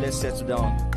let's settle down.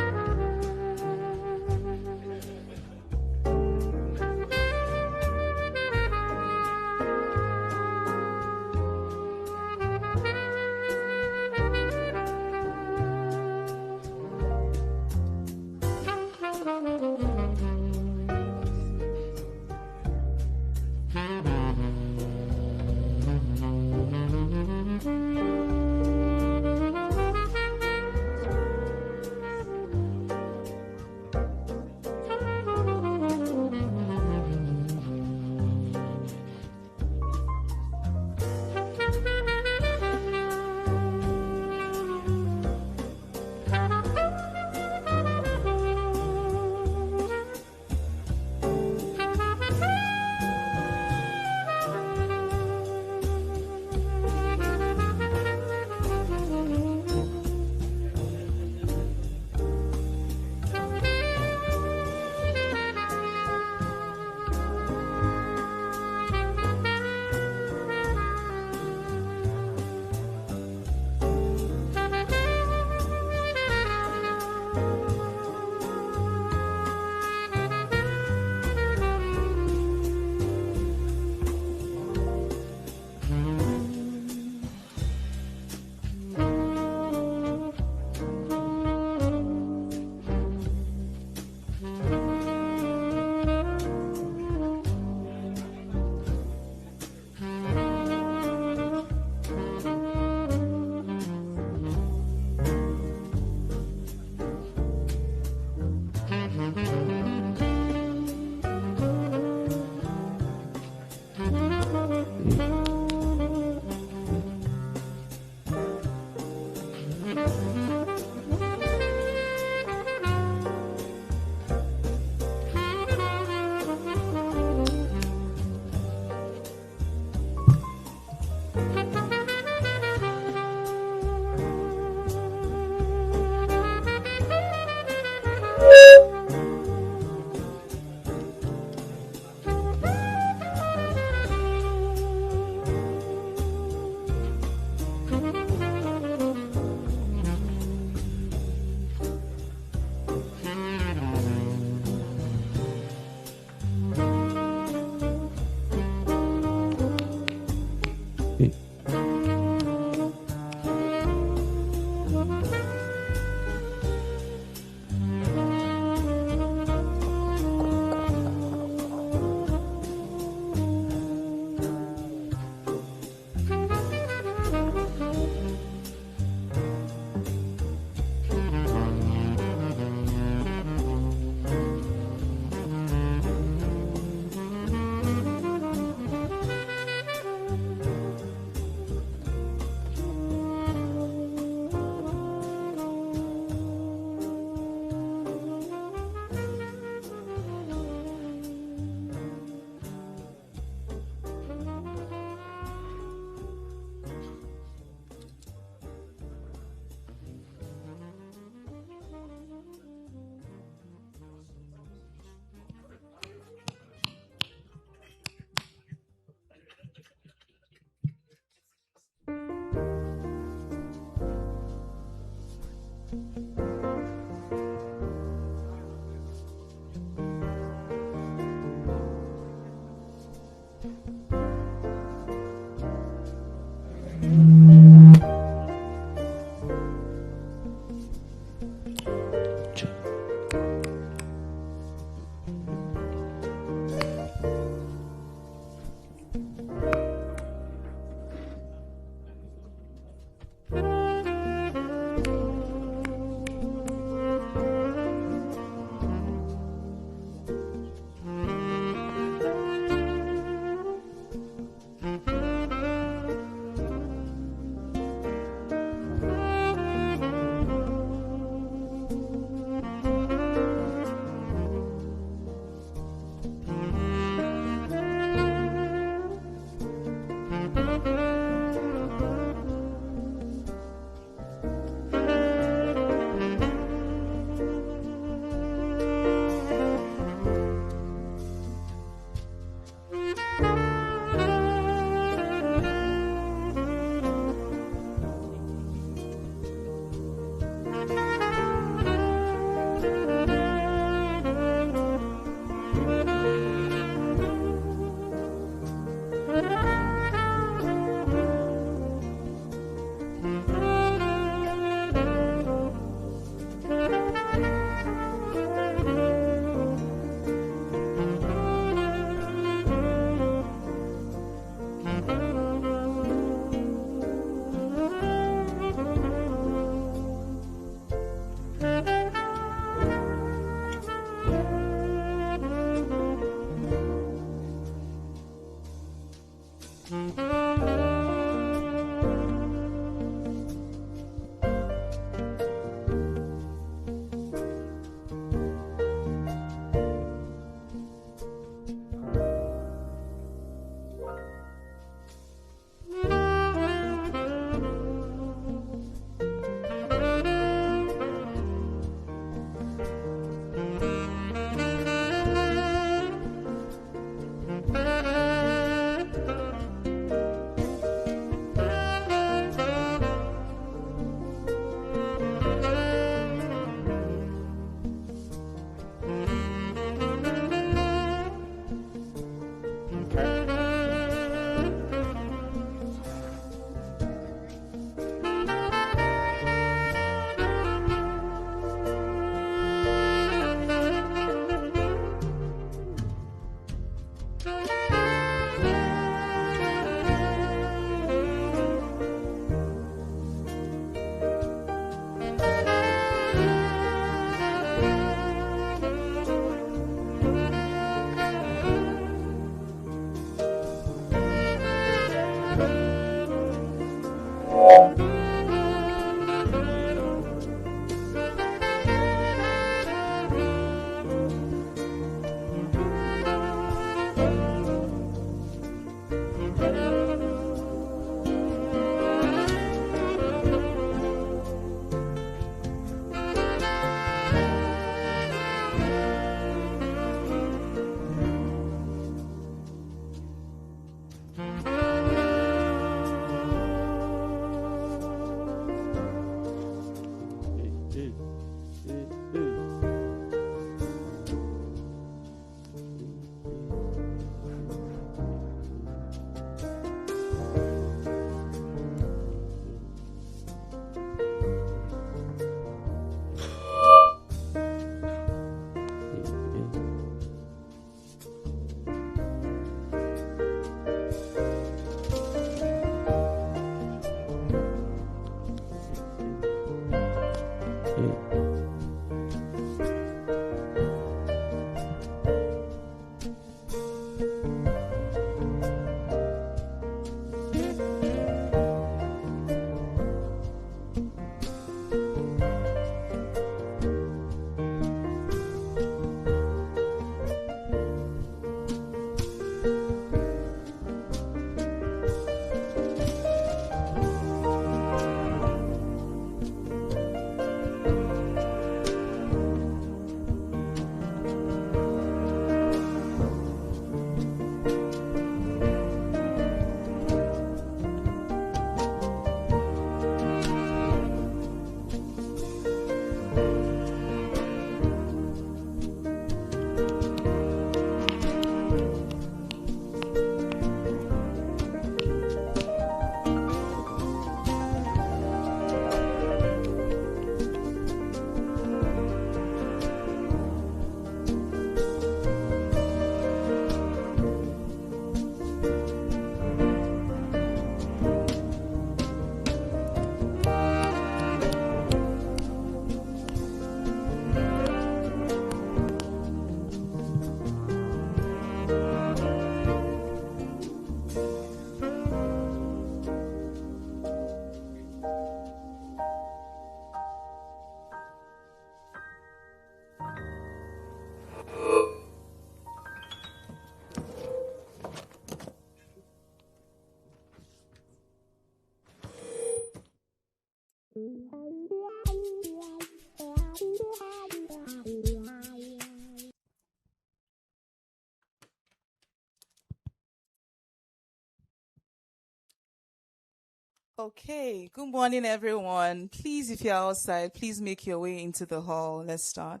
Okay, good morning, everyone. Please, if you're outside, please make your way into the hall. Let's start.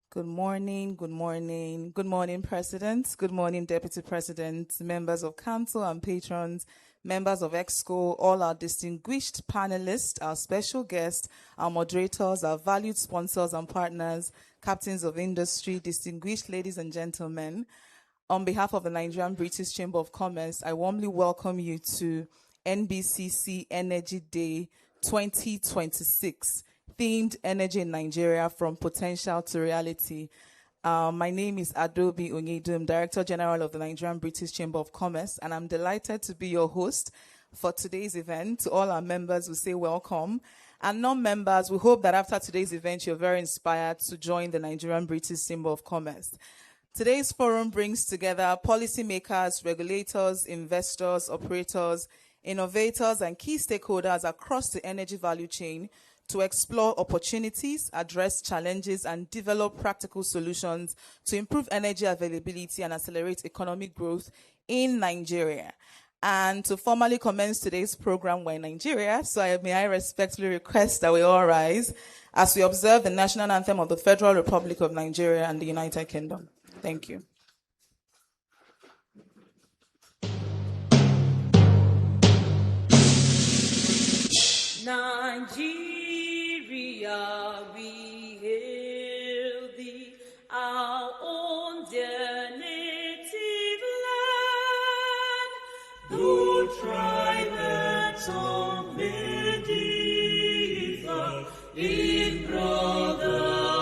Good morning, good morning. Good morning, President. Good morning, Deputy President, members of council and patrons, members of EXCO, all our distinguished panelists, our special guests, our moderators, our valued sponsors and partners, captains of industry, distinguished ladies and gentlemen. On behalf of the Nigerian-British Chamber of Commerce, I warmly welcome you to NBCC Energy Day 2026, themed Energy in Nigeria from Potential to Reality. My name is Adobe Onyedum, Director General of the Nigerian-British Chamber of Commerce, and I'm delighted to be your host for today's event. To all our members, we say welcome. And non-members, we hope that after today's event, you're very inspired to join the Nigerian-British Chamber of Commerce. Today's forum brings together policymakers, regulators, investors, operators, innovators, and key stakeholders across the energy value chain to explore opportunities, address challenges, and develop practical solutions to improve energy availability and accelerate economic growth in Nigeria. And to formally commence today's program, we're in Nigeria, so may I respectfully request that we all rise as we observe the national anthem of the Federal Republic of Nigeria and the United Kingdom. Thank you. Nigeria, we hail thee, our own dear native land. Though tribes of may differ, in brotherhood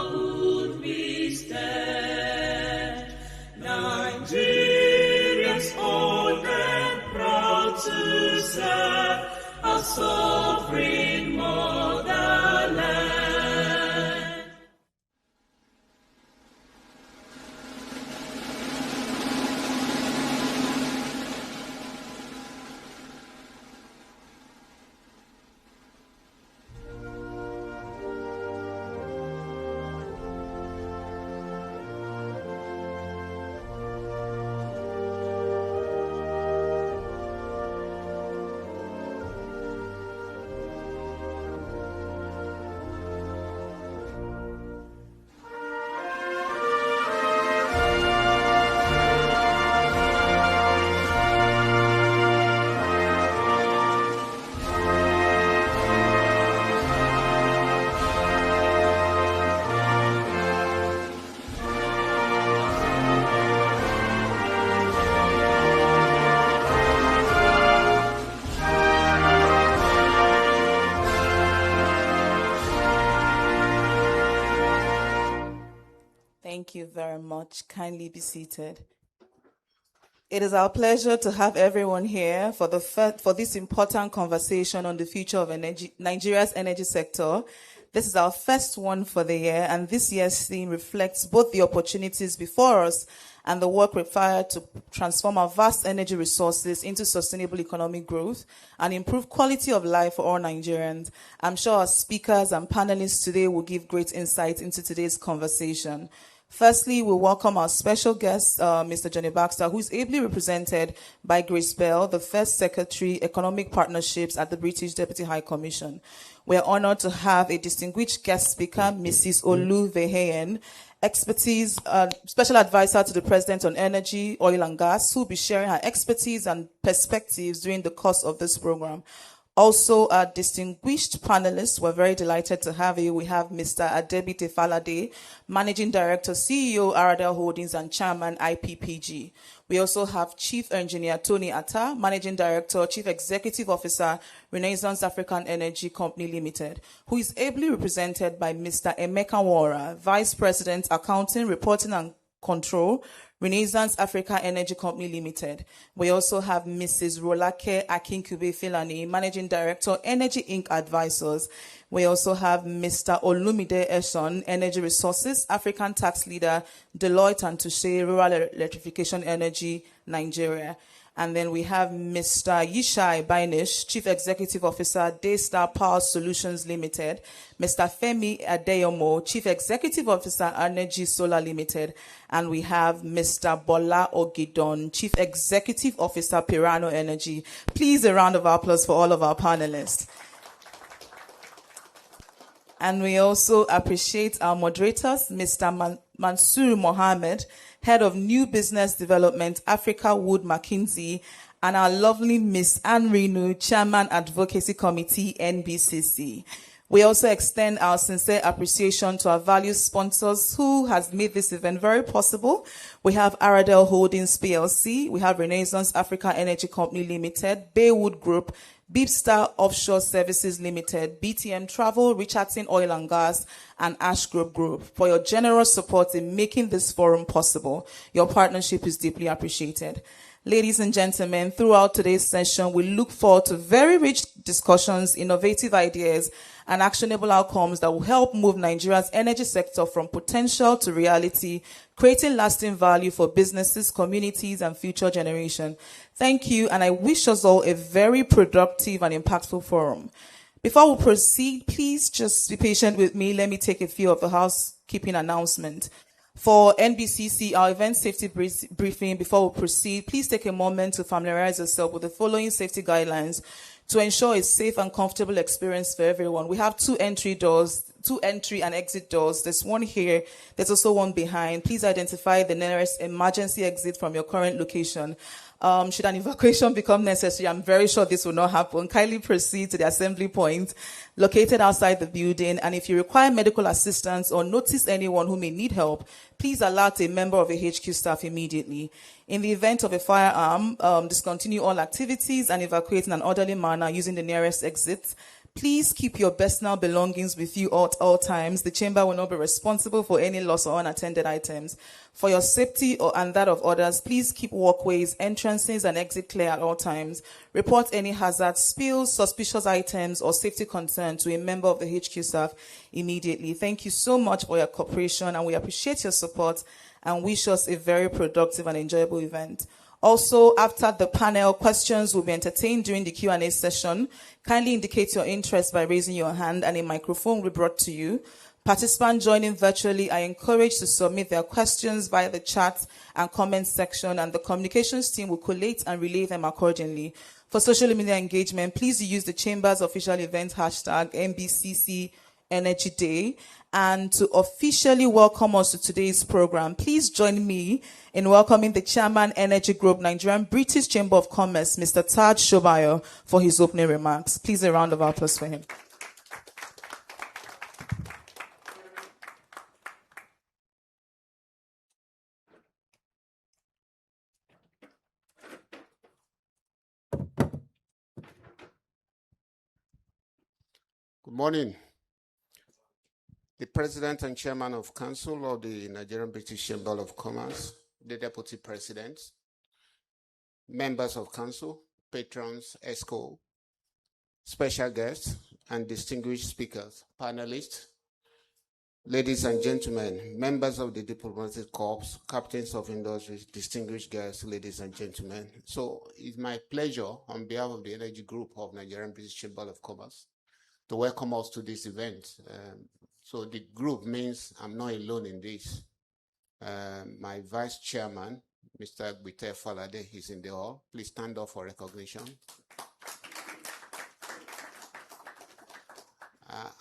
we stand. Nigerians old and proud to serve our sovereign motherland. Thank you very much. Kindly be seated. It is our pleasure to have everyone here for for this important conversation on the future of Nigeria's energy sector. This is our first one for the year, and this year's theme reflects both the opportunities before us and the work required to transform our vast energy resources into sustainable economic growth and improve quality of life for all Nigerians. I'm sure our speakers and panelists today will give great insight into today's conversation. Firstly, we welcome our special guest, Mr. Johnny Baxter, who is ably represented by Grace Bell, the First Secretary, Economic Partnerships at the British Deputy High Commission. We are honored to have a distinguished guest speaker, Mrs. Olu Veheyen, special advisor to the President on Energy, Oil and Gas, who will be sharing her expertise and perspectives during the course of this program. Also, our distinguished panelists, we're very delighted to have you. We have Mr. Adebite Falade, Managing Director, CEO, Aradel Holdings, and Chairman, IPPG. We also have Chief Engineer Tony Atta, Managing Director, Chief Executive Officer, Renaissance African Energy Company Limited, who is ably represented by Mr. Emeka Wara, Vice President, Accounting, Reporting and Control, Renaissance Africa Energy Company Limited. We also have Mrs. Rolake Akinkube Filani, Managing Director, Energy Inc. Advisors. We also have Mr. Olumide Eshon, Energy Resources, African Tax Leader, Deloitte and Touche, Rural Electrification Energy, Nigeria. And then we have Mr. Yishai Bainish, Chief Executive Officer, Daystar Power Solutions Limited, Mr. Femi Adeyomo, Chief Executive Officer, Energy Solar Limited, and we have Mr. Bola Ogidon, Chief Executive Officer, Pirano Energy. Please, a round of applause for all of our panelists. And we also appreciate our moderators, Mr. Mansour Mohammed, Head of New Business Development, Africa Wood McKinsey, and our lovely Miss Anne Renu, Chairman Advocacy Committee, NBCC. We also extend our sincere appreciation to our valued sponsors who has made this event very possible. We have Aradel Holdings PLC, we have Renaissance Africa Energy Company Limited, Baywood Group, Beepstar Offshore Services Limited, BTM Travel, Richardson Oil and Gas, and Ash Group for your generous support in making this forum possible. Your partnership is deeply appreciated. Ladies and gentlemen, throughout today's session, we look forward to very rich discussions, innovative ideas, and actionable outcomes that will help move Nigeria's energy sector from potential to reality, creating lasting value for businesses, communities, and future generations. Thank you, and I wish us all a very productive and impactful forum. Before we proceed, please just be patient with me. Let me take a few of the housekeeping announcements. For NBCC, our event safety briefing, before we proceed, please take a moment to familiarize yourself with the following safety guidelines to ensure a safe and comfortable experience for everyone. We have two entry and exit doors. There's one here. There's also one behind. Please identify the nearest emergency exit from your current location. Should an evacuation become necessary, I'm very sure this will not happen. Kindly proceed to the assembly point located outside the building. And if you require medical assistance or notice anyone who may need help, please alert a member of the HQ staff immediately. In the event of a firearm, discontinue all activities and evacuate in an orderly manner using the nearest exit. Please keep your personal belongings with you at all times. The chamber will not be responsible for any loss or unattended items. For your safety and that of others, please keep walkways, entrances, and exit clear at all times. Report any hazards, spills, suspicious items, or safety concern to a member of the HQ staff immediately. Thank you so much for your cooperation, and we appreciate your support and wish us a very productive and enjoyable event. Also, after the panel, questions will be entertained during the Q&A session. Kindly indicate your interest by raising your hand and a microphone will be brought to you. Participants joining virtually are encouraged to submit their questions via the chat and comment section, and the communications team will collate and relay them accordingly. For social media engagement, please use the Chamber's official event hashtag NBCC Energy Day. And to officially welcome us to today's program, please join me in welcoming the Chairman Energy Group, Nigerian-British Chamber of Commerce, Mr. Taj Shobayo, for his opening remarks. Please, a round of applause for him. Good morning. the President and Chairman of Council of the Nigerian-British Chamber of Commerce, the Deputy President, members of Council, patrons, ESCO, special guests, and distinguished speakers, panelists, ladies and gentlemen, members of the diplomatic corps, captains of industries, distinguished guests, ladies and gentlemen. So it's my pleasure on behalf of the Energy Group of Nigerian-British Chamber of Commerce to welcome us to this event. So the group means I'm not alone in this. My Vice Chairman, Mr. Gwite Falade, is in the hall. Please stand up for recognition.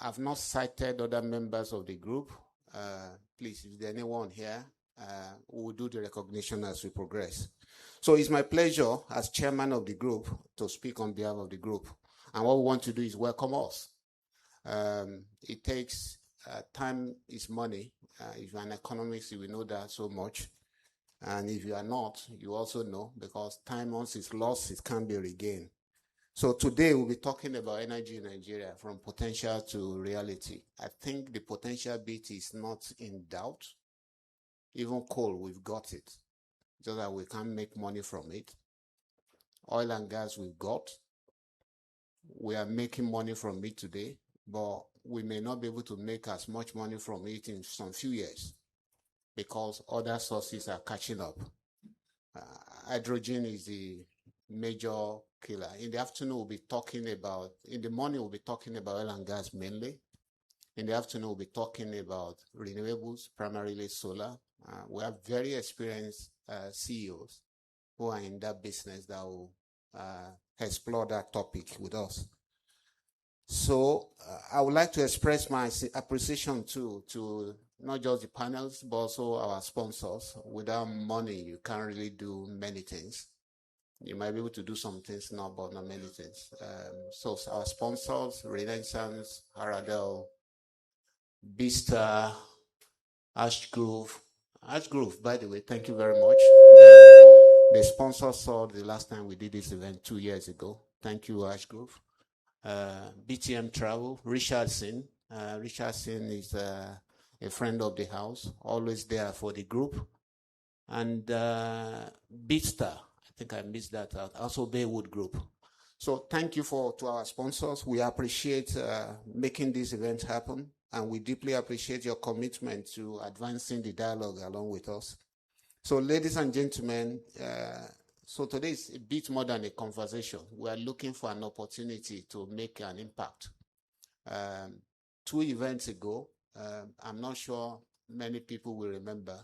I've not cited other members of the group. Please, if there's anyone here, we'll do the recognition as we progress. So it's my pleasure as chairman of the group to speak on behalf of the group. And what we want to do is welcome us. It takes time is money. If you're an economist, you will know that so much. And if you are not, you also know, because time once it's lost, it can't be regained. So today we'll be talking about energy in Nigeria from potential to reality. I think the potential bit is not in doubt. Even coal, we've got it. Just that we can't make money from it. Oil and gas, we've got. We are making money from it today, but we may not be able to make as much money from it in some few years because other sources are catching up. Hydrogen is the major killer. In the afternoon, in the morning, we'll be talking about oil and gas mainly. In the afternoon, we'll be talking about renewables, primarily solar. We have very experienced CEOs who are in that business that will explore that topic with us. So I would like to express my appreciation to not just the panels, but also our sponsors. Without money, you can't really do many things. You might be able to do some things now, but not many things. So our sponsors, Renaissance, Haradel, Bista, Ash Grove, by the way, thank you very much. The sponsors saw the last time we did this event 2 years ago. Thank you, Ash Grove. BTM Travel, Richardson. Richardson is a friend of the house, always there for the group. And Bista, I think I missed that out, also Baywood Group. So thank you to our sponsors. We appreciate making this event happen, and we deeply appreciate your commitment to advancing the dialogue along with us. So ladies and gentlemen, so today is a bit more than a conversation. We are looking for an opportunity to make an impact. 2 events ago, I'm not sure many people will remember,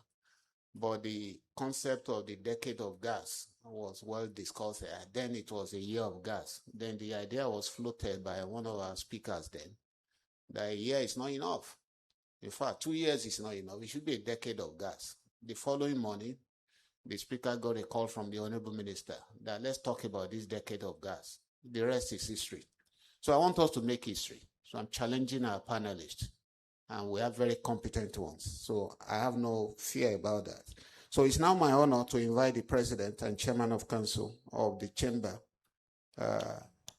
but the concept of the decade of gas was well discussed. Then it was a year of gas. Then the idea was floated by one of our speakers then, that a year is not enough. In fact, 2 years is not enough. It should be a decade of gas. The following morning, the speaker got a call from the Honorable Minister that let's talk about this decade of gas. The rest is history. So I want us to make history. So I'm challenging our panelists, and we have very competent ones. So I have no fear about that. So it's now my honor to invite the President and Chairman of Council of the Chamber,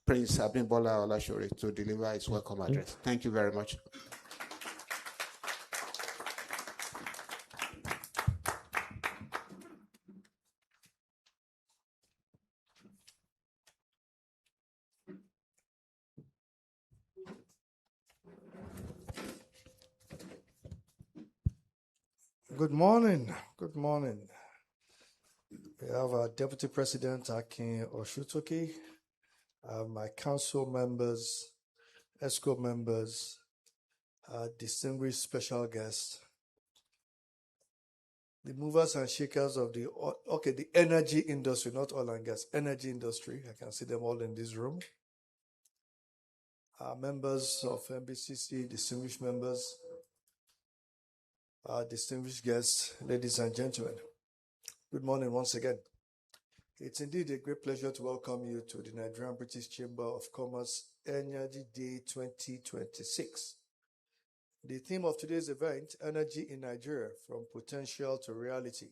Prince Abimbola Olashore, to deliver his welcome address. Thank you very much. Good morning. Good morning. We have our Deputy President, Akin Oshutoki, my council members, ESCO members, distinguished special guests, the movers and shakers of the energy industry, not oil and gas, energy industry. I can see them all in this room. Members of NBCC, distinguished members, distinguished guests, ladies and gentlemen. Good morning once again. It's indeed a great pleasure to welcome you to the Nigerian-British Chamber of Commerce Energy Day 2026. The theme of today's event, Energy in Nigeria, from Potential to Reality,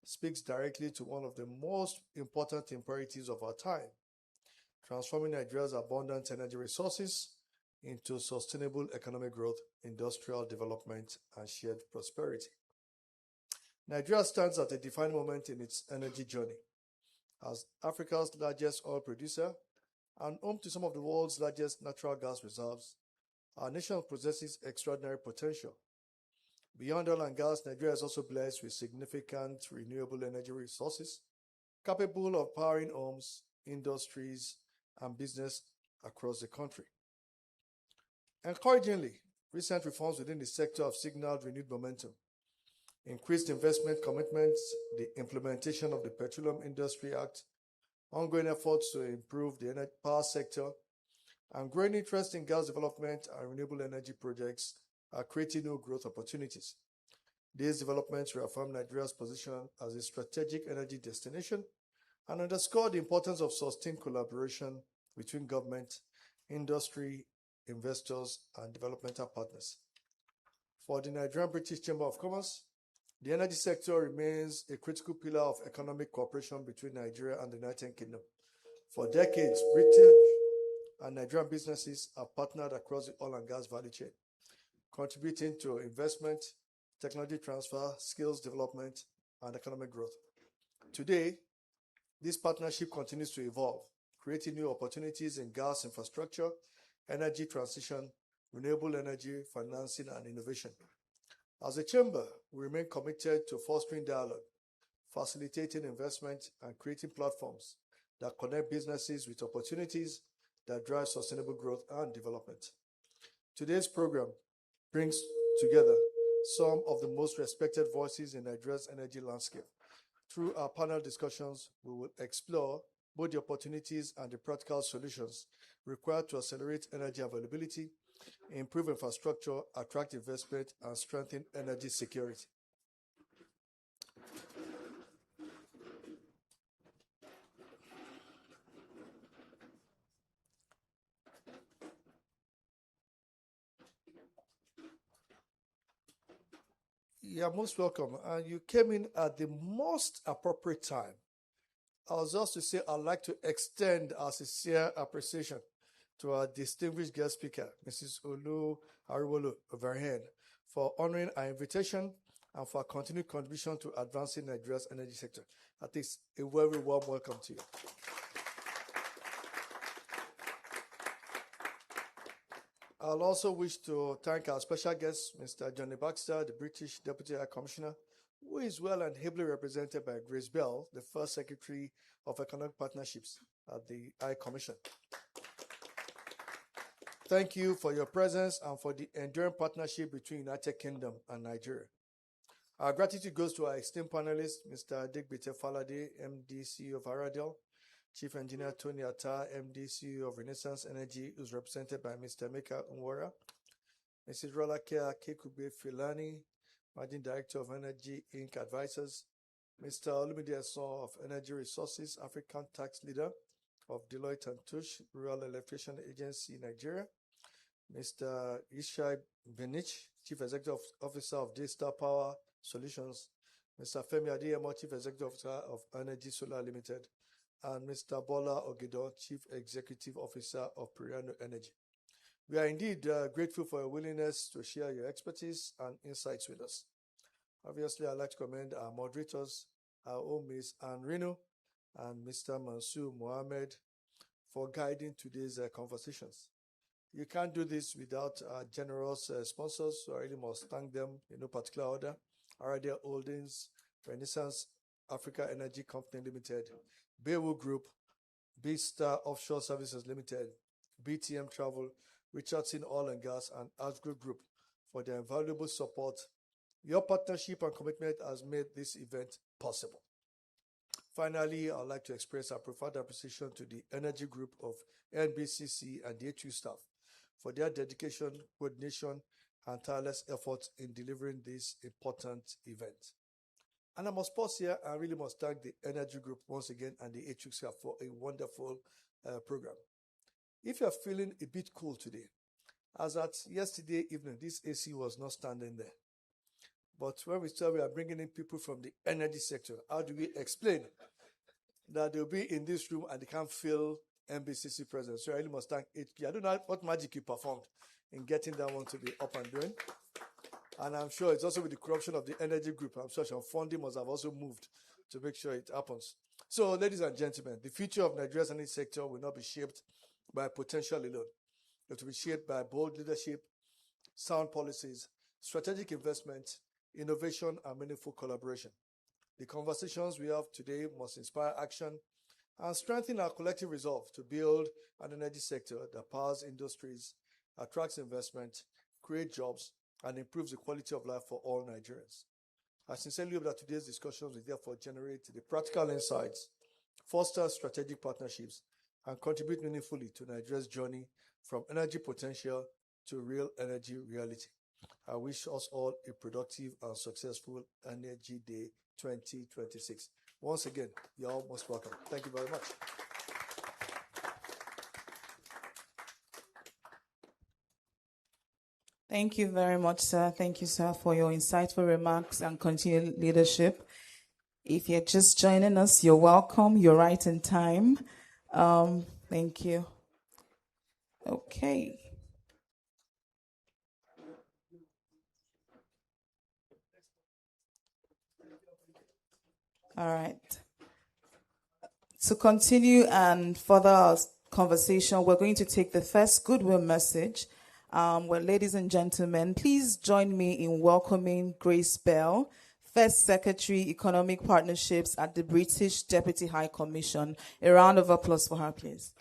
speaks directly to one of the most important imperatives of our time, transforming Nigeria's abundant energy resources into sustainable economic growth, industrial development, and shared prosperity. Nigeria stands at a defining moment in its energy journey. As Africa's largest oil producer and home to some of the world's largest natural gas reserves, our nation possesses extraordinary potential. Beyond oil and gas, Nigeria is also blessed with significant renewable energy resources capable of powering homes, industries, and business across the country. Encouragingly, recent reforms within the sector have signaled renewed momentum. Increased investment commitments, the implementation of the Petroleum Industry Act, ongoing efforts to improve the power sector, and growing interest in gas development and renewable energy projects are creating new growth opportunities. These developments reaffirm Nigeria's position as a strategic energy destination and underscore the importance of sustained collaboration between government, industry, investors, and developmental partners. For the Nigerian-British Chamber of Commerce, the energy sector remains a critical pillar of economic cooperation between Nigeria and the United Kingdom. For decades, British and Nigerian businesses have partnered across the oil and gas value chain, contributing to investment, technology transfer, skills development, and economic growth. Today, this partnership continues to evolve, creating new opportunities in gas infrastructure, energy transition, renewable energy, financing, and innovation. As a chamber, we remain committed to fostering dialogue, facilitating investment, and creating platforms that connect businesses with opportunities that drive sustainable growth and development. Today's program brings together some of the most respected voices in Nigeria's energy landscape. Through our panel discussions, we will explore both the opportunities and the practical solutions required to accelerate energy availability, improve infrastructure, attract investment, and strengthen energy security. You're most welcome. And you came in at the most appropriate time. I was just to say I'd like to extend our sincere appreciation to our distinguished guest speaker, Mrs. Olu Ariwolo Overhead, for honoring our invitation and for our continued contribution to advancing Nigeria's energy sector. At least a very warm welcome to you. I'll also wish to thank our special guest, Mr. Johnny Baxter, the British Deputy High Commissioner, who is well and ably represented by Grace Bell, the first Secretary of Economic Partnerships at the High Commission. Thank you for your presence and for the enduring partnership between United Kingdom and Nigeria. Our gratitude goes to our esteemed panelists, Mr. Digbite Falade, MD CEO of Aradel, Chief Engineer Tony Atta, MD CEO of Renaissance Energy, who's represented by Mr. Meka Nwora, Mrs. Rolake Kekube Filani, Managing Director of Energy Inc. Advisors, Mr. Olumide Eson of Energy Resources, African Tax Leader of Deloitte and Touche, Rural Electrification Agency, Nigeria, Mr. Ishai Benich, Chief Executive Officer of Daystar Power Solutions, Mr. Femi Adeyemo, Chief Executive Officer of Energy Solar Limited, and Mr. Bola Ogedon, Chief Executive Officer of Periano Energy. We are indeed grateful for your willingness to share your expertise and insights with us. Obviously, I'd like to commend our moderators, our own Ms. Anne Reno and Mr. Mansour Mohammed for guiding today's conversations. You can't do this without our generous sponsors, so I really must thank them in no particular order. Aradel Holdings, Renaissance Africa Energy Company Limited, Beowulf Group, B-Star Offshore Services Limited, BTM Travel, Richardson Oil and Gas, and Asgro Group for their invaluable support. Your partnership and commitment has made this event possible. Finally, I'd like to express our profound appreciation to the Energy Group of NBCC and the HU staff for their dedication, coordination, and tireless efforts in delivering this important event. And I must pause here and really must thank the Energy Group once again and the HU staff for a wonderful program. If you're feeling a bit cool today, as at yesterday evening, this AC was not standing there. But when we say we are bringing in people from the energy sector, how do we explain that they'll be in this room and they can't feel NBCC president. So I really must thank HP. I don't know what magic you performed in getting that one to be up and doing. And I'm sure it's also with the corruption of the energy group. I'm sure some funding must have also moved to make sure it happens. So, ladies and gentlemen, the future of Nigeria's energy sector will not be shaped by potential alone. It will be shaped by bold leadership, sound policies, strategic investment, innovation, and meaningful collaboration. The conversations we have today must inspire action and strengthen our collective resolve to build an energy sector that powers industries, attracts investment, creates jobs, and improves the quality of life for all Nigerians. I sincerely hope that today's discussions will therefore generate the practical insights, foster strategic partnerships, and contribute meaningfully to Nigeria's journey from energy potential to real energy reality. I wish us all a productive and successful Energy Day 2026. Once again, you're all most welcome. Thank you very much. Thank you very much, sir. Thank you, sir, for your insightful remarks and continued leadership. If you're just joining us, you're welcome. You're right in time. Thank you. Okay. All right. To continue and further our conversation, we're going to take the first goodwill message. Well, ladies and gentlemen, please join me in welcoming Grace Bell, First Secretary, Economic Partnerships at the British Deputy High Commission. A round of applause for her, please.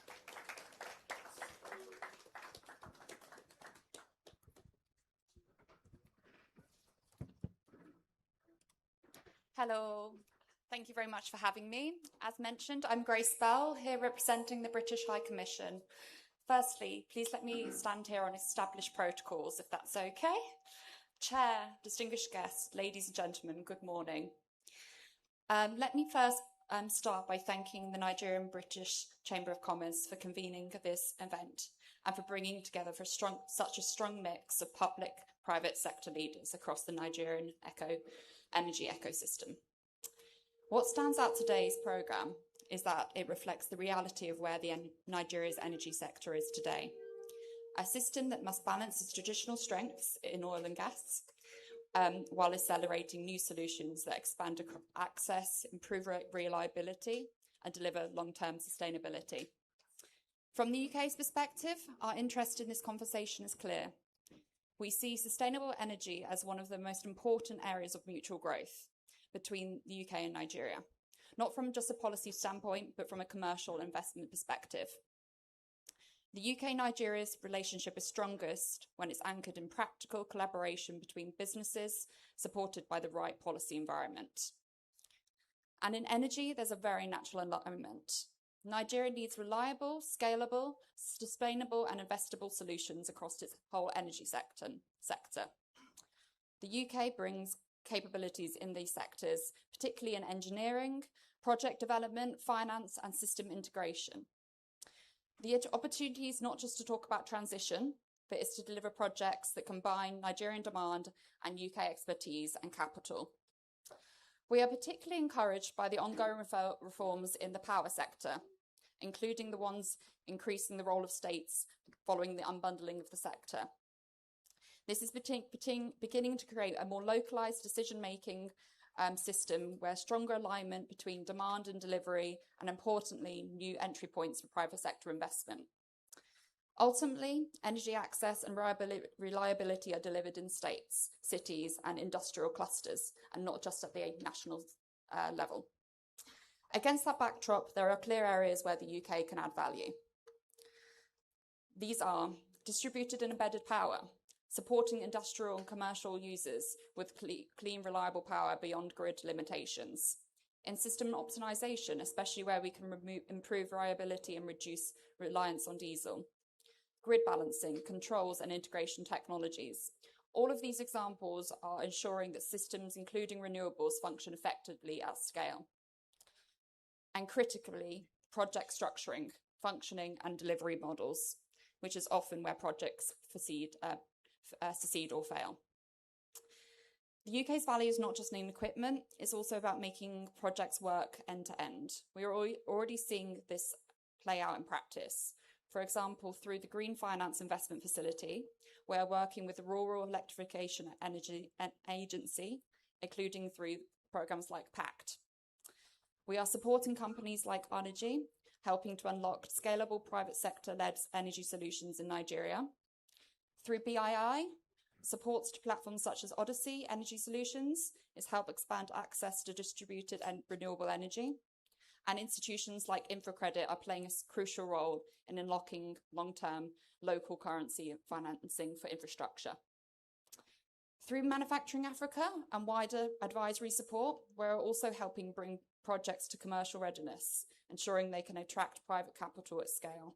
Hello. Thank you very much for having me. As mentioned, I'm Grace Bell, here representing the British High Commission. Firstly, please let me stand here on established protocols, if that's okay. Chair, distinguished guests, ladies and gentlemen, good morning. Let me first start by thanking the Nigerian-British Chamber of Commerce for convening this event and for bringing together such a strong mix of public, private sector leaders across the Nigerian energy ecosystem. What stands out today's programme is that it reflects the reality of where Nigeria's energy sector is today. A system that must balance its traditional strengths in oil and gas while accelerating new solutions that expand access, improve reliability, and deliver long-term sustainability. From the UK's perspective, our interest in this conversation is clear. We see sustainable energy as one of the most important areas of mutual growth between the UK and Nigeria, not from just a policy standpoint, but from a commercial investment perspective. The UK-Nigeria's relationship is strongest when it's anchored in practical collaboration between businesses, supported by the right policy environment. And in energy, there's a very natural alignment. Nigeria needs reliable, scalable, sustainable and investable solutions across its whole energy sector. The UK brings capabilities in these sectors, particularly in engineering, project development, finance and system integration. The opportunity is not just to talk about transition, but is to deliver projects that combine Nigerian demand and UK expertise and capital. We are particularly encouraged by the ongoing reforms in the power sector, including the ones increasing the role of states following the unbundling of the sector. This is beginning to create a more localised decision-making system where stronger alignment between demand and delivery, and importantly, new entry points for private sector investment. Ultimately, energy access and reliability are delivered in states, cities and industrial clusters, and not just at the national level. Against that backdrop, there are clear areas where the UK can add value. These are distributed and embedded power, supporting industrial and commercial users with clean, reliable power beyond grid limitations. In system optimization, especially where we can improve reliability and reduce reliance on diesel. Grid balancing, controls and integration technologies. All of these examples are ensuring that systems, including renewables, function effectively at scale. And critically, project structuring, functioning and delivery models, which is often where projects succeed or fail. The UK's value is not just in equipment, it's also about making projects work end to end. We are already seeing this play out in practice. For example, through the Green Finance Investment Facility, we're working with the Rural Electrification Energy Agency, including through programs like PACT. We are supporting companies like Onergy, helping to unlock scalable private sector-led energy solutions in Nigeria. Through BII, supports to platforms such as Odyssey Energy Solutions is help expand access to distributed and renewable energy. And institutions like InfraCredit are playing a crucial role in unlocking long-term local currency financing for infrastructure. Through Manufacturing Africa and wider advisory support, we're also helping bring projects to commercial readiness, ensuring they can attract private capital at scale.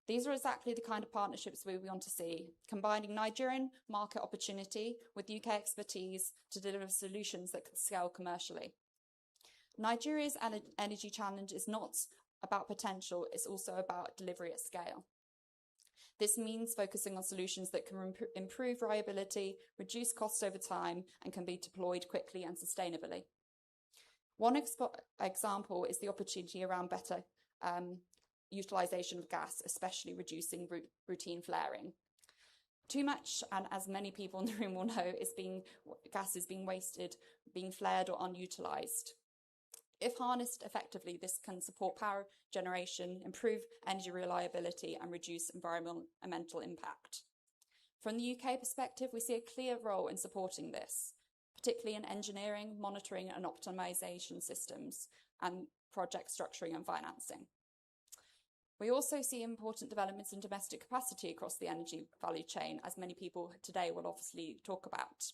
These are exactly the kind of partnerships we want to see, combining Nigerian market opportunity with UK expertise to deliver solutions that can scale commercially. Nigeria's energy challenge is not about potential, it's also about delivery at scale. This means focusing on solutions that can improve reliability, reduce costs over time, and can be deployed quickly and sustainably. One example is the opportunity around better utilisation of gas, especially reducing routine flaring. Too much, and as many people in the room will know, gas is being wasted, being flared or unutilised. If harnessed effectively, this can support power generation, improve energy reliability, and reduce environmental impact. From the UK perspective, we see a clear role in supporting this, particularly in engineering, monitoring, and optimisation systems, and project structuring and financing. We also see important developments in domestic capacity across the energy value chain, as many people today will obviously talk about.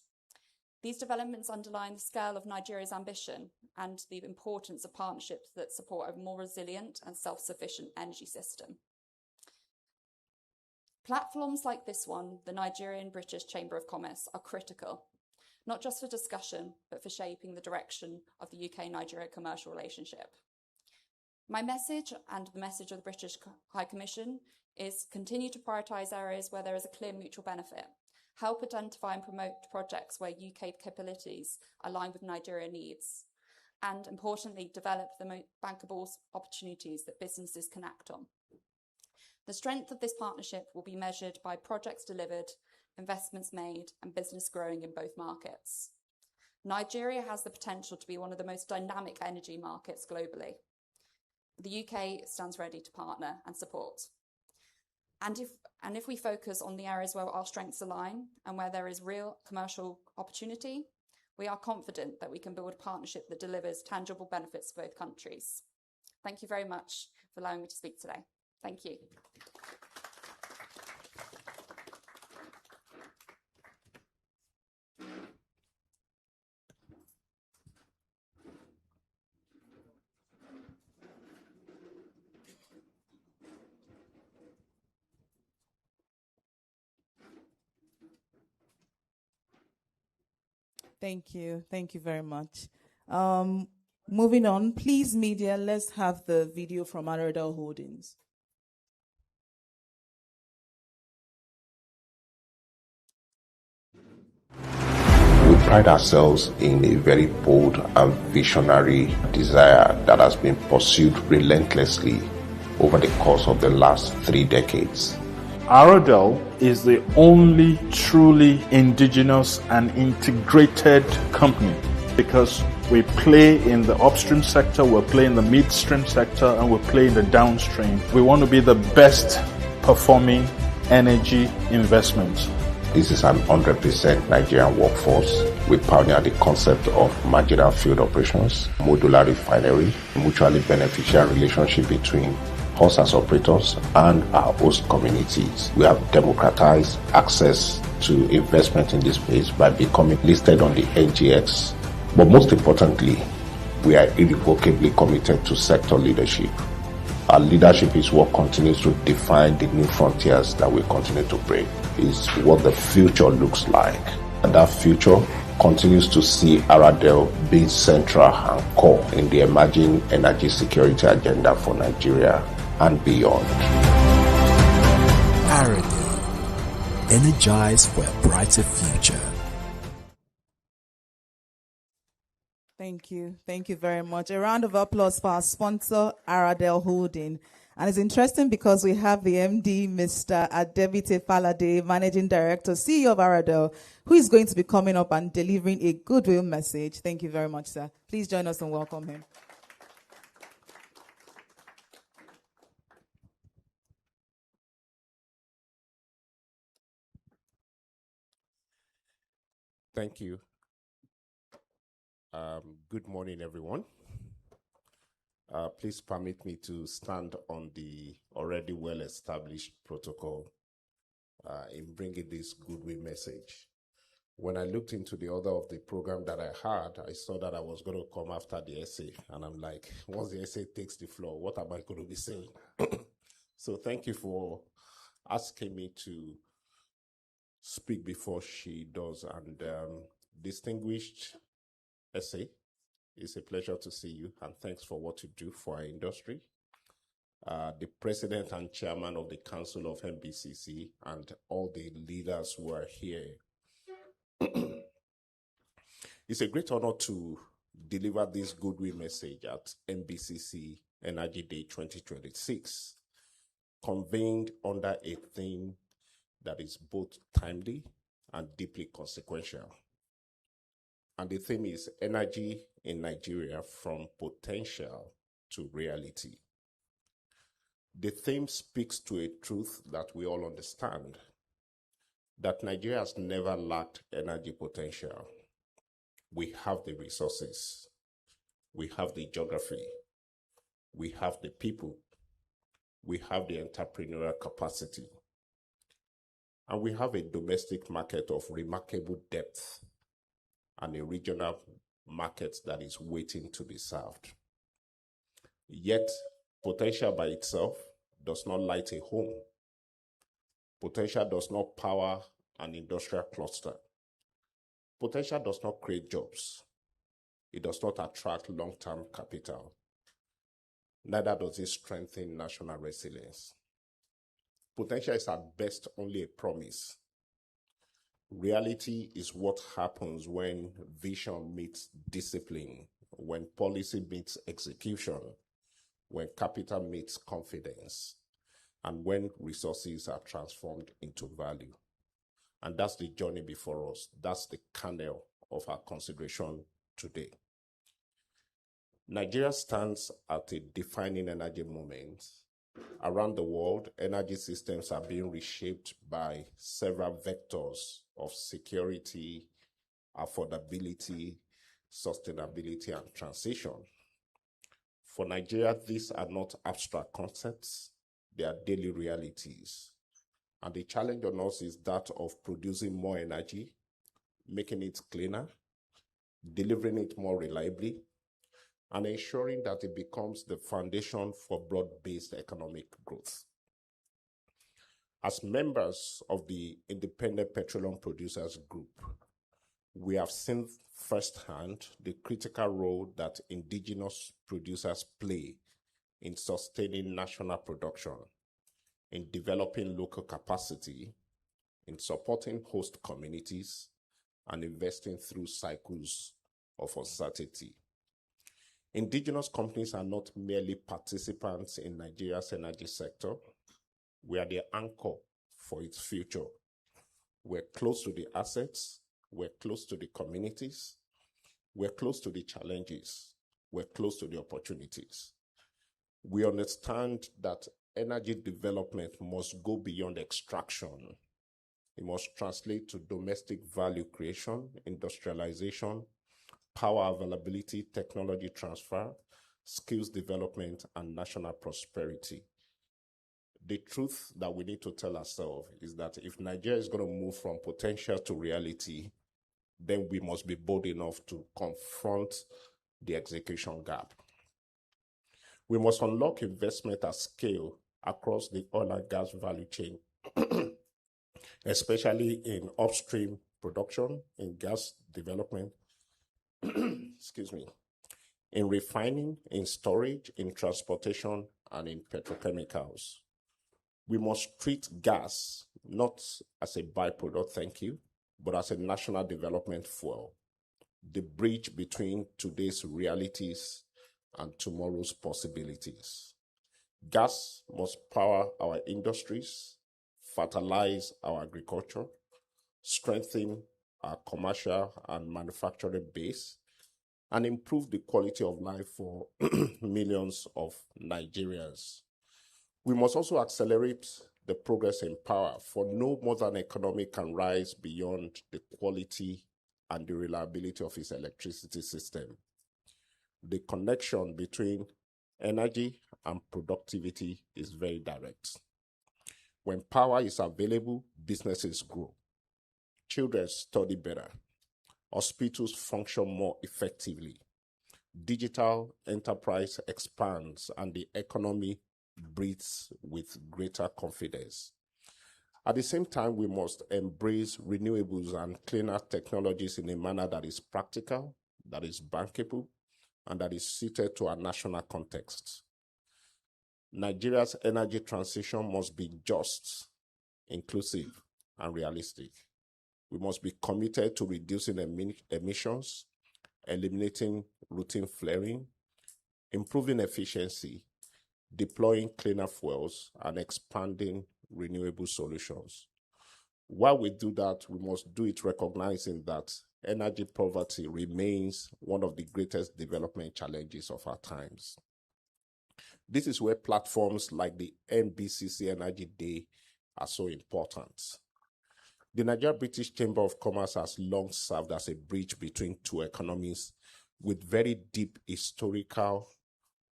These developments underline the scale of Nigeria's ambition and the importance of partnerships that support a more resilient and self-sufficient energy system. Platforms like this one, the Nigerian-British Chamber of Commerce, are critical, not just for discussion, but for shaping the direction of the UK-Nigeria commercial relationship. My message, and the message of the British High Commission, is continue to prioritise areas where there is a clear mutual benefit, help identify and promote projects where UK capabilities align with Nigeria needs, and importantly, develop the bankable opportunities that businesses can act on. The strength of this partnership will be measured by projects delivered, investments made, and business growing in both markets. Nigeria has the potential to be one of the most dynamic energy markets globally. The UK stands ready to partner and support. And if we focus on the areas where our strengths align and where there is real commercial opportunity, we are confident that we can build a partnership that delivers tangible benefits to both countries. Thank you very much for allowing me to speak today. Thank you. Thank you. Thank you very much. Moving on, please, media, let's have the video from Aradel Holdings. We pride ourselves in a very bold and visionary desire that has been pursued relentlessly over the course of the last 3 decades. Aradel is the only truly indigenous and integrated company because we play in the upstream sector, we play in the midstream sector, and we play in the downstream. We want to be the best performing energy investment. This is an 100% Nigerian workforce. We pioneered the concept of marginal field operations, modular refinery, mutually beneficial relationship between us as operators and our host communities. We have democratized access to investment in this space by becoming listed on the NGX. But most importantly, we are irrevocably committed to sector leadership. Our leadership is what continues to define the new frontiers that we continue to break. It's what the future looks like. And that future continues to see Aradel being central and core in the emerging energy security agenda for Nigeria and beyond. Aradel, energized for a brighter future. Thank you. Thank you very much. A round of applause for our sponsor, Aradel Holding. And it's interesting because we have the MD, Mr. Adebite Falade, Managing Director, CEO of Aradel, who is going to be coming up and delivering a goodwill message. Thank you very much, sir. Please join us and welcome him. Thank you. Good morning, everyone. Please permit me to stand on the already well-established protocol in bringing this goodwill message. When I looked into the order of the program that I had, I saw that I was going to come after the essay. And I'm like, once the essay takes the floor, what am I going to be saying? So thank you for asking me to speak before she does. And distinguished essay, it's a pleasure to see you, and thanks for what you do for our industry. The president and chairman of the council of NBCC and all the leaders who are here. It's a great honor to deliver this goodwill message at NBCC Energy Day 2026, convened under a theme that is both timely and deeply consequential. And the theme is energy in Nigeria from potential to reality. The theme speaks to a truth that we all understand, that Nigeria has never lacked energy potential. We have the resources, we have the geography, we have the people, we have the entrepreneurial capacity, and we have a domestic market of remarkable depth and a regional market that is waiting to be served. Yet, potential by itself does not light a home. Potential does not power an industrial cluster. Potential does not create jobs. It does not attract long-term capital. Neither does it strengthen national resilience. Potential is at best only a promise. Reality is what happens when vision meets discipline, when policy meets execution, when capital meets confidence, and when resources are transformed into value. And that's the journey before us. That's the kernel of our consideration today. Nigeria stands at a defining energy moment. Around the world, energy systems are being reshaped by several vectors of security, affordability, sustainability, and transition. For Nigeria, these are not abstract concepts, they are daily realities. And the challenge on us is that of producing more energy, making it cleaner, delivering it more reliably, and ensuring that it becomes the foundation for broad-based economic growth. As members of the Independent Petroleum Producers Group, we have seen firsthand the critical role that indigenous producers play in sustaining national production, in developing local capacity, in supporting host communities, and investing through cycles of uncertainty. Indigenous companies are not merely participants in Nigeria's energy sector. We are the anchor for its future. We're close to the assets, we're close to the communities, we're close to the challenges, we're close to the opportunities. We understand that energy development must go beyond extraction. It must translate to domestic value creation, industrialization, power availability, technology transfer, skills development, and national prosperity. The truth that we need to tell ourselves is that if Nigeria is going to move from potential to reality, then we must be bold enough to confront the execution gap. We must unlock investment at scale across the oil and gas value chain, especially in upstream production, in gas development, excuse me, in refining, in storage, in transportation, and in petrochemicals. We must treat gas not as a byproduct, thank you, but as a national development fuel, the bridge between today's realities and tomorrow's possibilities. Gas must power our industries, fertilize our agriculture, strengthen our commercial and manufacturing base, and improve the quality of life for millions of Nigerians. We must also accelerate the progress in power, for no modern economy can rise beyond the quality and the reliability of its electricity system. The connection between energy and productivity is very direct. When power is available, businesses grow, children study better, hospitals function more effectively, digital enterprise expands, and the economy breathes with greater confidence. At the same time, we must embrace renewables and cleaner technologies in a manner that is practical, that is bankable, and that is suited to our national context. Nigeria's energy transition must be just, inclusive, and realistic. We must be committed to reducing emissions, eliminating routine flaring, improving efficiency, deploying cleaner fuels, and expanding renewable solutions. While we do that, we must do it recognizing that energy poverty remains one of the greatest development challenges of our times. This is where platforms like the NBCC Energy Day are so important. The Nigerian-British Chamber of Commerce has long served as a bridge between two economies with very deep historical,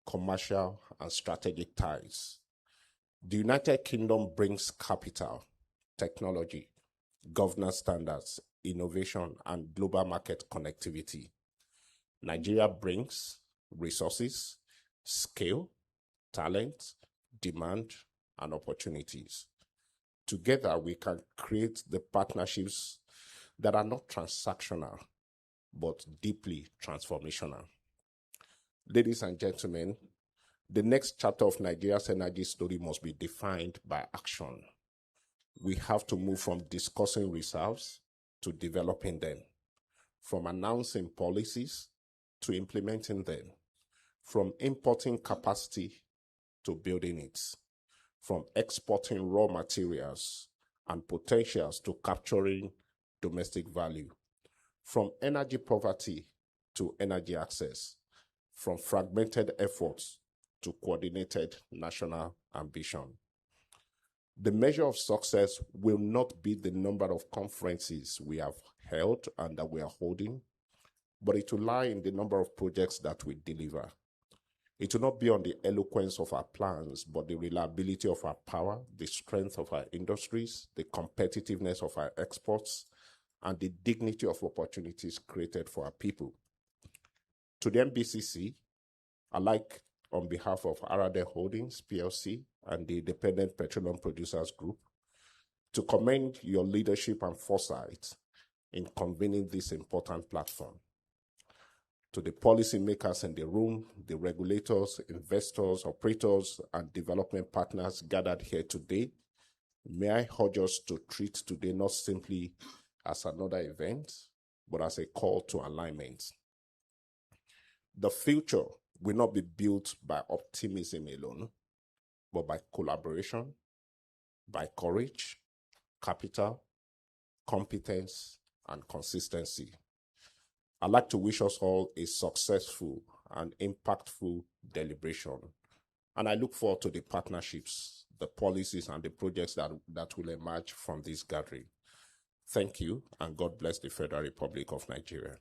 commercial, and strategic ties. The United Kingdom brings capital, technology, governance standards, innovation, and global market connectivity. Nigeria brings resources, scale, talent, demand, and opportunities. Together, we can create the partnerships that are not transactional, but deeply transformational. Ladies and gentlemen, the next chapter of Nigeria's energy story must be defined by action. We have to move from discussing reserves to developing them, from announcing policies to implementing them, from importing capacity to building it, from exporting raw materials and potentials to capturing domestic value, from energy poverty to energy access, from fragmented efforts to coordinated national ambition. The measure of success will not be the number of conferences we have held and that we are holding, but it will lie in the number of projects that we deliver. It will not be on the eloquence of our plans, but the reliability of our power, the strength of our industries, the competitiveness of our exports, and the dignity of opportunities created for our people. To the NBCC, I'd like, on behalf of Arade Holdings, PLC, and the Independent Petroleum Producers Group, to commend your leadership and foresight in convening this important platform. To the policymakers in the room, the regulators, investors, operators, and development partners gathered here today, may I urge us to treat today not simply as another event, but as a call to alignment. The future will not be built by optimism alone, but by collaboration, by courage, capital, competence, and consistency. I'd like to wish us all a successful and impactful deliberation. And I look forward to the partnerships, the policies, and the projects that will emerge from this gathering. Thank you, and God bless the Federal Republic of Nigeria.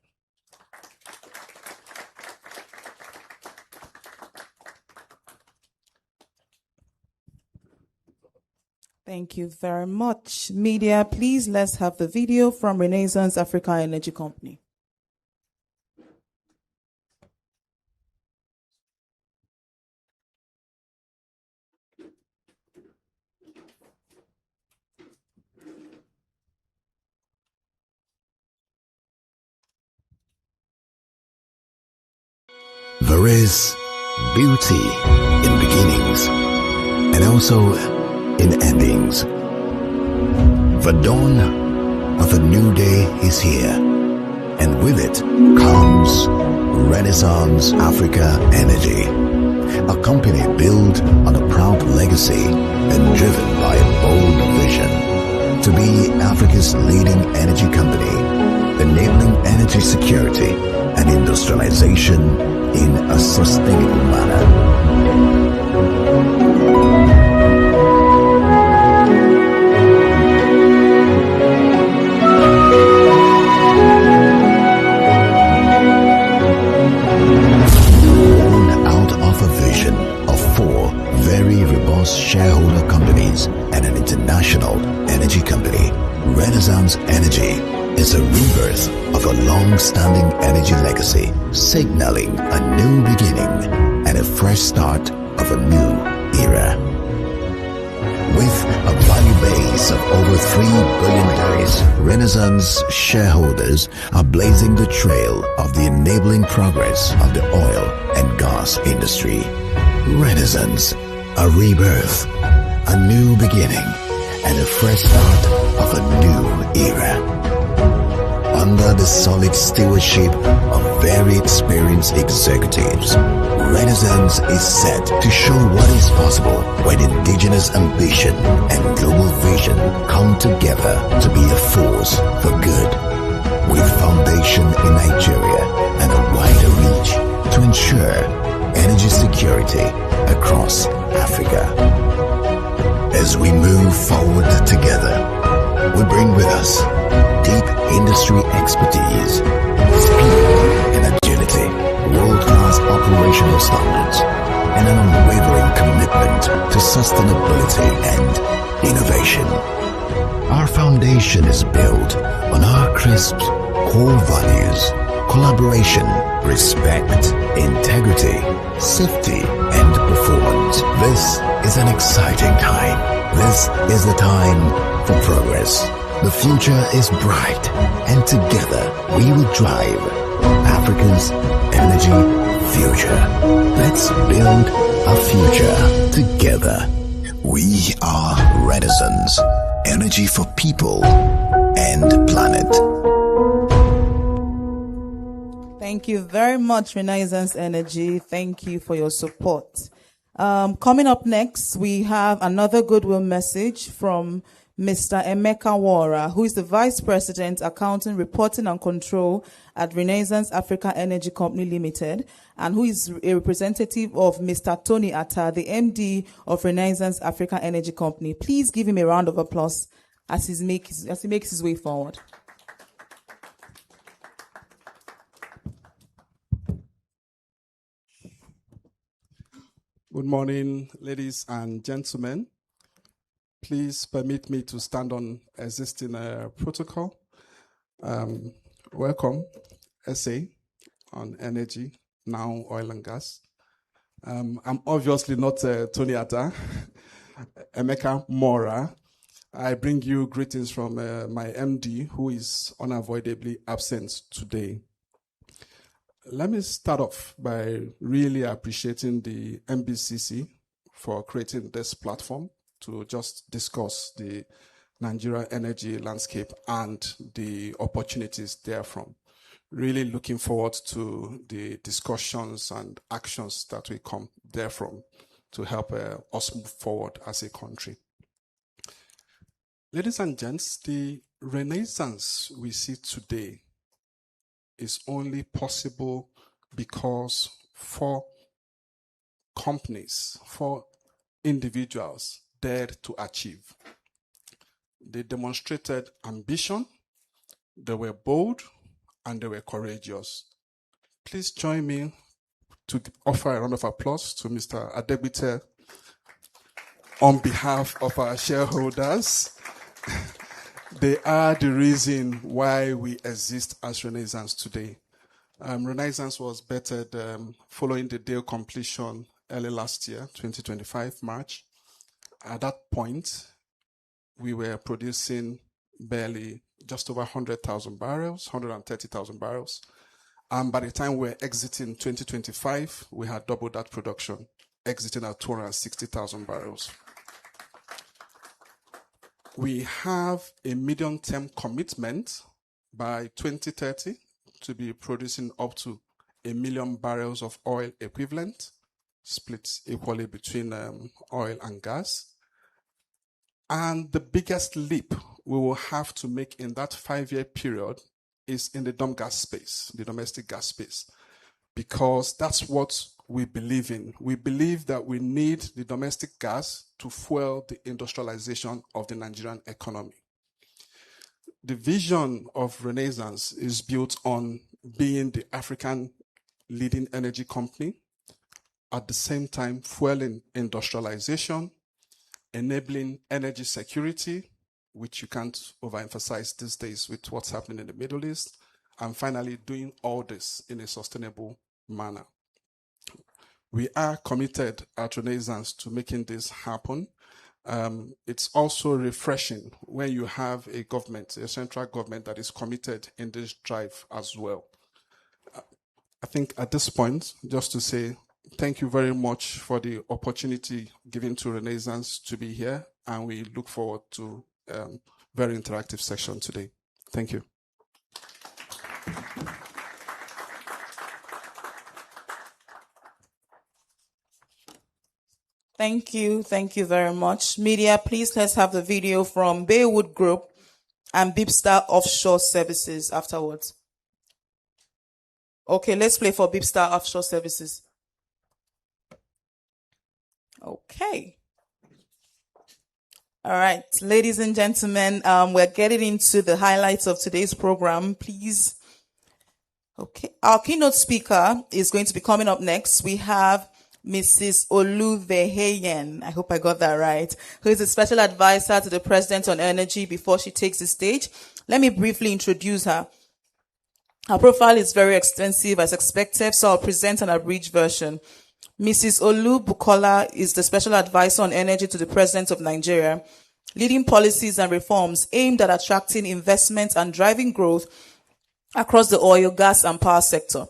Thank you very much. Media, please let's have the video from Renaissance Africa Energy Company. There is beauty in beginnings and also in endings. The dawn of a new day is here, and with it comes Renaissance Africa Energy. A company built on a proud legacy and driven by a bold vision to be Africa's leading energy company, enabling energy security and industrialization in a sustainable manner. Shareholder companies and an international energy company, Renaissance Energy is a rebirth of a long-standing energy legacy, signaling a new beginning and a fresh start of a new era. With a value base of over $3 billion, Renaissance shareholders are blazing the trail of the enabling progress of the oil and gas industry. Renaissance, a rebirth, a new beginning, and a fresh start of a new era. Under the solid stewardship of very experienced executives, Renaissance is set to show what is possible when indigenous ambition and global vision come together to be a force for good. With foundation in Nigeria and a wider reach to ensure energy security across Africa. As we move forward together, we bring with us deep industry expertise, speed and agility, world-class operational standards, and an unwavering commitment to sustainability and innovation. Our foundation is built on our crisp core values: collaboration, respect, integrity, safety, and performance. This is an exciting time. This is the time for progress. The future is bright, and together we will drive Africa's energy future. Let's build a future together. We are Renaissance, energy for people and planet. Thank you very much, Renaissance Energy. Thank you for your support. Coming up next, we have another goodwill message from Mr. Emeka Wara, who is the Vice President, Accounting, Reporting and Control at Renaissance Africa Energy Company Limited, and who is a representative of Mr. Tony Atta, the MD of Renaissance Africa Energy Company. Please give him a round of applause as he makes his way forward. Good morning, ladies and gentlemen. Please permit me to stand on existing protocol. Welcome, essay on energy, now oil and gas. I'm obviously not Tony Atta, Emeka Mora. I bring you greetings from my MD, who is unavoidably absent today. Let me start off by really appreciating the NBCC for creating this platform to just discuss the Nigeria energy landscape and the opportunities therefrom. Really looking forward to the discussions and actions that will come therefrom to help us move forward as a country. Ladies and gents, the renaissance we see today is only possible because for companies, for individuals dared to achieve. They demonstrated ambition, they were bold, and they were courageous. Please join me to offer a round of applause to Mr. Adegbite on behalf of our shareholders. They are the reason why we exist as Renaissance today. Renaissance was bettered following the deal completion early last year, 2025, March. At that point, we were producing barely just over 100,000 barrels, 130,000 barrels. And by the time we were exiting 2025, we had doubled that production, exiting at 260,000 barrels. We have a medium-term commitment by 2030 to be producing up to 1 million barrels of oil equivalent split equally between oil and gas. And the biggest leap we will have to make in that 5-year period is in the gas space, the domestic gas space, because that's what we believe in. We believe that we need the domestic gas to fuel the industrialization of the Nigerian economy. The vision of Renaissance is built on being the African leading energy company, at the same time fueling industrialization, enabling energy security, which you can't overemphasize these days with what's happening in the Middle East, and finally doing all this in a sustainable manner. We are committed at Renaissance to making this happen. It's also refreshing when you have a government, a central government that is committed in this drive as well. I think at this point, just to say thank you very much for the opportunity given to Renaissance to be here, and we look forward to a very interactive session today. Thank you. Thank you very much. Media, please let's have the video from Baywood Group and Bipstar Offshore Services afterwards. Okay, let's play for Bipstar Offshore Services. Okay. All right, ladies and gentlemen, we're getting into the highlights of today's program. Please. Okay, our keynote speaker is going to be coming up next. We have Mrs. Oluveheyen, I hope I got that right, who is a special advisor to the President on Energy. Before she takes the stage, let me briefly introduce her. Her profile is very extensive as expected, so I'll present an abridged version. Mrs. Olu Bukola is the special advisor on energy to the President of Nigeria, leading policies and reforms aimed at attracting investment and driving growth across the oil, gas, and power sector.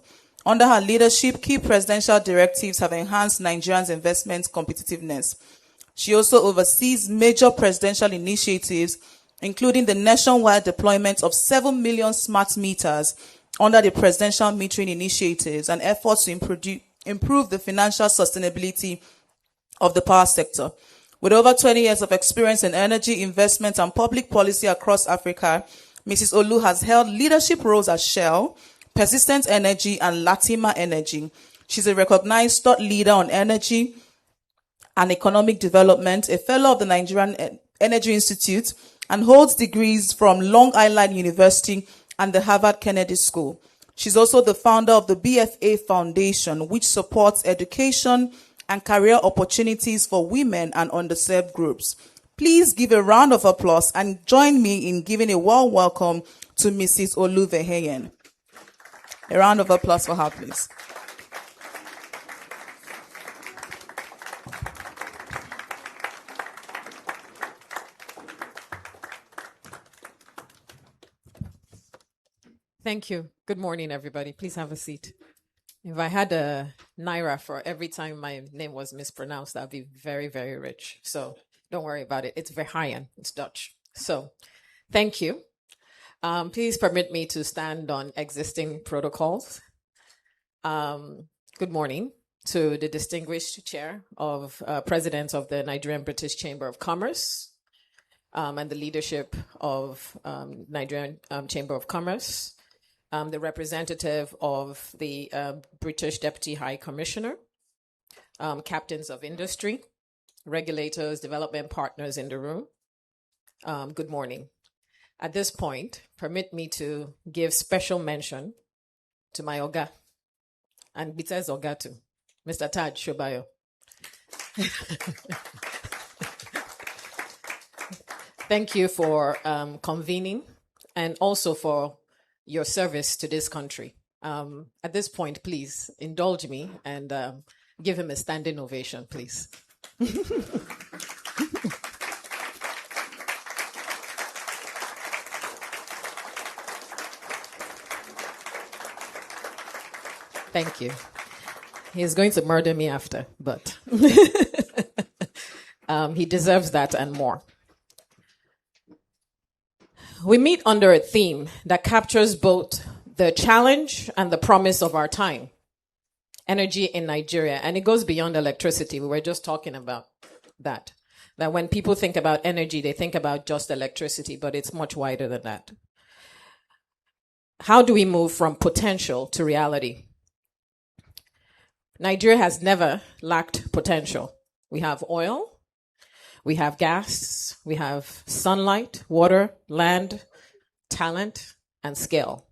Under her leadership, key presidential directives have enhanced Nigeria's investment competitiveness. She also oversees major presidential initiatives, including the nationwide deployment of 7 million smart meters under the presidential metering initiatives and efforts to improve the financial sustainability of the power sector. With over 20 years of experience in energy, investment, and public policy across Africa, Mrs. Olu has held leadership roles at Shell, Persistent Energy, and Latima Energy. She's a recognized thought leader on energy and economic development, a fellow of the Nigerian Energy Institute, and holds degrees from Long Island University and the Harvard Kennedy School. She's also the founder of the BFA Foundation, which supports education and career opportunities for women and underserved groups. Please give a round of applause and join me in giving a warm welcome to Mrs. Oluveheyen. A round of applause for her, please. Thank you. Good morning, everybody. Please have a seat. If I had a naira for every time my name was mispronounced, I'd be very, very rich. So don't worry about it. It's Verheyen. It's Dutch. So thank you. Please permit me to stand on existing protocols. Good morning to the distinguished chair of President of the Nigerian-British Chamber of Commerce and the leadership of Nigerian Chamber of Commerce, the representative of the British Deputy High Commissioner, captains of industry, regulators, development partners in the room. Good morning. At this point, permit me to give special mention to my Oga, and besides Oga too, Mr. Taj Shobayo. Thank you for convening and also for your service to this country. At this point, please indulge me and give him a standing ovation, please. Thank you. He's going to murder me after, but he deserves that and more. We meet under a theme that captures both the challenge and the promise of our time. energy in Nigeria. And it goes beyond electricity. We were just talking about that. That when people think about energy, they think about just electricity, but it's much wider than that. How do we move from potential to reality? Nigeria has never lacked potential. We have oil, we have gas, we have sunlight, water, land, talent, and scale.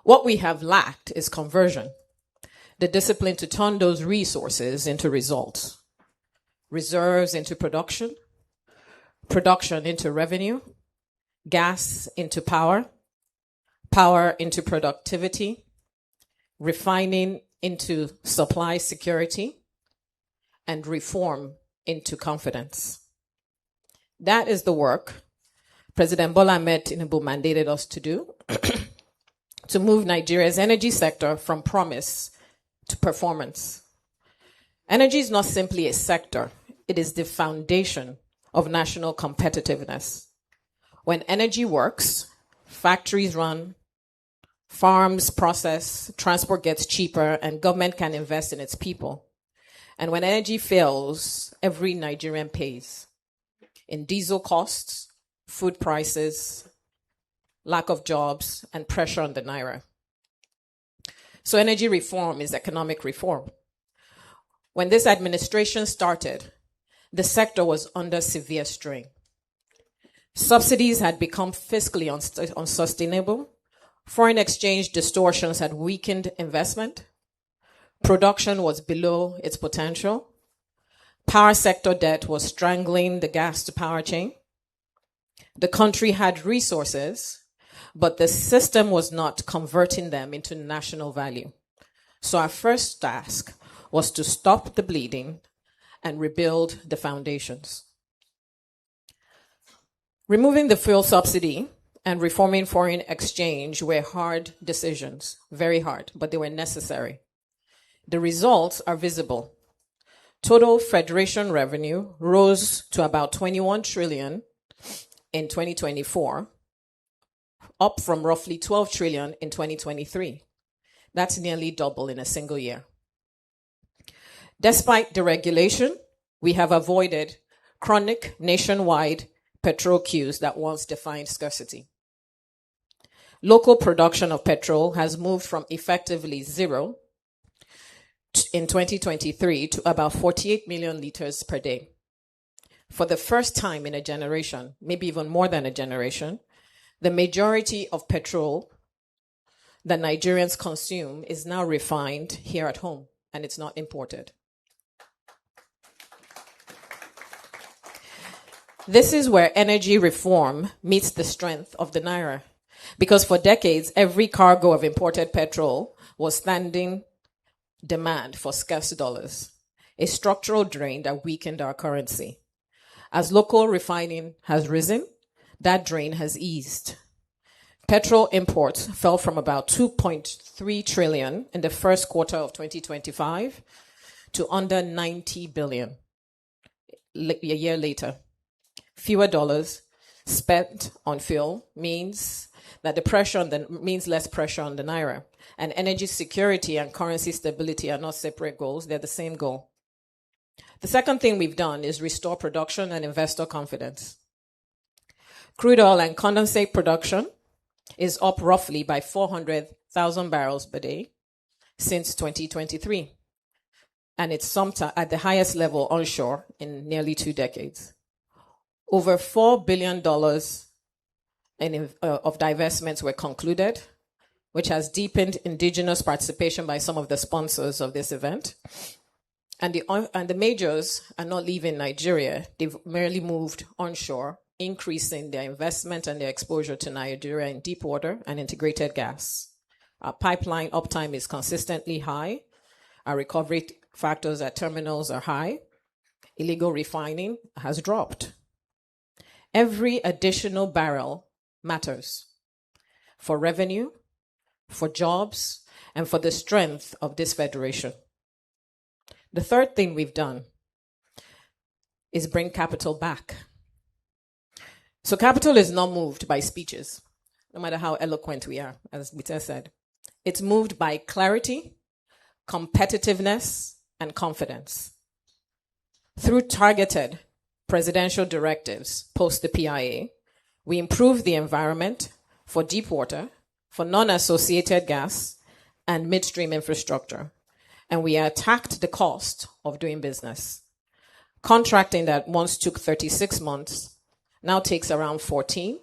What we have lacked is conversion, the discipline to turn those resources into results, reserves into production, production into revenue, gas into power, power into productivity, refining into supply security, and reform into confidence. That is the work President Bola Ahmed Tinubu mandated us to do to move Nigeria's energy sector from promise to performance. Energy is not simply a sector, it is the foundation of national competitiveness. When energy works, factories run, farms process, transport gets cheaper, and government can invest in its people. And when energy fails, every Nigerian pays in diesel costs, food prices, lack of jobs, and pressure on the naira. So energy reform is economic reform. When this administration started, the sector was under severe strain. Subsidies had become fiscally unsustainable. Foreign exchange distortions had weakened investment. Production was below its potential. Power sector debt was strangling the gas to power chain. The country had resources, but the system was not converting them into national value. So our first task was to stop the bleeding and rebuild the foundations. Removing the fuel subsidy and reforming foreign exchange were hard decisions, very hard, but they were necessary. The results are visible. Total federation revenue rose to about 21 trillion in 2024, up from roughly 12 trillion in 2023. That's nearly double in a single year. Despite deregulation, we have avoided chronic nationwide petrol queues that once defined scarcity. Local production of petrol has moved from effectively zero in 2023 to about 48 million liters per day. For the first time in a generation, maybe even more than a generation, the majority of petrol that Nigerians consume is now refined here at home, and it's not imported. This is where energy reform meets the strength of the naira, because for decades, every cargo of imported petrol was standing demand for scarce dollars, a structural drain that weakened our currency. As local refining has risen, that drain has eased. Petrol imports fell from about 2.3 trillion in the first quarter of 2025 to under 90 billion a year later. Fewer dollars spent on fuel means that means less pressure on the naira. And energy security and currency stability are not separate goals, they're the same goal. The second thing we've done is restore production and investor confidence. Crude oil and condensate production is up roughly by 400,000 barrels per day since 2023. And it's at the highest level onshore in nearly 2 decades. Over $4 billion of divestments were concluded, which has deepened indigenous participation by some of the sponsors of this event. And the majors are not leaving Nigeria. They've merely moved onshore, increasing their investment and their exposure to Nigeria in deep water and integrated gas. Our pipeline uptime is consistently high. Our recovery factors at terminals are high. Illegal refining has dropped. Every additional barrel matters for revenue, for jobs, and for the strength of this federation. The third thing we've done is bring capital back. So capital is not moved by speeches, no matter how eloquent we are, as Bita said. It's moved by clarity, competitiveness, and confidence. Through targeted presidential directives post the PIA, we improved the environment for deep water, for non-associated gas, and midstream infrastructure, and we attacked the cost of doing business. Contracting that once took 36 months now takes around 14,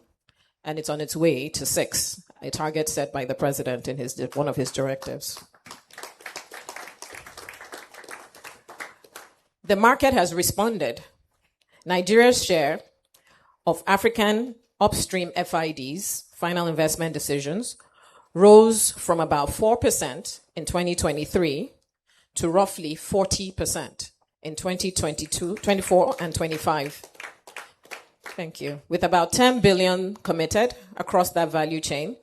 and it's on its way to 6, a target set by the president in one of his directives. The market has responded. Nigeria's share of African upstream FIDs, final investment decisions, rose from about 4% in 2023 to roughly 40% in 2022, 24, and 25. Thank you. With about 10 billion committed across that value chain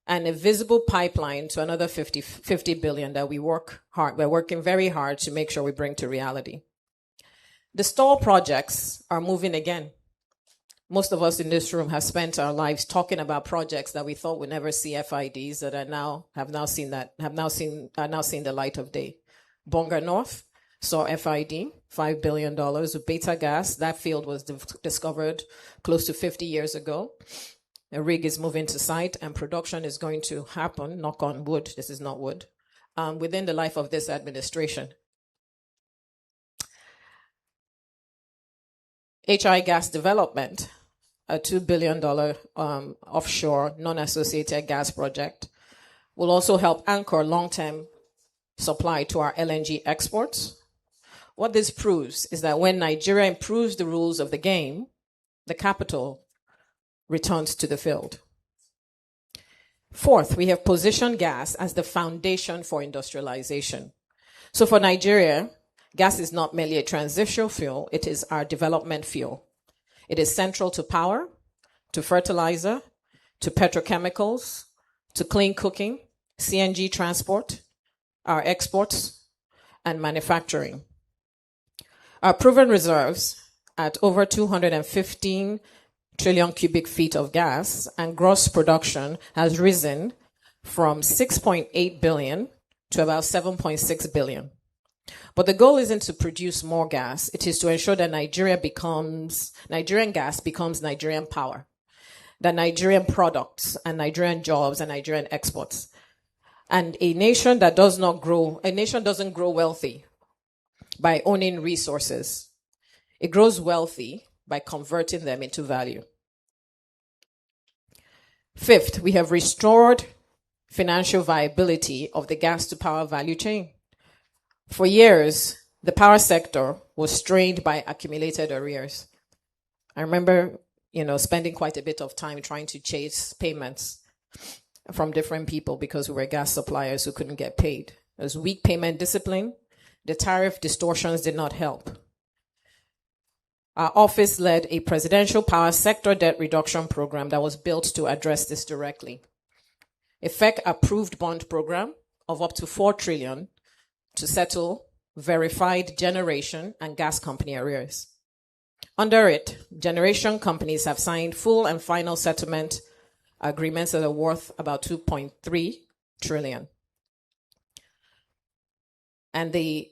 and a visible pipeline to another 50 billion that we're working very hard to make sure we bring to reality. The stall projects are moving again. Most of us in this room have spent our lives talking about projects that we thought would never see FIDs that are now seeing the light of day. Bonga North saw FID, $5 billion with Beta Gas. That field was discovered close to 50 years ago. A rig is moving to site and production is going to happen, knock on wood, this is not wood, within the life of this administration. HI Gas Development, a $2 billion offshore non-associated gas project, will also help anchor long-term supply to our LNG exports. What this proves is that when Nigeria improves the rules of the game, the capital returns to the field. Fourth, we have positioned gas as the foundation for industrialization. So for Nigeria, gas is not merely a transitional fuel, it is our development fuel. It is central to power, to fertilizer, to petrochemicals, to clean cooking, CNG transport, our exports, and manufacturing. Our proven reserves at over 215 trillion cubic feet of gas and gross production has risen from 6.8 billion to about 7.6 billion. But the goal isn't to produce more gas. It is to ensure that Nigerian gas becomes Nigerian power, that Nigerian products and Nigerian jobs and Nigerian exports. And a nation doesn't grow wealthy by owning resources. It grows wealthy by converting them into value. Fifth, we have restored financial viability of the gas to power value chain. For years, the power sector was strained by accumulated arrears. I remember, spending quite a bit of time trying to chase payments from different people because we were gas suppliers who couldn't get paid. There was weak payment discipline. The tariff distortions did not help. Our office led a presidential power sector debt reduction program that was built to address this directly. A FEC-approved bond program of up to 4 trillion to settle verified generation and gas company arrears. Under it, generation companies have signed full and final settlement agreements that are worth about 2.3 trillion. And the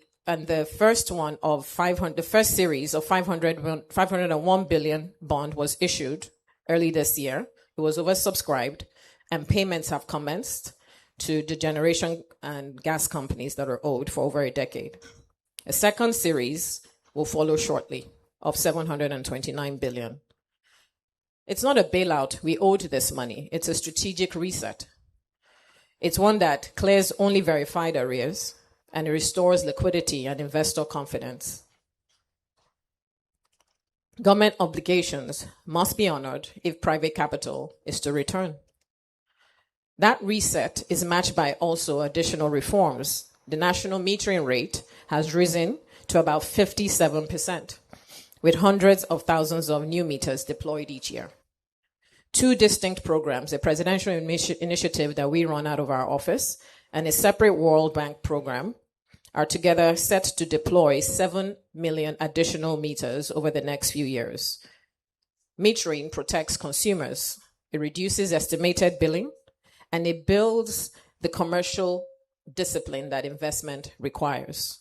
first one of the first series of 501 billion bond was issued early this year. It was oversubscribed, and payments have commenced to the generation and gas companies that are owed for over a decade. A second series will follow shortly of 729 billion. It's not a bailout. We owed this money. It's a strategic reset. It's one that clears only verified arrears and restores liquidity and investor confidence. Government obligations must be honored if private capital is to return. That reset is matched by also additional reforms. The national metering rate has risen to about 57%, with hundreds of thousands of new meters deployed each year. 2 distinct programs, a presidential initiative that we run out of our office and a separate World Bank program, are together set to deploy 7 million additional meters over the next few years. Metering protects consumers. It reduces estimated billing, and it builds the commercial discipline that investment requires.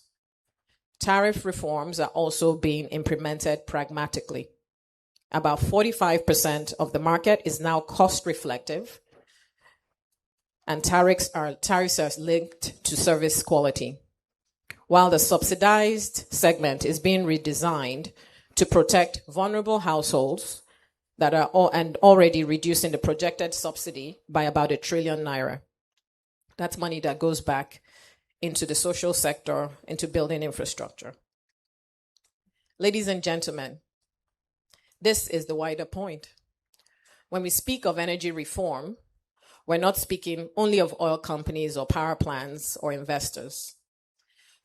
Tariff reforms are also being implemented pragmatically. About 45% of the market is now cost reflective, and tariffs are linked to service quality, while the subsidized segment is being redesigned to protect vulnerable households that are already reducing the projected subsidy by about ₦1 trillion. That's money that goes back into the social sector, into building infrastructure. Ladies and gentlemen, this is the wider point. When we speak of energy reform, we're not speaking only of oil companies or power plants or investors.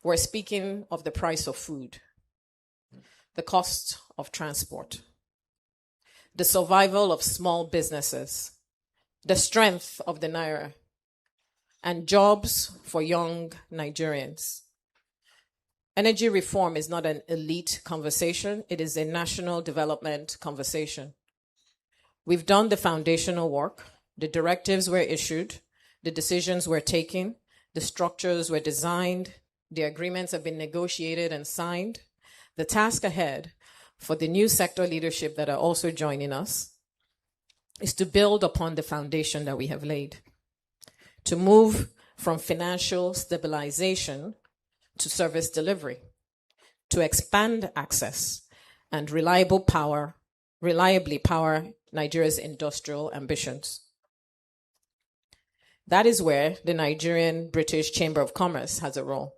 We're speaking of the price of food, the cost of transport, the survival of small businesses, the strength of the naira, and jobs for young Nigerians. Energy reform is not an elite conversation. It is a national development conversation. We've done the foundational work. The directives were issued. The decisions were taken. The structures were designed. The agreements have been negotiated and signed. The task ahead for the new sector leadership that are also joining us is to build upon the foundation that we have laid, to move from financial stabilization to service delivery, to expand access and reliably power Nigeria's industrial ambitions. That is where the Nigerian-British Chamber of Commerce has a role.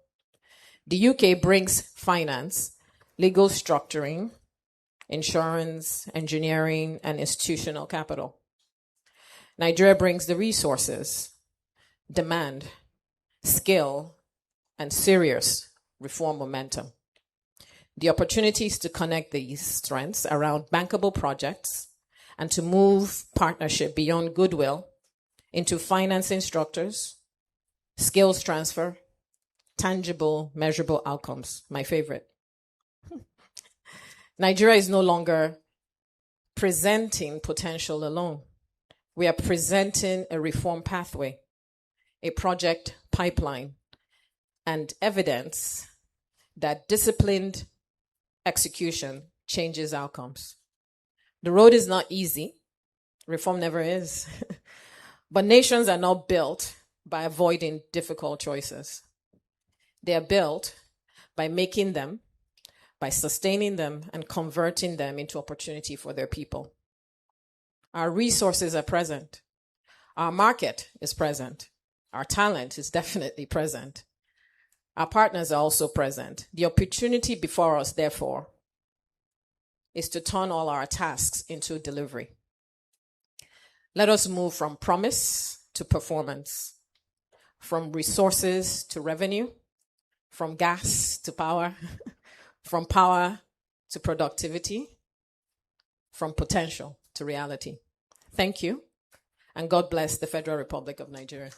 The UK brings finance, legal structuring, insurance, engineering, and institutional capital. Nigeria brings the resources, demand, skill, and serious reform momentum. The opportunities to connect these strengths around bankable projects and to move partnership beyond goodwill into financing structures, skills transfer, tangible, measurable outcomes. My favorite. Nigeria is no longer presenting potential alone. We are presenting a reform pathway, a project pipeline, and evidence that disciplined execution changes outcomes. The road is not easy. Reform never is. But nations are not built by avoiding difficult choices. They are built by making them, by sustaining them, and converting them into opportunity for their people. Our resources are present. Our market is present. Our talent is definitely present. Our partners are also present. The opportunity before us, therefore, is to turn all our tasks into delivery. Let us move from promise to performance, from resources to revenue, from gas to power, from power to productivity, from potential to reality. Thank you, and God bless the Federal Republic of Nigeria.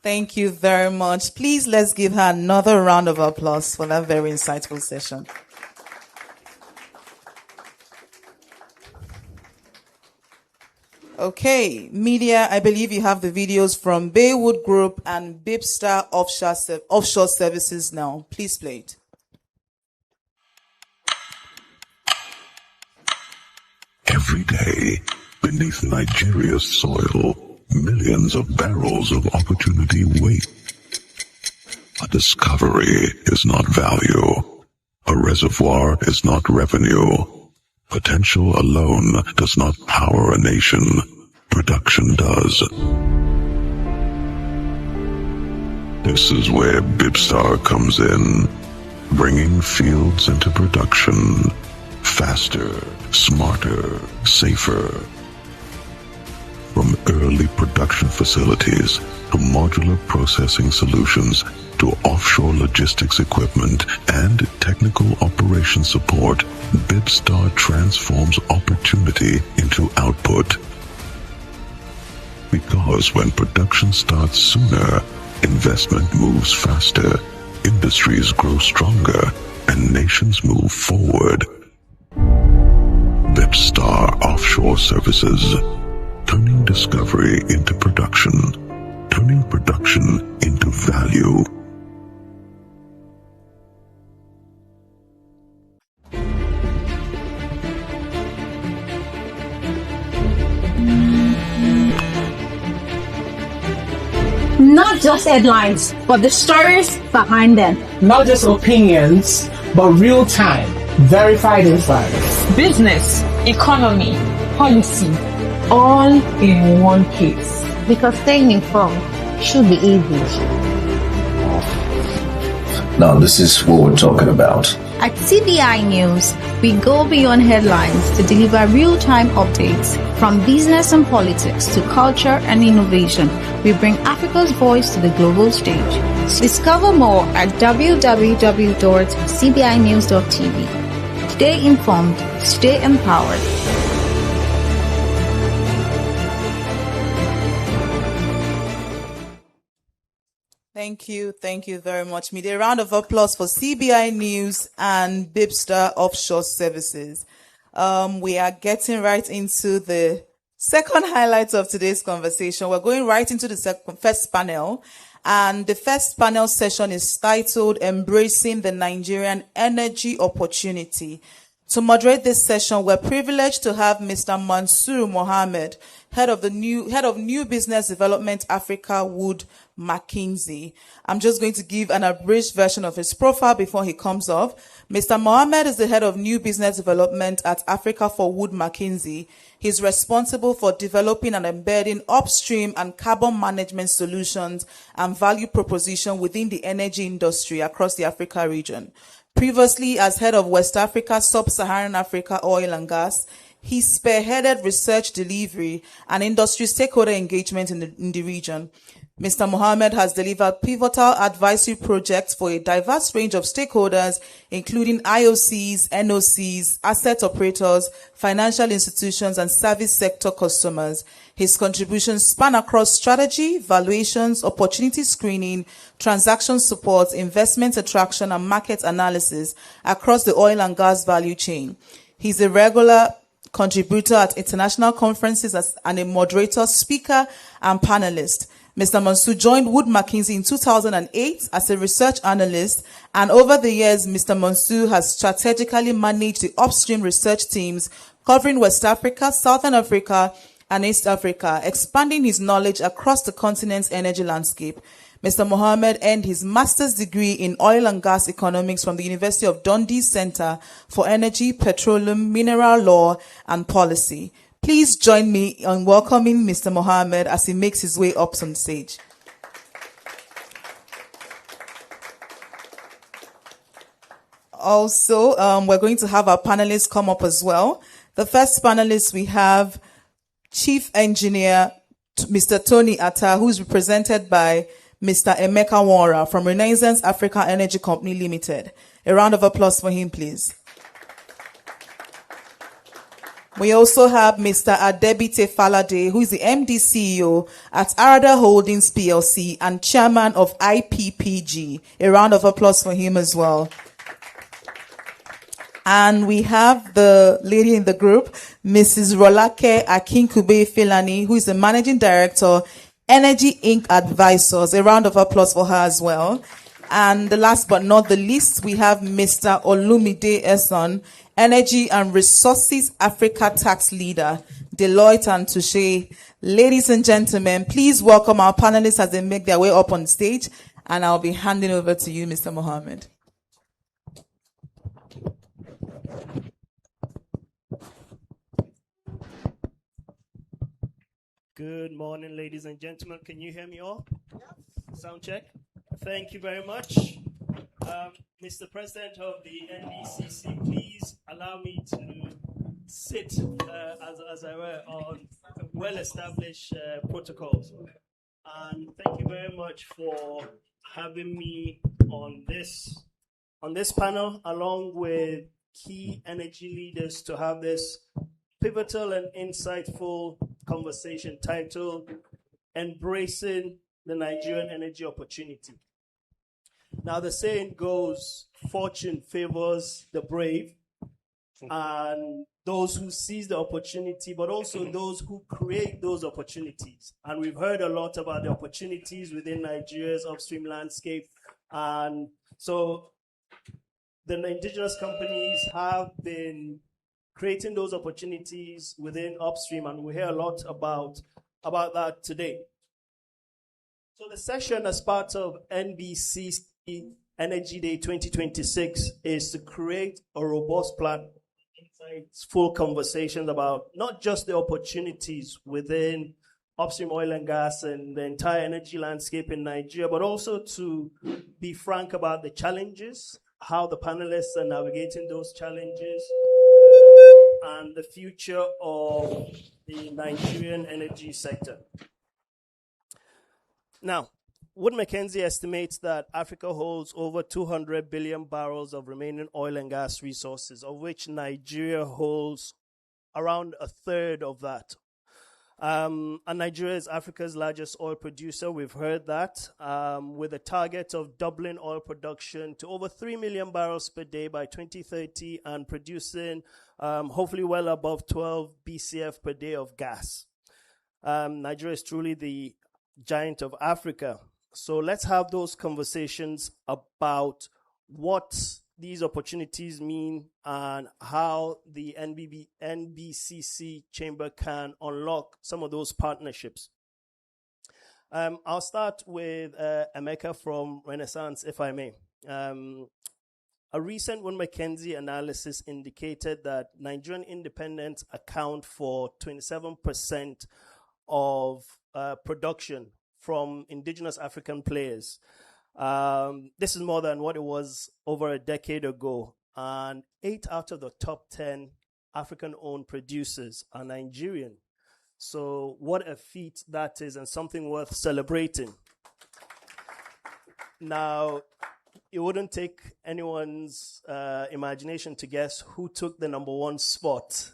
Thank you very much. Please, let's give her another round of applause for that very insightful session. Okay, media, I believe you have the videos from Baywood Group and Bipstar Offshore Services now. Please play it. Every day, beneath Nigeria's soil, millions of barrels of opportunity wait. A discovery is not value. A reservoir is not revenue. Potential alone does not power a nation. Production does. This is where Bipstar comes in, bringing fields into production. Faster, smarter, safer. From early production facilities to modular processing solutions to offshore logistics equipment and technical operation support, Bipstar transforms opportunity into output. Because when production starts sooner, investment moves faster, industries grow stronger, and nations move forward. Bipstar Offshore Services, turning discovery into production, turning production into value. Not just headlines, but the stories behind them. Not just opinions, but real-time, verified insights. Business, economy, policy, all in one place. Because staying informed should be easy. Now this is what we're talking about. At CBI News, we go beyond headlines to deliver real-time updates. From business and politics to culture and innovation, we bring Africa's voice to the global stage. Discover more at www.cbinews.tv. Stay informed, stay empowered. Thank you very much, media. A round of applause for CBI News and Bipstar Offshore Services. We are getting right into the second highlight of today's conversation. We're going right into the first panel, and the first panel session is titled Embracing the Nigerian Energy Opportunity. To moderate this session, we're privileged to have Mr. Mansour Mohammed, Head of New Business Development Africa, Wood Mackenzie. I'm just going to give an abridged version of his profile before he comes off. Mr. Mohammed is the Head of New Business Development at Africa for Wood Mackenzie. He's responsible for developing and embedding upstream and carbon management solutions and value proposition within the energy industry across the Africa region. Previously, as Head of West Africa, Sub-Saharan Africa Oil and Gas, he spearheaded research delivery and industry stakeholder engagement in the region. Mr. Mohammed has delivered pivotal advisory projects for a diverse range of stakeholders, including IOCs, NOCs, asset operators, financial institutions, and service sector customers. His contributions span across strategy, valuations, opportunity screening, transaction support, investment attraction, and market analysis across the oil and gas value chain. He's a regular contributor at international conferences and a moderator, speaker, and panelist. Mr. Mansour joined Wood Mackenzie in 2008 as a research analyst, and over the years, Mr. Mansour has strategically managed the upstream research teams covering West Africa, Southern Africa, and East Africa, expanding his knowledge across the continent's energy landscape. Mr. Mohammed earned his master's degree in oil and gas economics from the University of Dundee's Center for Energy, Petroleum, Mineral Law, and Policy. Please join me in welcoming Mr. Mohammed as he makes his way up on stage. Also, we're going to have our panelists come up as well. The first panelist, we have Chief Engineer Mr. Tony Atta, who is represented by Mr. Emeka Nwora from Renaissance Africa Energy Company Limited. A round of applause for him, please. We also have Mr. Adebite Falade, who is the MD CEO at Arada Holdings PLC and Chairman of IPPG. A round of applause for him as well. And we have the lady in the group, Mrs. Rolake Akinkube Filani, who is the Managing Director, Energy Inc. Advisors. A round of applause for her as well. And the last but not the least, we have Mr. Olumide Eson, Energy and Resources Africa Tax Leader, Deloitte and Touche. Ladies and gentlemen, please welcome our panelists as they make their way up on stage. And I'll be handing over to you, Mr. Mohammed. Good morning, ladies and gentlemen. Can you hear me all? Sound check. Thank you very much. Mr. President of the NBCC, please allow me to sit, as I were, on well-established protocols. And thank you very much for having me on this panel, along with key energy leaders, to have this pivotal and insightful conversation titled Embracing the Nigerian Energy Opportunity. Now, the saying goes, fortune favors the brave and those who seize the opportunity, but also those who create those opportunities. And we've heard a lot about the opportunities within Nigeria's upstream landscape. And so the indigenous companies have been creating those opportunities within upstream, and we hear a lot about that today. So the session as part of NBCC Energy Day 2026 is to create a robust plan, full conversations about not just the opportunities within upstream oil and gas and the entire energy landscape in Nigeria, but also to be frank about the challenges, how the panelists are navigating those challenges, and the future of the Nigerian energy sector. Now, Wood Mackenzie estimates that Africa holds over 200 billion barrels of remaining oil and gas resources, of which Nigeria holds around a third of that. And Nigeria is Africa's largest oil producer. We've heard that, with a target of doubling oil production to over 3 million barrels per day by 2030 and producing hopefully well above 12 BCF per day of gas. Nigeria is truly the giant of Africa. So let's have those conversations about what these opportunities mean and how the NBCC Chamber can unlock some of those partnerships. I'll start with Emeka from Renaissance, if I may. A recent Wood Mackenzie analysis indicated that Nigerian independents account for 27% of production from indigenous African players. This is more than what it was over a decade ago. And 8 out of the top 10 African-owned producers are Nigerian. So what a feat that is, and something worth celebrating. Now, it wouldn't take anyone's imagination to guess who took the number 1 spot.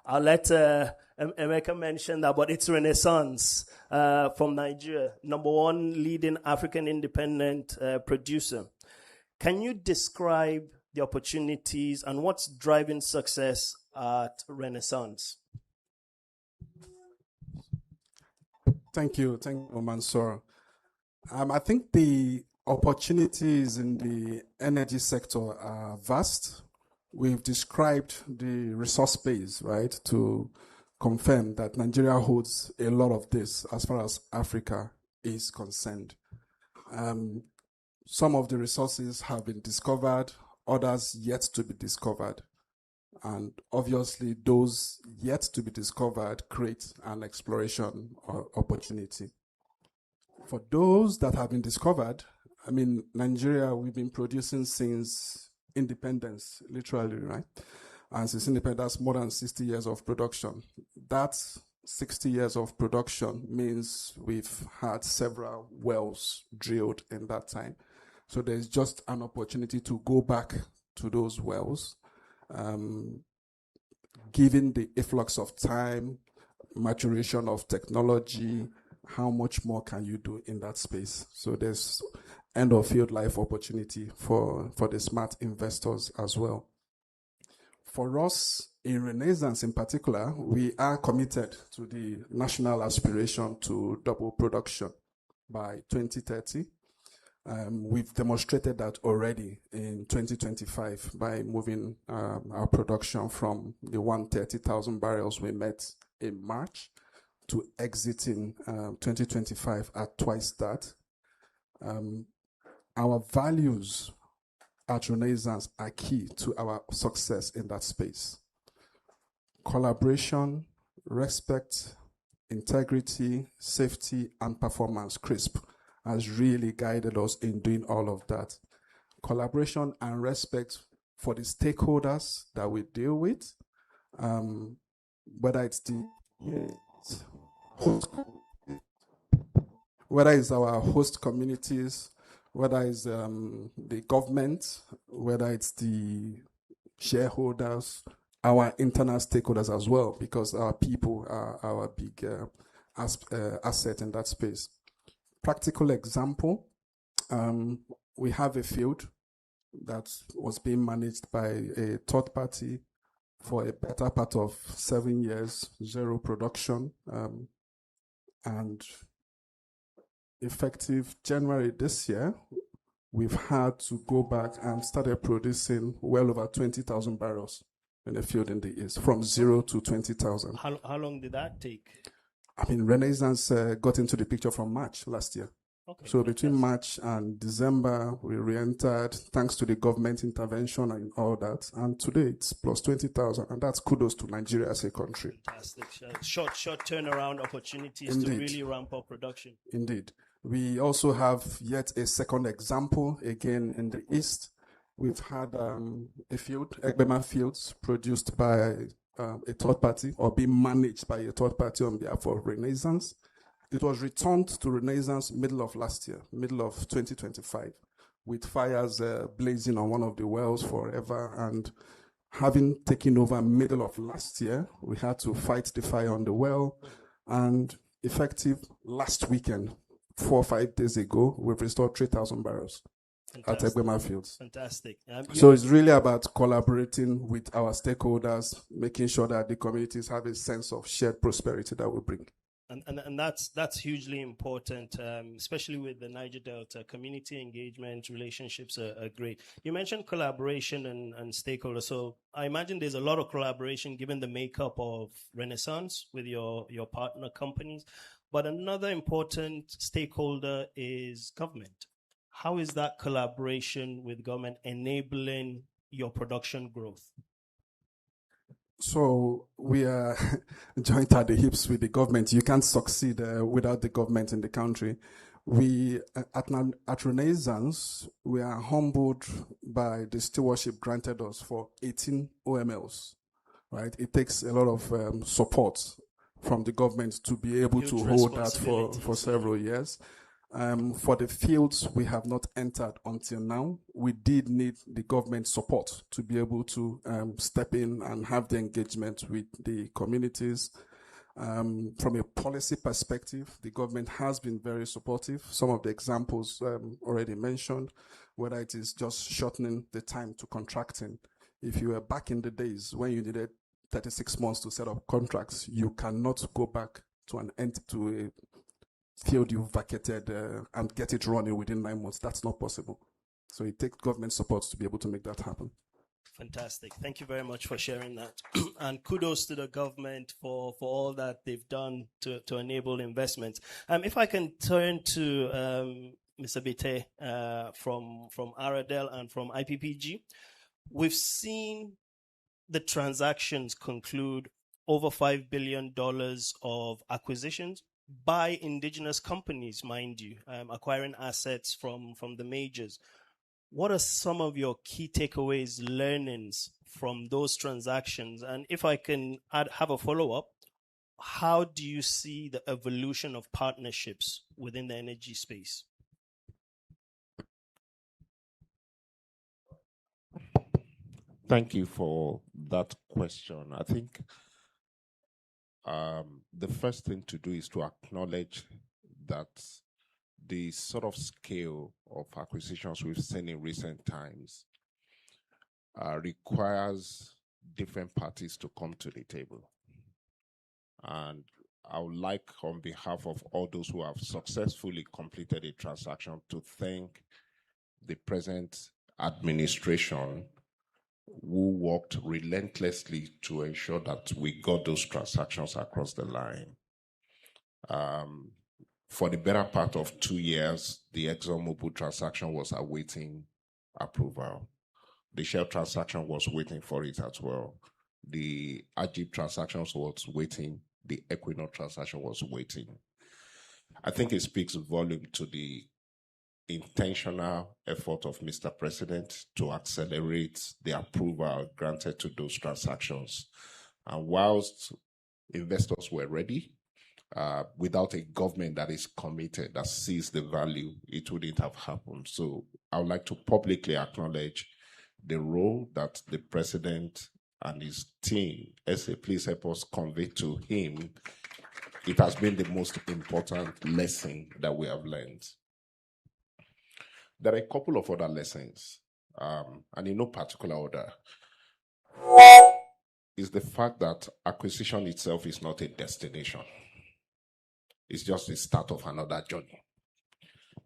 I'll let Emeka mention that, but it's Renaissance from Nigeria, number 1 leading African independent producer. Can you describe the opportunities and what's driving success at Renaissance? Thank you, Mansour. I think the opportunities in the energy sector are vast. We've described the resource base, right, to confirm that Nigeria holds a lot of this as far as Africa is concerned. Some of the resources have been discovered, others yet to be discovered. And obviously, those yet to be discovered create an exploration opportunity. For those that have been discovered, I mean, Nigeria, we've been producing since independence, literally, right? And since independence, more than 60 years of production. That 60 years of production means we've had several wells drilled in that time. So there's just an opportunity to go back to those wells, given the influx of time, maturation of technology, how much more can you do in that space? So there's end of field life opportunity for the smart investors as well. For us in Renaissance in particular, we are committed to the national aspiration to double production by 2030. We've demonstrated that already in 2025 by moving our production from the 130,000 barrels we met in March to exiting 2025 at twice that. Our values at Renaissance are key to our success in that space. Collaboration, respect, integrity, safety, and performance, CRISP, has really guided us in doing all of that. Collaboration and respect for the stakeholders that we deal with, whether it's the whether it's our host communities, whether it's the government, whether it's the shareholders, our internal stakeholders as well, because our people are our big asset in that space. Practical example, we have a field that was being managed by a third party for a better part of 7 years, zero production, and effective January this year, we've had to go back and started producing well over 20,000 barrels in the field in the east, from 0 to 20,000. How long did that take? I mean, Renaissance got into the picture from March last year. Okay, so between March and December, we re-entered thanks to the government intervention and all that. And today it's plus 20,000. And that's kudos to Nigeria as a country. Fantastic. Short turnaround opportunities Indeed. To really ramp up production. Indeed. We also have yet a second example, again in the east. We've had a field, Egbema Fields, produced by a third party or being managed by a third party on behalf of Renaissance. It was returned to Renaissance middle of last year, middle of 2025, with fires blazing on one of the wells forever. And having taken over middle of last year, we had to fight the fire on the well. And effective last weekend, 4 or 5 days ago, we've restored 3,000 barrels. Fantastic. At Egbema Fields. Fantastic. So it's really about collaborating with our stakeholders, making sure that the communities have a sense of shared prosperity that we bring. And that's hugely important, especially with the Niger Delta. Community engagement relationships are great. You mentioned collaboration and stakeholders. So I imagine there's a lot of collaboration given the makeup of Renaissance with your partner companies. But another important stakeholder is government. How is that collaboration with government enabling your production growth? So we are joined at the hips with the government. You can't succeed without the government in the country. We, at Renaissance, we are humbled by the stewardship granted us for 18 OMLs, right? It takes a lot of support from the government to be able to hold that for several years. For the fields we have not entered until now, we did need the government support to be able to step in and have the engagement with the communities. From a policy perspective, the government has been very supportive. Some of the examples already mentioned, whether it is just shortening the time to contracting. If you were back in the days when you needed 36 months to set up contracts, you cannot go back to a field you've vacated and get it running within 9 months. That's not possible. So it takes government support to be able to make that happen. Fantastic. Thank you very much for sharing that. And kudos to the government for all that they've done to enable investments. If I can turn to Mr. Bite from Aradel and from IPPG. We've seen the transactions conclude over $5 billion of acquisitions by indigenous companies, mind you, acquiring assets from the majors. What are some of your key takeaways, learnings from those transactions? And if I can have a follow-up, how do you see the evolution of partnerships within the energy space? Thank you for that question. I think the first thing to do is to acknowledge that the sort of scale of acquisitions we've seen in recent times requires different parties to come to the table. And I would like, on behalf of all those who have successfully completed a transaction, to thank the present administration who worked relentlessly to ensure that we got those transactions across the line. For the better part of 2 years, the ExxonMobil transaction was awaiting approval. The Shell transaction was waiting for it as well. The Ajib transaction was waiting. The Equinor transaction was waiting. I think it speaks volume to the intentional effort of Mr. President to accelerate the approval granted to those transactions. And whilst investors were ready, without a government that is committed, that sees the value, it wouldn't have happened. So I would like to publicly acknowledge the role that the President and his team, please help us convey to him. It has been the most important lesson that we have learned. There are a couple of other lessons, and in no particular order, is the fact that acquisition itself is not a destination. It's just the start of another journey.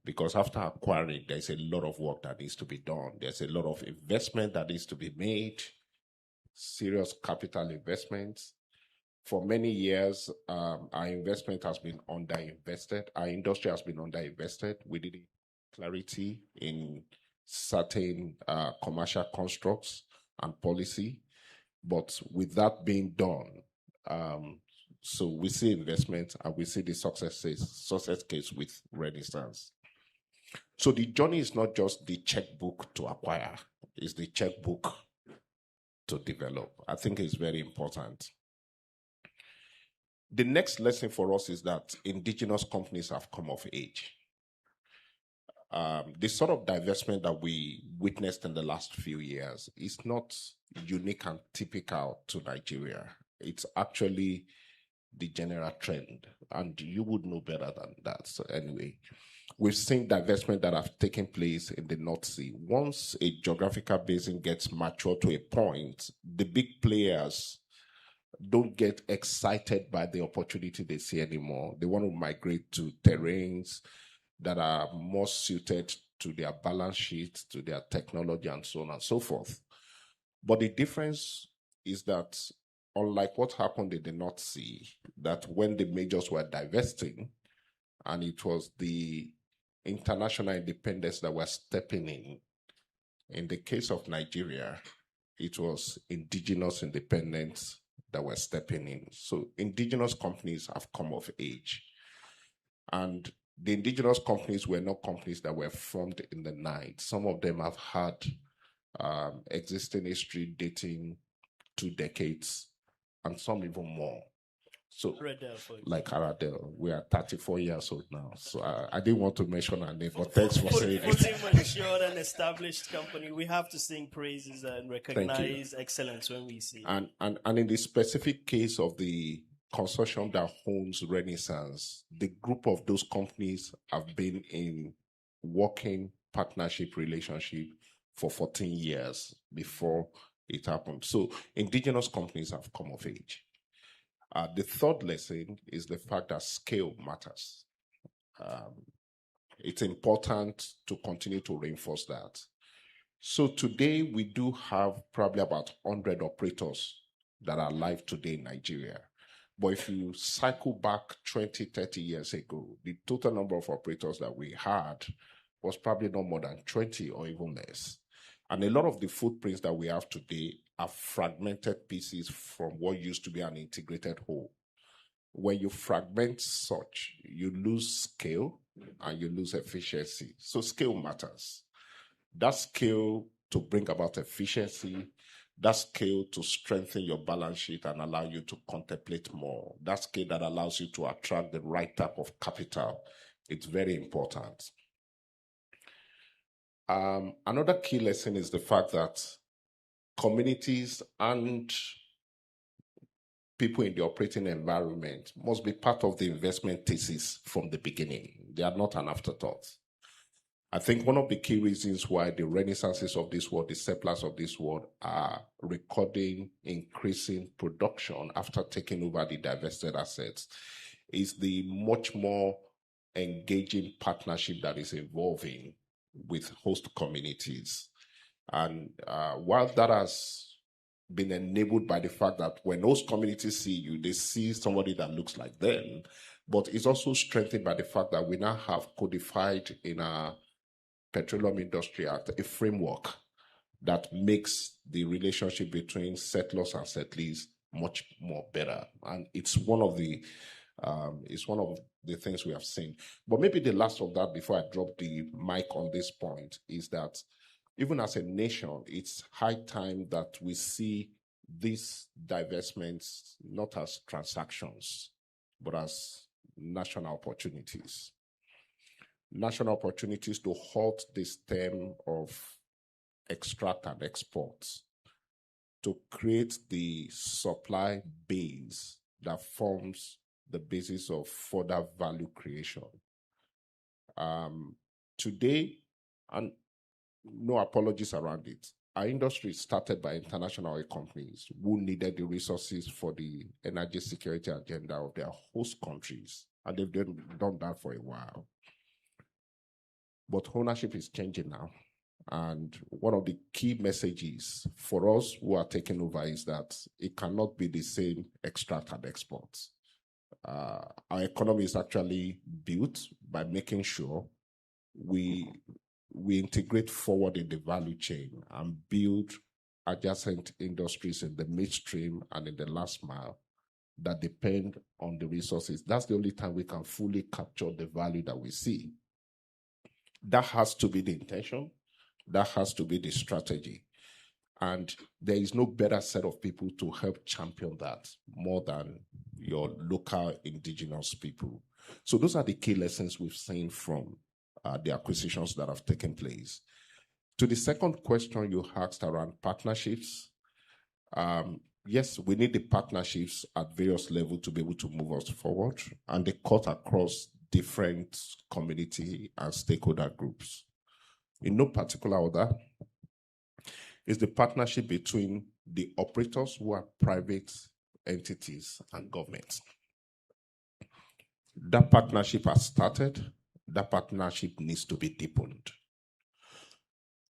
Because after acquiring, there's a lot of work that needs to be done. There's a lot of investment that needs to be made, serious capital investments. For many years, our investment has been underinvested. Our industry has been underinvested. We didn't have clarity in certain commercial constructs and policy. But with that being done, so we see investment and we see the success case with Renaissance. So the journey is not just the checkbook to acquire, it's the checkbook to develop. I think it's very important. The next lesson for us is that indigenous companies have come of age. The sort of divestment that we witnessed in the last few years is not unique and typical to Nigeria. It's actually the general trend, and you would know better than that. So anyway, we've seen divestment that have taken place in the North Sea. Once a geographical basin gets mature to a point, the big players don't get excited by the opportunity they see anymore. They want to migrate to terrains that are more suited to their balance sheet, to their technology, and so on and so forth. But the difference is that, unlike what happened in the North Sea, that when the majors were divesting, and it was the international independents that were stepping in the case of Nigeria, it was indigenous independents that were stepping in. So indigenous companies have come of age. And the indigenous companies were not companies that were formed in the night. Some of them have had existing history dating 2 decades, and some even more. So, like Aradel, we are 34 years old now. So I didn't want to mention her name, but thanks for saying it. Fully matured and established company, we have to sing praises and recognize excellence when we see it. And in the specific case of the consortium that owns Renaissance, the group of those companies have been in working partnership relationship for 14 years before it happened. So indigenous companies have come of age. The third lesson is the fact that scale matters. It's important to continue to reinforce that. So today we do have probably about 100 operators that are live today in Nigeria. But if you cycle back 20, 30 years ago, the total number of operators that we had was probably no more than 20 or even less. And a lot of the footprints that we have today are fragmented pieces from what used to be an integrated whole. When you fragment such, you lose scale and you lose efficiency. So scale matters. That scale to bring about efficiency, that scale to strengthen your balance sheet and allow you to contemplate more, that scale that allows you to attract the right type of capital, it's very important. Another key lesson is the fact that communities and people in the operating environment must be part of the investment thesis from the beginning. They are not an afterthought. I think one of the key reasons why the Renaissances of this world, the Sepplers of this world, are recording increasing production after taking over the divested assets is the much more engaging partnership that is evolving with host communities. And while that has been enabled by the fact that when those communities see you, they see somebody that looks like them, but it's also strengthened by the fact that we now have codified in our Petroleum Industry Act a framework that makes the relationship between settlers and settlees much more better. And it's one of the things we have seen. But maybe the last of that before I drop the mic on this point is that even as a nation, it's high time that we see these divestments not as transactions, but as national opportunities. National opportunities to halt this term of extract and export, to create the supply base that forms the basis of further value creation. Today, And no apologies around it. Our industry is started by international oil companies who needed the resources for the energy security agenda of their host countries. And they've done that for a while. But ownership is changing now. And one of the key messages for us who are taking over is that it cannot be the same extract and export. Our economy is actually built by making sure we integrate forward in the value chain and build adjacent industries in the midstream and in the last mile that depend on the resources. That's the only time we can fully capture the value that we see. That has to be the intention. That has to be the strategy. And there is no better set of people to help champion that more than your local indigenous people. So those are the key lessons we've seen from the acquisitions that have taken place. To the second question you asked around partnerships, yes, we need the partnerships at various levels to be able to move us forward, and they cut across different community and stakeholder groups. In no particular order, is the partnership between the operators who are private entities and governments. That partnership has started. That partnership needs to be deepened.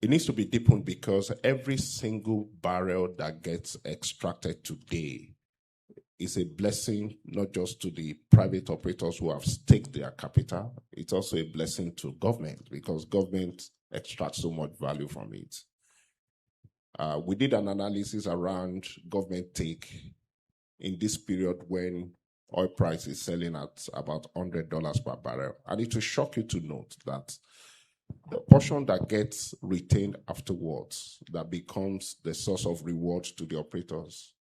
It needs to be deepened because every single barrel that gets extracted today is a blessing not just to the private operators who have staked their capital, it's also a blessing to government because government extracts so much value from it. We did an analysis around government take in this period when oil price is selling at about $100 per barrel. And it will shock you to note that the portion that gets retained afterwards, that becomes the source of reward to the operators,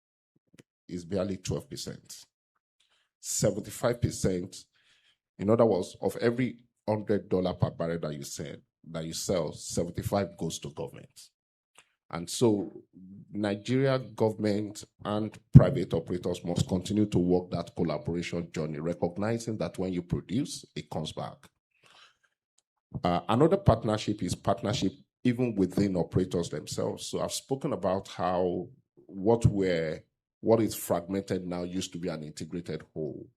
is barely 12%. 75%, in other words, of every $100 per barrel that you sell, 75 goes to government. And so Nigeria government and private operators must continue to work that collaboration journey, recognizing that when you produce, it comes back. Another partnership is partnership even within operators themselves. So I've spoken about how what is fragmented now used to be an integrated whole.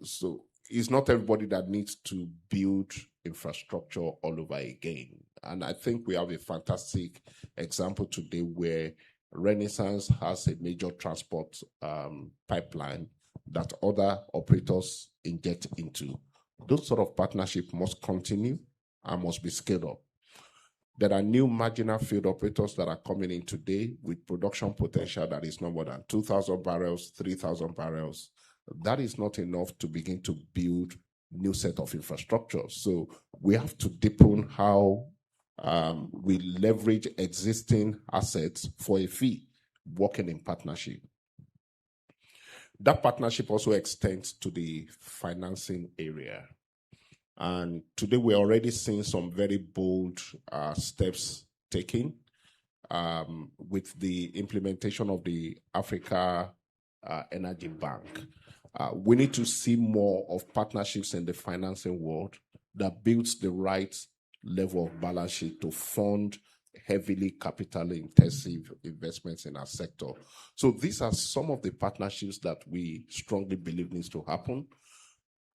So it's not everybody that needs to build infrastructure all over again. And I think we have a fantastic example today where Renaissance has a major transport pipeline that other operators inject into. Those sort of partnerships must continue and must be scaled up. There are new marginal field operators that are coming in today with production potential that is no more than 2,000 barrels, 3,000 barrels. That is not enough to begin to build new set of infrastructure. So we have to deepen how we leverage existing assets for a fee, working in partnership. That partnership also extends to the financing area. And today we're already seeing some very bold steps taken with the implementation of the Africa Energy Bank. We need to see more of partnerships in the financing world that builds the right level of balance sheet to fund heavily capital-intensive investments in our sector. So these are some of the partnerships that we strongly believe needs to happen.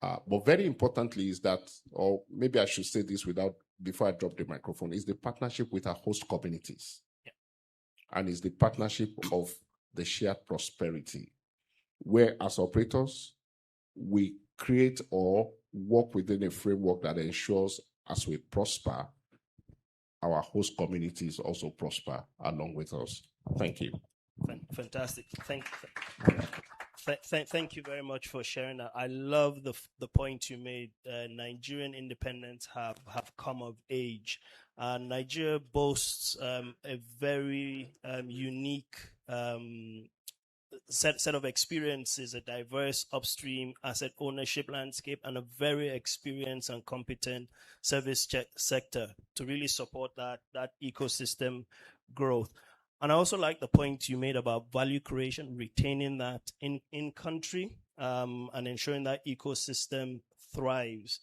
But very importantly is that, or maybe I should say this before I drop the microphone, is the partnership with our host communities. Yeah. And is the partnership of the shared prosperity, where as operators, we create or work within a framework that ensures as we prosper, our host communities also prosper along with us. Thank you. Fantastic. Thank you very much for sharing that. I love the point you made. Nigerian independents have come of age. Nigeria boasts a very unique set of experiences, a diverse upstream asset ownership landscape, and a very experienced and competent service sector to really support that ecosystem growth. And I also like the point you made about value creation, retaining that in country, and ensuring that ecosystem thrives.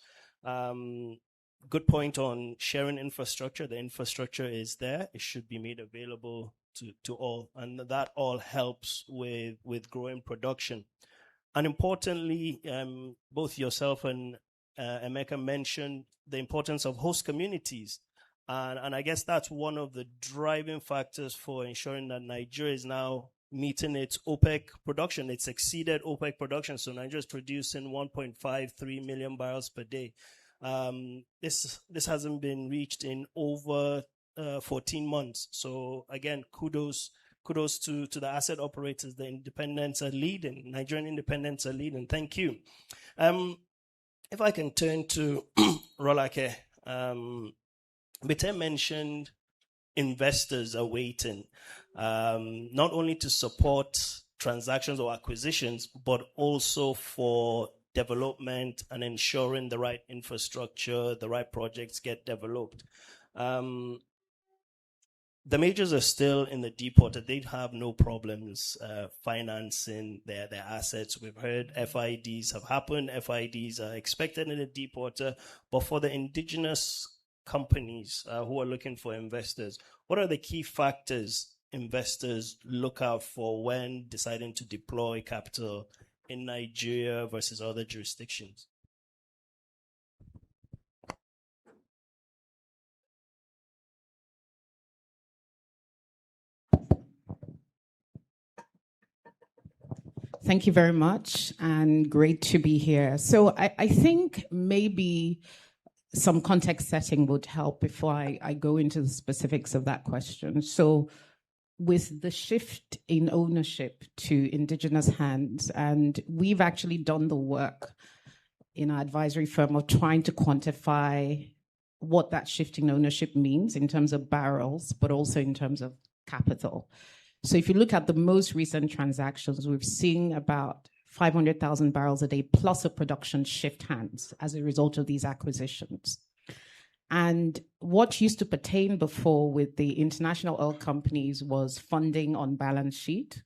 good point on sharing infrastructure. The infrastructure is there. It should be made available to all. And that all helps with growing production. And importantly, both yourself and Emeka mentioned the importance of host communities. And I guess that's one of the driving factors for ensuring that Nigeria is now meeting its OPEC production. It's exceeded OPEC production. So Nigeria is producing 1.53 million barrels per day. This hasn't been reached in over 14 months. So again, kudos to the asset operators. The independents are leading. Nigerian independents are leading. Thank you. If I can turn to Rolake, Bete mentioned investors are waiting, not only to support transactions or acquisitions, but also for development and ensuring the right infrastructure, the right projects get developed. The majors are still in the deep water. They have no problems financing their assets. We've heard FIDs have happened. FIDs are expected in the deep water. But for the indigenous companies who are looking for investors, what are the key factors investors look out for when deciding to deploy capital in Nigeria versus other jurisdictions? Thank you very much, and great to be here. So I think maybe some context setting would help before I go into the specifics of that question. So with the shift in ownership to indigenous hands, and we've actually done the work in our advisory firm of trying to quantify what that shift in ownership means in terms of barrels, but also in terms of capital. So if you look at the most recent transactions, we've seen about 500,000 barrels a day plus a production shift hands as a result of these acquisitions. And what used to pertain before with the international oil companies was funding on balance sheet,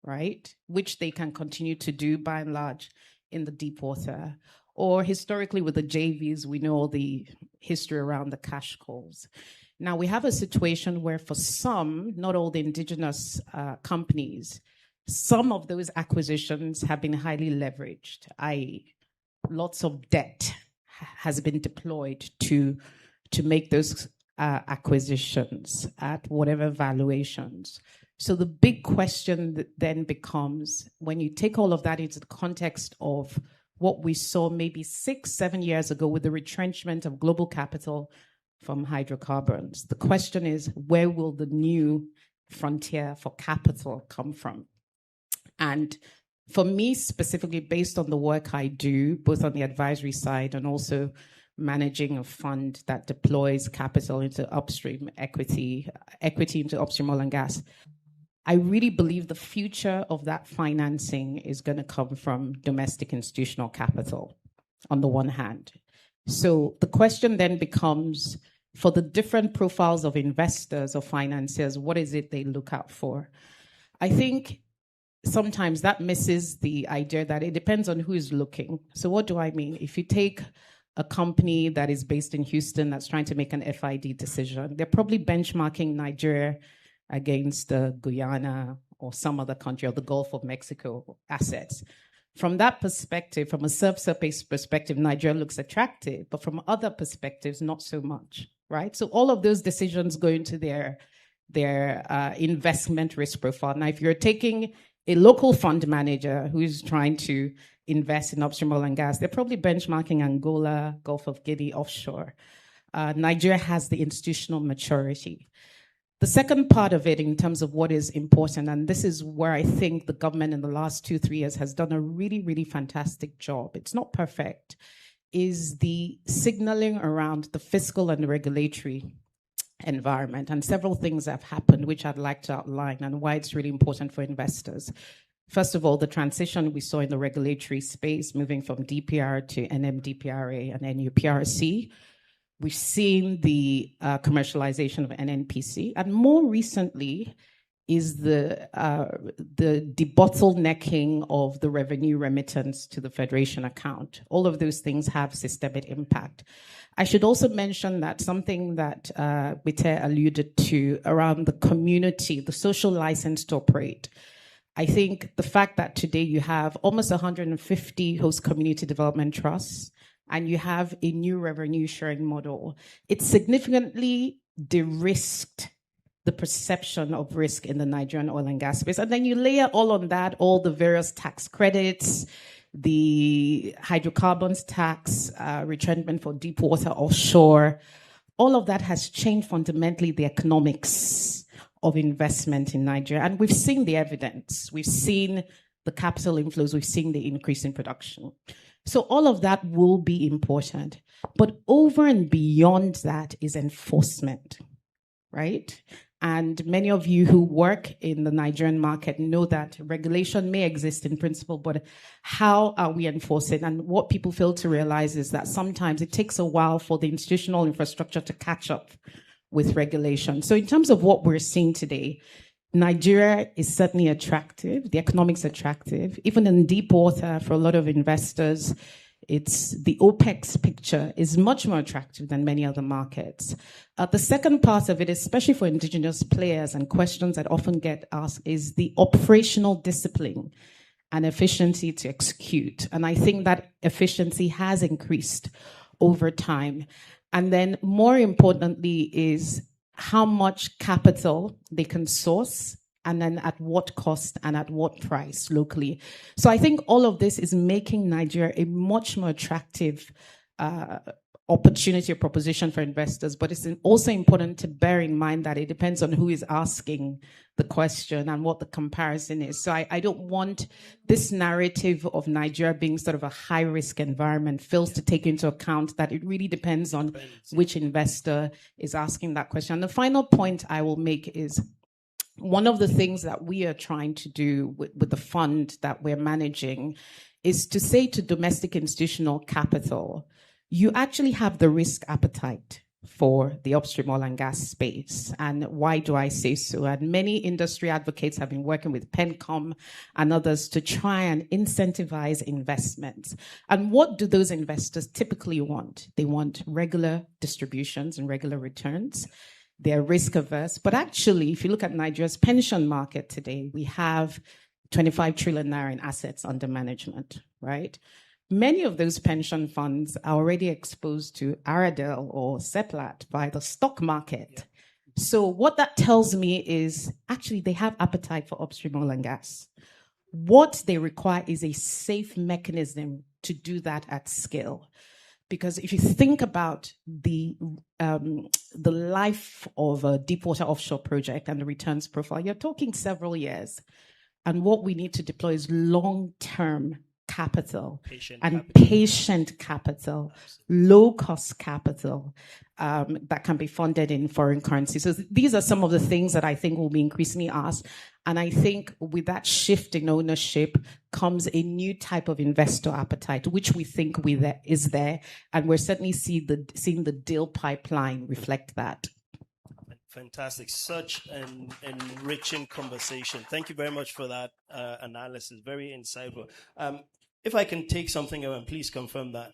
right? Which they can continue to do by and large in the deep water. Or historically with the JVs, we know all the history around the cash calls. Now we have a situation where for some, not all the indigenous companies, some of those acquisitions have been highly leveraged, i.e. lots of debt has been deployed to make those acquisitions at whatever valuations. So the big question that then becomes, when you take all of that into the context of what we saw maybe 6-7 years ago with the retrenchment of global capital from hydrocarbons, the question is, where will the new frontier for capital come from? And for me, specifically based on the work I do, both on the advisory side and also managing a fund that deploys capital into upstream equity into upstream oil and gas, I really believe the future of that financing is going to come from domestic institutional capital on the one hand. So the question then becomes, for the different profiles of investors or financiers, what is it they look out for? I think sometimes that misses the idea that it depends on who is looking. So what do I mean? If you take a company that is based in Houston that's trying to make an FID decision, they're probably benchmarking Nigeria against Guyana or some other country or the Gulf of Mexico assets. From that perspective, from a subsurface perspective, Nigeria looks attractive, but from other perspectives, not so much, right? So all of those decisions go into their investment risk profile. Now, if you're taking a local fund manager who's trying to invest in upstream oil and gas, they're probably benchmarking Angola, Gulf of Guinea, offshore. Nigeria has the institutional maturity. The second part of it in terms of what is important, and this is where I think the government in the last 2-3 years has done a really, really fantastic job. It's not perfect, is the signaling around the fiscal and regulatory environment. And several things have happened, which I'd like to outline and why it's really important for investors. First of all, the transition we saw in the regulatory space, moving from DPR to NMDPRA and NUPRC. We've seen the commercialization of NNPC, and more recently, is the debottlenecking of the revenue remittance to the Federation account. All of those things have systemic impact. I should also mention that something that Bite alluded to around the community, the social license to operate. I think the fact that today you have almost 150 host community development trusts and you have a new revenue sharing model, it significantly de-risked the perception of risk in the Nigerian oil and gas space. And then you layer all on that, all the various tax credits, the hydrocarbons tax, retrenchment for deep water offshore. All of that has changed fundamentally the economics of investment in Nigeria. And we've seen the evidence. We've seen the capital inflows. We've seen the increase in production. So all of that will be important. But over and beyond that is enforcement, right? And many of you who work in the Nigerian market know that regulation may exist in principle, but how are we enforcing? And what people fail to realize is that sometimes it takes a while for the institutional infrastructure to catch up with regulation. So in terms of what we're seeing today, Nigeria is certainly attractive. The economics attractive. Even in deep water, for a lot of investors, it's the OPEX picture is much more attractive than many other markets. The second part of it, especially for indigenous players and questions that often get asked, is the operational discipline and efficiency to execute. And I think that efficiency has increased over time. And then more importantly is how much capital they can source and then at what cost and at what price locally. So I think all of this is making Nigeria a much more attractive opportunity or proposition for investors. But it's also important to bear in mind that it depends on who is asking the question and what the comparison is. So I don't want this narrative of Nigeria being sort of a high-risk environment fails to take into account that it really depends on which investor is asking that question. And the final point I will make is one of the things that we are trying to do with the fund that we're managing is to say to domestic institutional capital, you actually have the risk appetite for the upstream oil and gas space. And why do I say so? And many industry advocates have been working with PENCOM and others to try and incentivize investments. And what do those investors typically want? They want regular distributions and regular returns. They're risk averse. But actually, if you look at Nigeria's pension market today, we have 25 trillion naira in assets under management, right? Many of those pension funds are already exposed to Aradel or Seplat by the stock market. Yeah. So what that tells me is actually they have appetite for upstream oil and gas. What they require is a safe mechanism to do that at scale. Because if you think about the life of a deepwater offshore project and the returns profile, you're talking several years. And what we need to deploy is long-term capital, patient capital, low-cost capital that can be funded in foreign currency. So these are some of the things that I think will be increasingly asked. And I think with that shift in ownership comes a new type of investor appetite, which we think is there. And we're certainly seeing the deal pipeline reflect that. Fantastic. Such an enriching conversation. Thank you very much for that analysis. Very insightful. If I can take something away, and please confirm that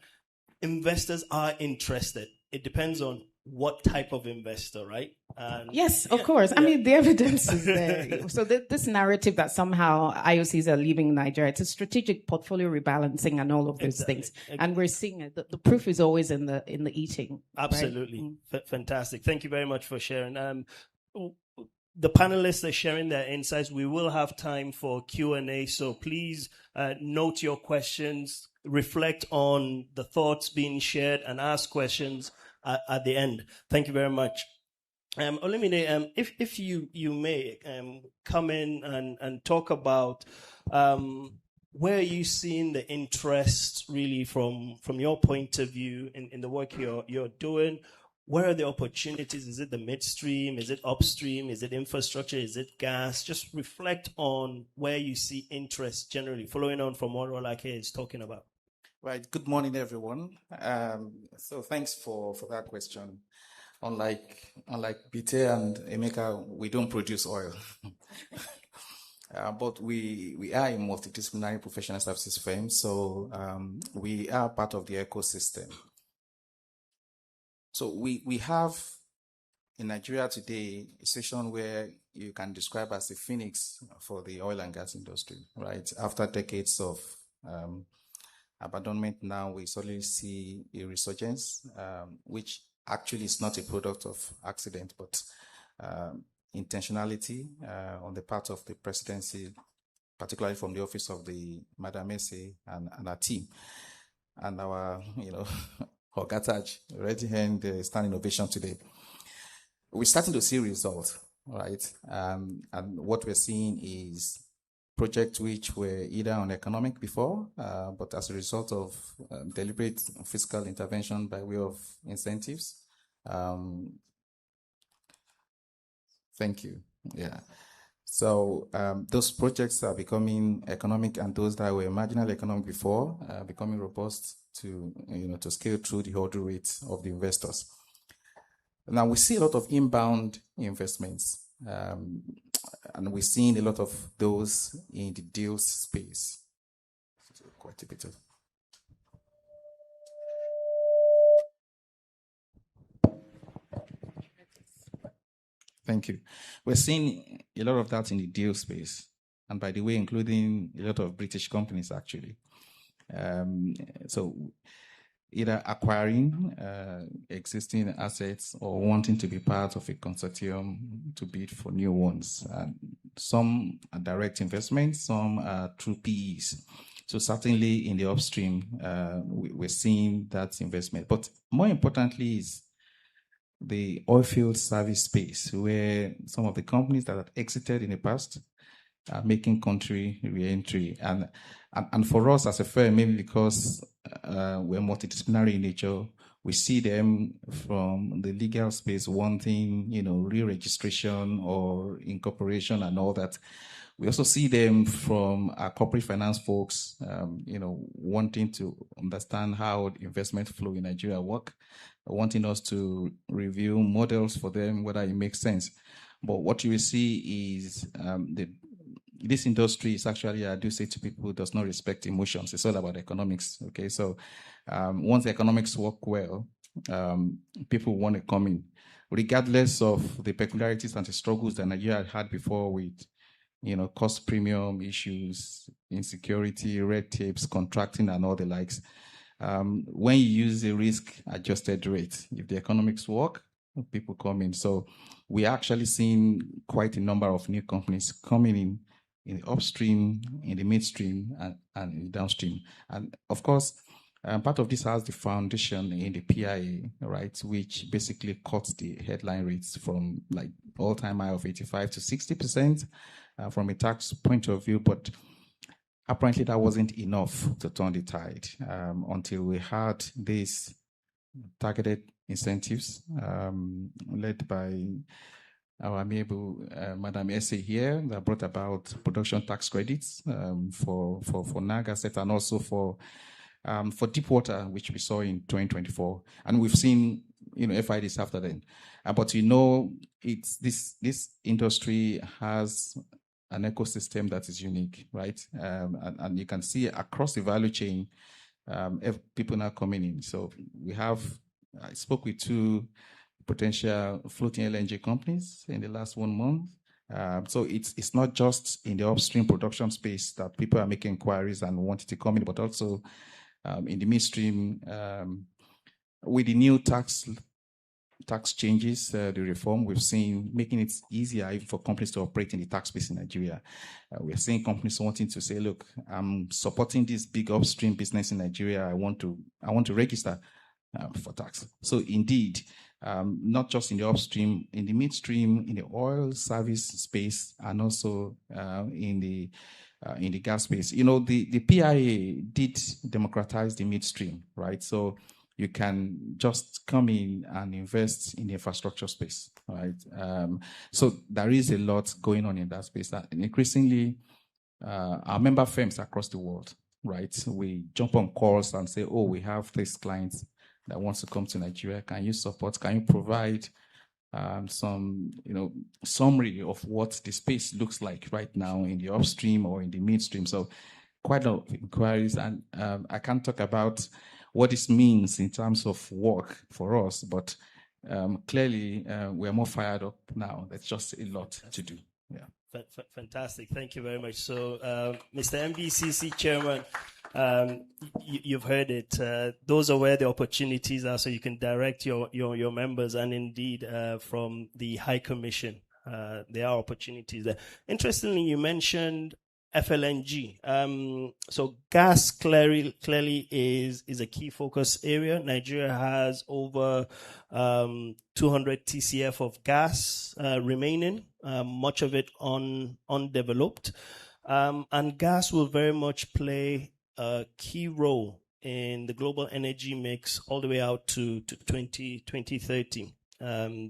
investors are interested. It depends on what type of investor, right? Yes, of course. I mean, the evidence is there. So this narrative that somehow IOCs are leaving Nigeria, it's a strategic portfolio rebalancing and all of those things. And we're seeing it. The proof is always in the eating. Absolutely. Right? Fantastic. Thank you very much for sharing. The panelists are sharing their insights. We will have time for Q&A, so please note your questions, reflect on the thoughts being shared, and ask questions at the end. Thank you very much. Olumide, if you may come in and talk about where are you seeing the interest really from your point of view in the work you're doing? Where are the opportunities? Is it the midstream? Is it upstream? Is it infrastructure? Is it gas? Just reflect on where you see interest generally, following on from what Rolake is talking about. Right. Good morning, everyone. So thanks for that question. unlike Bite and Emeka, we don't produce oil. But we are a multidisciplinary professional services firm, so we are part of the ecosystem. So we have in Nigeria today a situation where you can describe as a phoenix for the oil and gas industry, right? After decades of abandonment, now we suddenly see a resurgence, which actually is not a product of accident, but intentionality on the part of the presidency, particularly from the office of the Madam Ese and our team, and our, Hogataj, ready hand standing ovation today. We're starting to see results, right? And what we're seeing is projects which were either uneconomic before, but as a result of deliberate fiscal intervention by way of incentives. Thank you. Yeah. So those projects are becoming economic, and those that were marginal economic before are becoming robust to scale through the hurdle rate of the investors. Now we see a lot of inbound investments, and we're seeing a lot of those in the deals space. So quite a bit of. Thank you. We're seeing a lot of that in the deal space, and by the way, including a lot of British companies actually. So either acquiring existing assets or wanting to be part of a consortium to bid for new ones. Some are direct investments, some are through PEs. So certainly in the upstream, we're seeing that investment. But more importantly is the oilfield service space, where some of the companies that have exited in the past are making country re-entry. And for us as a firm, maybe because we're multidisciplinary in nature, we see them from the legal space wanting, re-registration or incorporation and all that. We also see them from our corporate finance folks, wanting to understand how the investment flow in Nigeria work, wanting us to review models for them, whether it makes sense. But what you will see is this industry is actually, I do say to people, does not respect emotions. It's all about economics. Okay, so once the economics work well, people want to come in, regardless of the peculiarities and the struggles that Nigeria had before with, cost premium issues, insecurity, red tapes, contracting, and all the likes. When you use a risk-adjusted rate, if the economics work, people come in. So we're actually seeing quite a number of new companies coming in the upstream, in the midstream, and in the downstream. And of course, part of this has the foundation in the PIA, right, which basically cuts the headline rates from like all-time high of 85 to 60% from a tax point of view. But apparently that wasn't enough to turn the tide until we had these targeted incentives led by our amiable Madam Ese here that brought about production tax credits for NAG asset and also for deep water, which we saw in 2024. And we've seen, FIDs after then. But it's this industry has an ecosystem that is unique, right? And you can see across the value chain, people now coming in. So I spoke with 2 potential floating LNG companies in the last 1 month. So it's not just in the upstream production space that people are making inquiries and wanting to come in, but also in the midstream with the new tax changes, the reform we've seen making it easier even for companies to operate in the tax space in Nigeria. We're seeing companies wanting to say, look, I'm supporting this big upstream business in Nigeria. I want to register for tax. So indeed, not just in the upstream, in the midstream, in the oil service space, and also in the gas space. The PIA did democratize the midstream, right? So you can just come in and invest in the infrastructure space, right? So there is a lot going on in that space. And increasingly, our member firms across the world, right? We jump on calls and say, oh, we have these clients that wants to come to Nigeria? Can you support? Can you provide some, summary of what the space looks like right now in the upstream or in the midstream? So quite a lot of inquiries, and I can't talk about what this means in terms of work for us, but clearly we're more fired up now. There's just a lot to do. Yeah. Fantastic. Thank you very much. So, Mr. NBCC Chairman, you've heard it. Those are where the opportunities are, so you can direct your members, and indeed from the High Commission, there are opportunities there. Interestingly, you mentioned FLNG. So gas clearly is a key focus area. Nigeria has over 200 TCF of gas remaining, much of it undeveloped. And gas will very much play a key role in the global energy mix all the way out to 2030.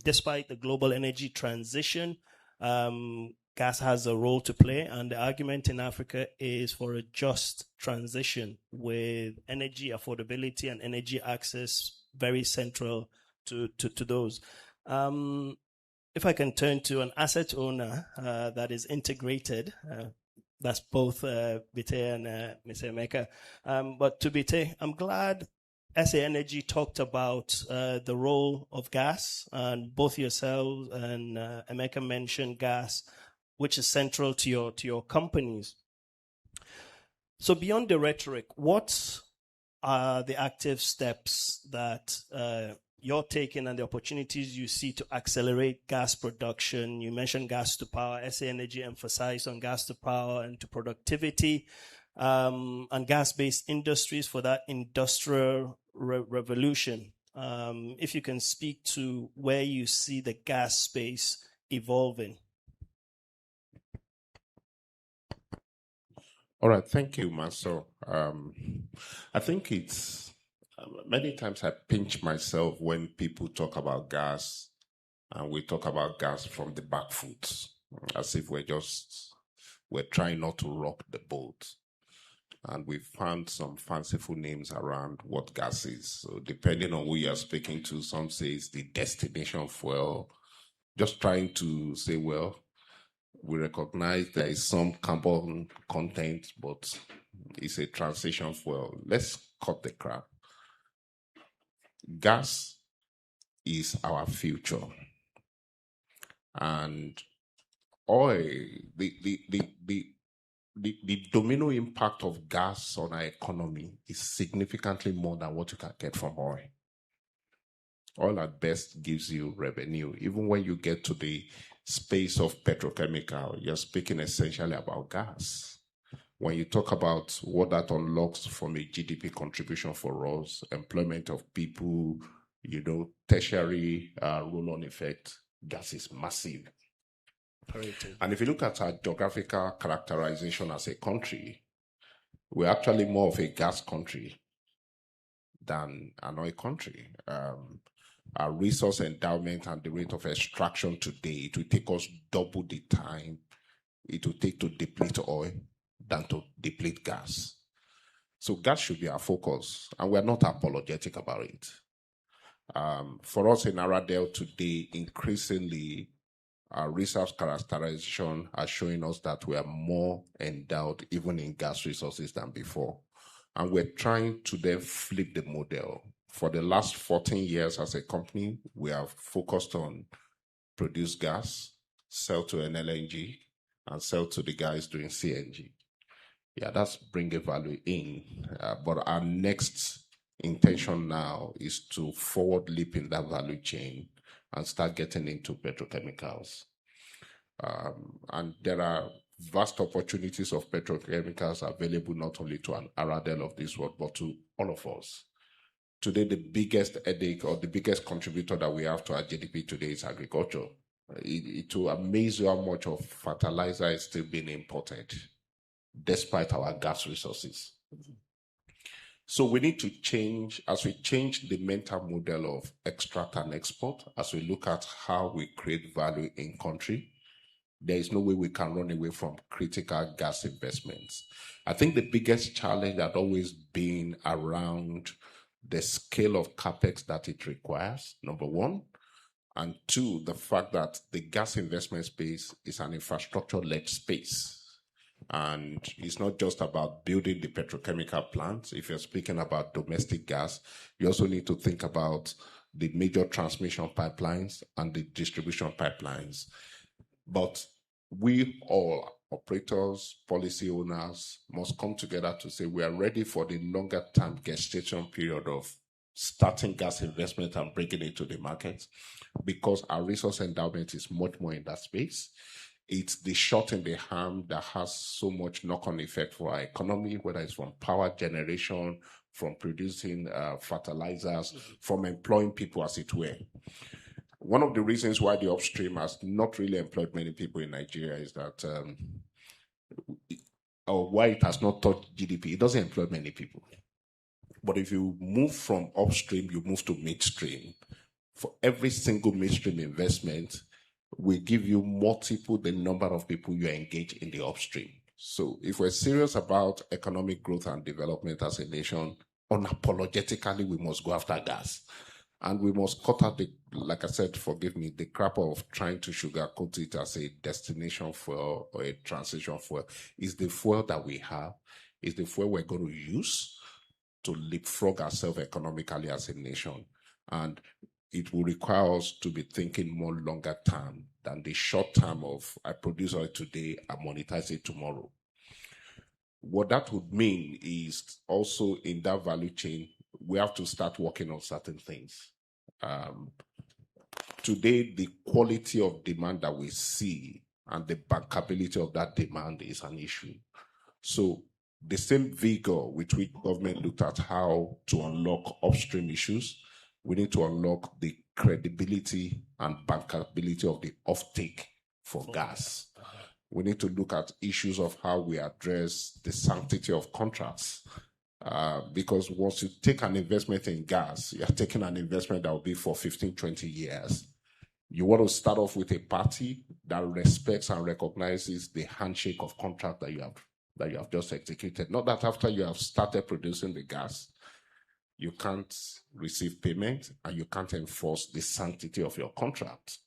Despite the global energy transition, gas has a role to play, and the argument in Africa is for a just transition with energy affordability and energy access very central to those. If I can turn to an asset owner that is integrated, that's both Bite and Mr. Emeka. But to Bite, I'm glad SA Energy talked about the role of gas, and both yourselves and Emeka mentioned gas, which is central to your companies. So beyond the rhetoric, what are the active steps that you're taking and the opportunities you see to accelerate gas production? You mentioned gas to power. SA Energy emphasized on gas to power and to productivity, and gas-based industries for that industrial revolution. If you can speak to where you see the gas space evolving. All right, thank you, Master. I think it's many times I pinch myself when people talk about gas, and we talk about gas from the back foot, as if we're trying not to rock the boat. And we've found some fanciful names around what gas is. So depending on who you're speaking to, some say it's the destination fuel, just trying to say, well, we recognize there is some carbon content, but it's a transition fuel. Let's cut the crap. Gas is our future. And oil, the domino impact of gas on our economy is significantly more than what you can get from oil. Oil at best gives you revenue. Even when you get to the space of petrochemical, you're speaking essentially about gas. When you talk about what that unlocks from a GDP contribution for us, employment of people, tertiary roll-on effect, gas is massive. And if you look at our geographical characterization as a country, we're actually more of a gas country than an oil country. Our resource endowment and the rate of extraction today, it will take us double the time it will take to deplete oil than to deplete gas. So gas should be our focus, and we're not apologetic about it. For us in Aradel today, increasingly, our resource characterization are showing us that we are more endowed even in gas resources than before. And we're trying to then flip the model. For the last 14 years as a company, we have focused on produce gas, sell to an LNG, and sell to the guys doing CNG. Yeah, that's bringing value in. But our next intention now is to forward leap in that value chain and start getting into petrochemicals. And there are vast opportunities of petrochemicals available not only to an Aradel of this world, but to all of us. Today, the biggest headache or the biggest contributor that we have to our GDP today is agriculture. It will amaze you how much of fertilizer is still being imported, despite our gas resources. So we need to change, as we change the mental model of extract and export, as we look at how we create value in country, there is no way we can run away from critical gas investments. I think the biggest challenge had always been around the scale of capex that it requires, number one. And two, the fact that the gas investment space is an infrastructure-led space. And it's not just about building the petrochemical plants. If you're speaking about domestic gas, you also need to think about the major transmission pipelines and the distribution pipelines. But we all, operators, policy owners, must come together to say we are ready for the longer term gestation period of starting gas investment and bringing it to the market, because our resource endowment is much more in that space. It's the shot in the arm that has so much knock-on effect for our economy, whether it's from power generation, from producing fertilizers, from employing people, as it were. One of the reasons why the upstream has not really employed many people in Nigeria is that, or why it has not touched GDP, it doesn't employ many people. But if you move from upstream, you move to midstream. For every single midstream investment, we give you multiple the number of people you engage in the upstream. So if we're serious about economic growth and development as a nation, unapologetically, we must go after gas. And we must cut out the, like I said, forgive me, the crap of trying to sugarcoat it as a destination fuel or a transition fuel. It's the fuel that we have. It's the fuel we're going to use to leapfrog ourselves economically as a nation. And it will require us to be thinking more longer term than the short term of I produce oil today, I monetize it tomorrow. What that would mean is also in that value chain, we have to start working on certain things. Today, the quality of demand that we see and the bankability of that demand is an issue. So the same vigor with which government looked at how to unlock upstream issues, we need to unlock the credibility and bankability of the offtake for gas. We need to look at issues of how we address the sanctity of contracts. Because once you take an investment in gas, you're taking an investment that will be for 15, 20 years. You want to start off with a party that respects and recognizes the handshake of contract that you have just executed. Not that after you have started producing the gas, you can't receive payment and you can't enforce the sanctity of your contract.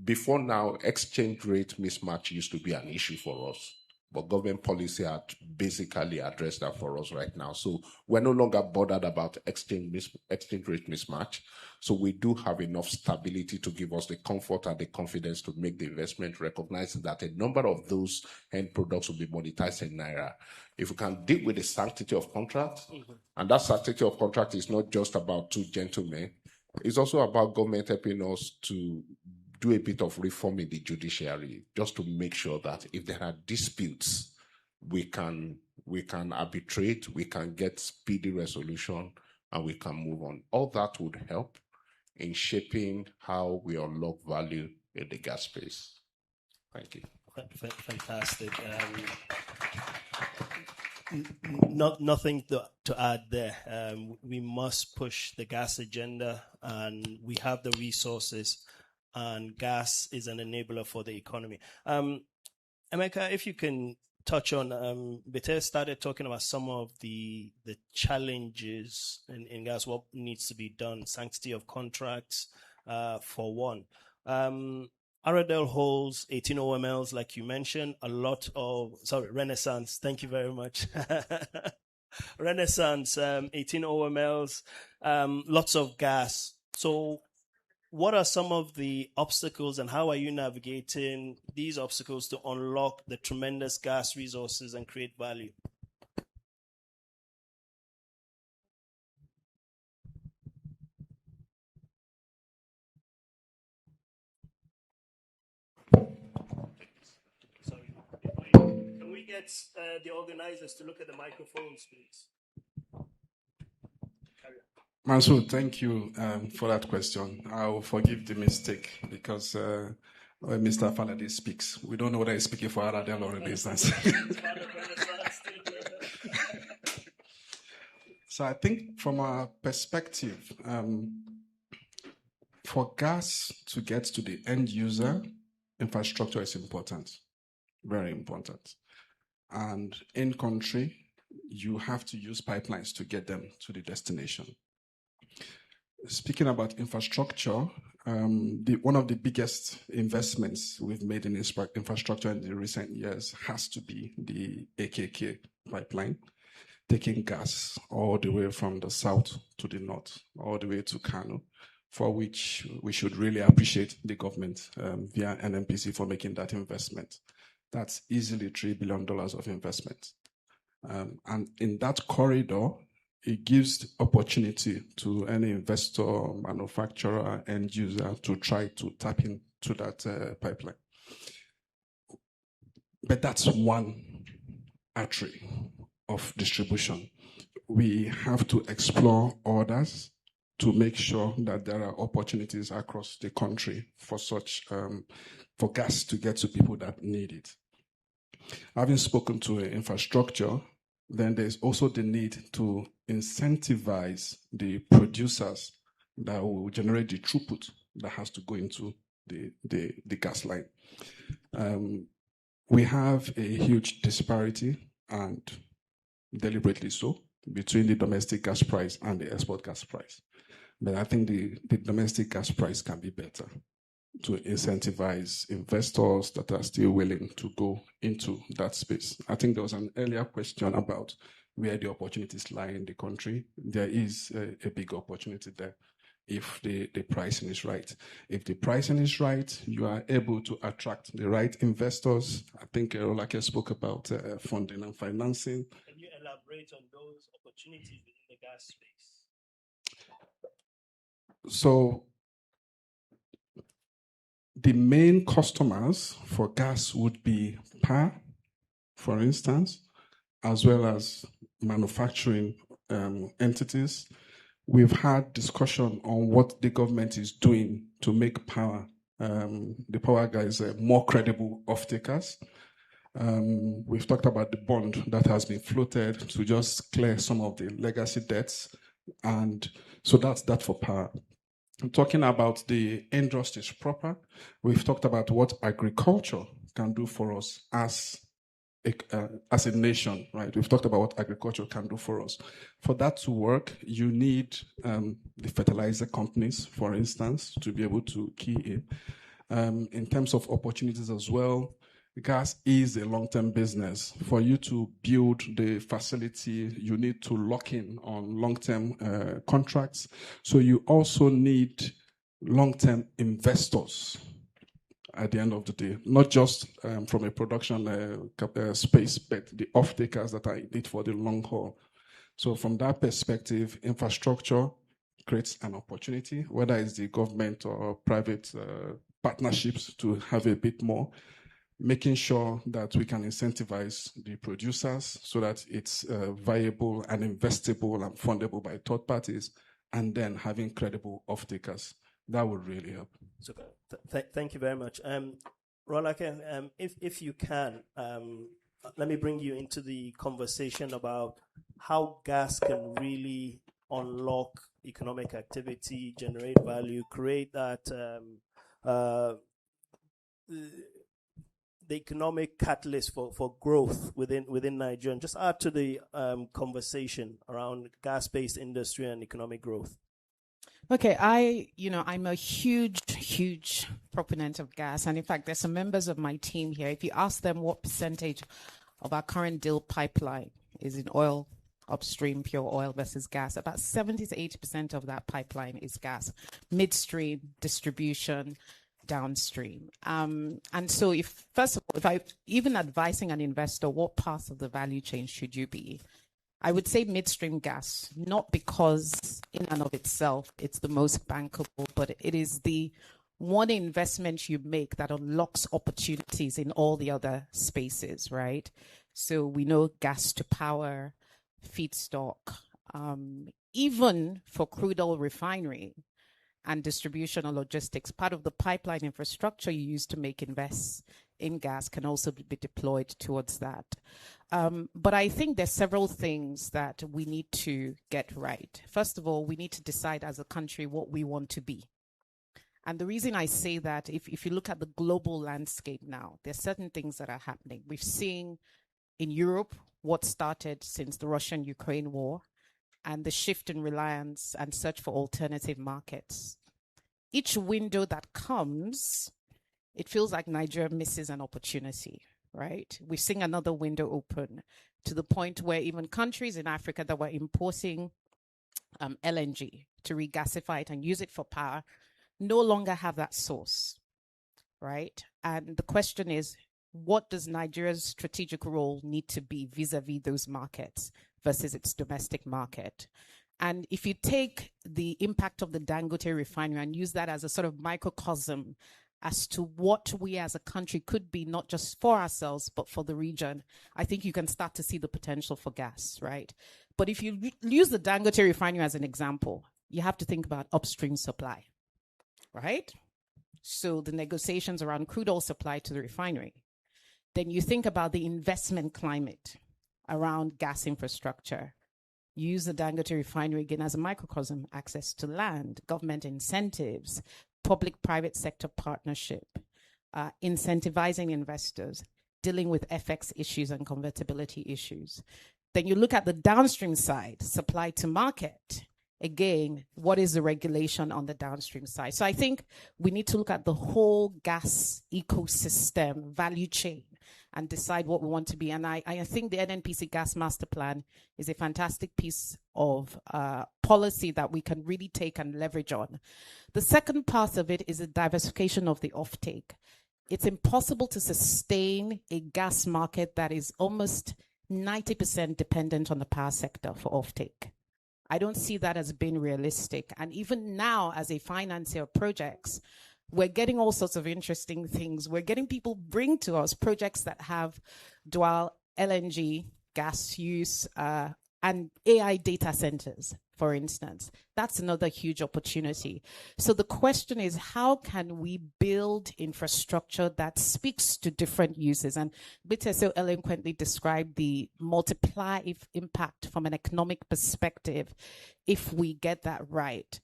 Before now, exchange rate mismatch used to be an issue for us, but government policy had basically addressed that for us right now. So we're no longer bothered about exchange rate mismatch. So we do have enough stability to give us the comfort and the confidence to make the investment, recognizing that a number of those end products will be monetized in Naira. If we can deal with the sanctity of contract, and that sanctity of contract is not just about two gentlemen, it's also about government helping us to do a bit of reform in the judiciary, just to make sure that if there are disputes, we can arbitrate, we can get speedy resolution, and we can move on. All that would help in shaping how we unlock value in the gas space. Thank you. Fantastic. Nothing to add there. We must push the gas agenda, and we have the resources, and gas is an enabler for the economy. Emeka, if you can touch on, Bete started talking about some of the challenges in gas, what needs to be done, sanctity of contracts, for one. Aradel holds 18 OMLs, like you mentioned, Renaissance, thank you very much. Renaissance, 18 OMLs, lots of gas. So what are some of the obstacles and how are you navigating these obstacles to unlock the tremendous gas resources and create value? Sorry. Can we get the organizers to look at the microphones, please? Mansour, thank you for that question. I will forgive the mistake because when Mr. Faladay speaks, we don't know whether he's speaking for Aradel or Renaissance. So I think from our perspective, for gas to get to the end user, infrastructure is important, very important. And in country, you have to use pipelines to get them to the destination. Speaking about infrastructure, one of the biggest investments we've made in infrastructure in the recent years has to be the AKK pipeline, taking gas all the way from the south to the north, all the way to Kano, for which we should really appreciate the government via NNPC for making that investment. That's easily $3 billion of investment. And in that corridor, it gives opportunity to any investor, manufacturer, end user to try to tap into that pipeline. But that's one artery of distribution. We have to explore others to make sure that there are opportunities across the country for for gas to get to people that need it. Having spoken to infrastructure, then there's also the need to incentivize the producers that will generate the throughput that has to go into the gas line. We have a huge disparity, and deliberately so, between the domestic gas price and the export gas price. But I think the domestic gas price can be better to incentivize investors that are still willing to go into that space. I think there was an earlier question about where the opportunities lie in the country. There is a big opportunity there if the pricing is right. If the pricing is right, you are able to attract the right investors. I think Rolake spoke about funding and financing. Can you elaborate on those opportunities within the gas space? So the main customers for gas would be power, for instance, as well as manufacturing entities. We've had discussion on what the government is doing to make power, the power guys, more credible off-takers. We've talked about the bond that has been floated to just clear some of the legacy debts. And so that's that for power. Talking about the industries proper, we've talked about what agriculture can do for us as a nation, right? We've talked about what agriculture can do for us. For that to work, you need the fertilizer companies, for instance, to be able to key in. In terms of opportunities as well, gas is a long-term business. For you to build the facility, you need to lock in on long-term contracts. So you also need long-term investors at the end of the day, not just from a production space, but the off-takers that are in it for the long haul. So from that perspective, infrastructure creates an opportunity, whether it's the government or private partnerships to have a bit more, making sure that we can incentivize the producers so that it's viable and investable and fundable by third parties, and then having credible off-takers. That would really help. So, thank you very much. Rolake, if you can, let me bring you into the conversation about how gas can really unlock economic activity, generate value, create that the economic catalyst for growth within Nigeria, and just add to the conversation around gas-based industry and economic growth. Okay, I'm a huge proponent of gas. And in fact, there's some members of my team here. If you ask them what percentage of our current deal pipeline is in oil, upstream, pure oil versus gas, about 70 to 80% of that pipeline is gas, midstream, distribution, downstream. And so if I even advising an investor, what parts of the value chain should you be? I would say midstream gas, not because in and of itself it's the most bankable, but it is the one investment you make that unlocks opportunities in all the other spaces, right? So we know gas to power, feedstock, even for crude oil refinery and distribution or logistics, part of the pipeline infrastructure you use to make invest in gas can also be deployed towards that. But I think there's several things that we need to get right. First of all, we need to decide as a country what we want to be. And the reason I say that, if you look at the global landscape now, there's certain things that are happening. We've seen in Europe, what started since the Russian-Ukraine war and the shift in reliance and search for alternative markets. Each window that comes, it feels like Nigeria misses an opportunity, right? We're seeing another window open to the point where even countries in Africa that were importing LNG to regasify it and use it for power no longer have that source, right? And the question is, what does Nigeria's strategic role need to be vis-a-vis those markets versus its domestic market? And if you take the impact of the Dangote refinery and use that as a sort of microcosm as to what we as a country could be, not just for ourselves, but for the region, I think you can start to see the potential for gas, right? But if you use the Dangote refinery as an example, you have to think about upstream supply, right? So the negotiations around crude oil supply to the refinery. Then you think about the investment climate around gas infrastructure. Use the Dangote refinery again as a microcosm, access to land, government incentives, public-private sector partnership, incentivizing investors, dealing with FX issues and convertibility issues. Then you look at the downstream side, supply to market. Again, what is the regulation on the downstream side? So I think we need to look at the whole gas ecosystem, value chain, and decide what we want to be. And I think the NNPC Gas Master Plan is a fantastic piece of policy that we can really take and leverage on. The second part of it is the diversification of the offtake. It's impossible to sustain a gas market that is almost 90% dependent on the power sector for offtake. I don't see that as being realistic. And even now, as a financier of projects, we're getting all sorts of interesting things. We're getting people bring to us projects that have dual LNG, gas use, and AI data centers, for instance. That's another huge opportunity. So the question is, how can we build infrastructure that speaks to different uses? And Bitte so eloquently described the multiplier impact from an economic perspective if we get that right.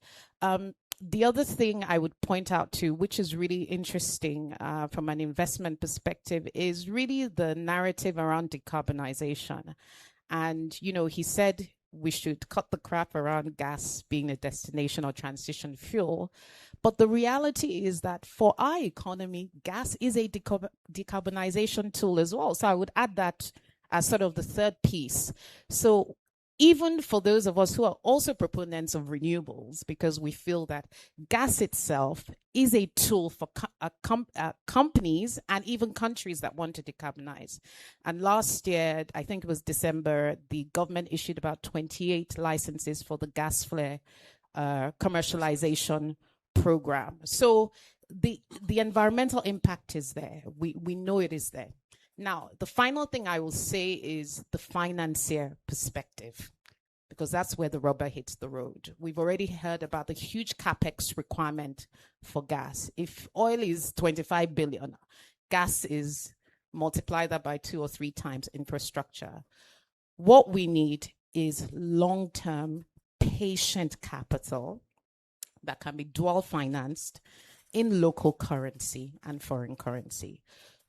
The other thing I would point out to, which is really interesting from an investment perspective, is really the narrative around decarbonization. And, you know, he said we should cut the crap around gas being a destination or transition fuel. But the reality is that for our economy, gas is a decarbonization tool as well. So I would add that as sort of the third piece. So even for those of us who are also proponents of renewables, because we feel that gas itself is a tool for companies and even countries that want to decarbonize. And last year, I think it was December, the government issued about 28 licenses for the gas flare commercialization program. So the environmental impact is there. We know it is there. Now, the final thing I will say is the financier perspective, because that's where the rubber hits the road. We've already heard about the huge capex requirement for gas. If oil is 25 billion, gas is multiply that by 2 or 3 times infrastructure. What we need is long-term patient capital that can be dual financed in local currency and foreign currency.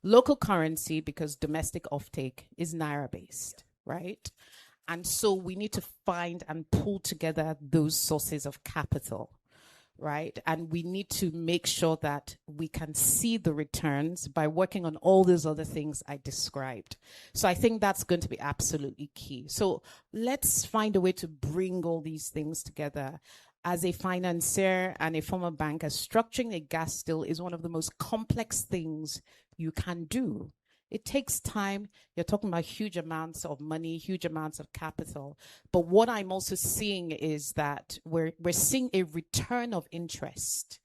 Local currency, because domestic offtake is Naira-based, right? And so we need to find and pull together those sources of capital, right? And we need to make sure that we can see the returns by working on all those other things I described. So I think that's going to be absolutely key. So let's find a way to bring all these things together. As a financier and a former banker, structuring a gas deal is one of the most complex things you can do. It takes time. You're talking about huge amounts of money, huge amounts of capital. But what I'm also seeing is that we're seeing a return of interest,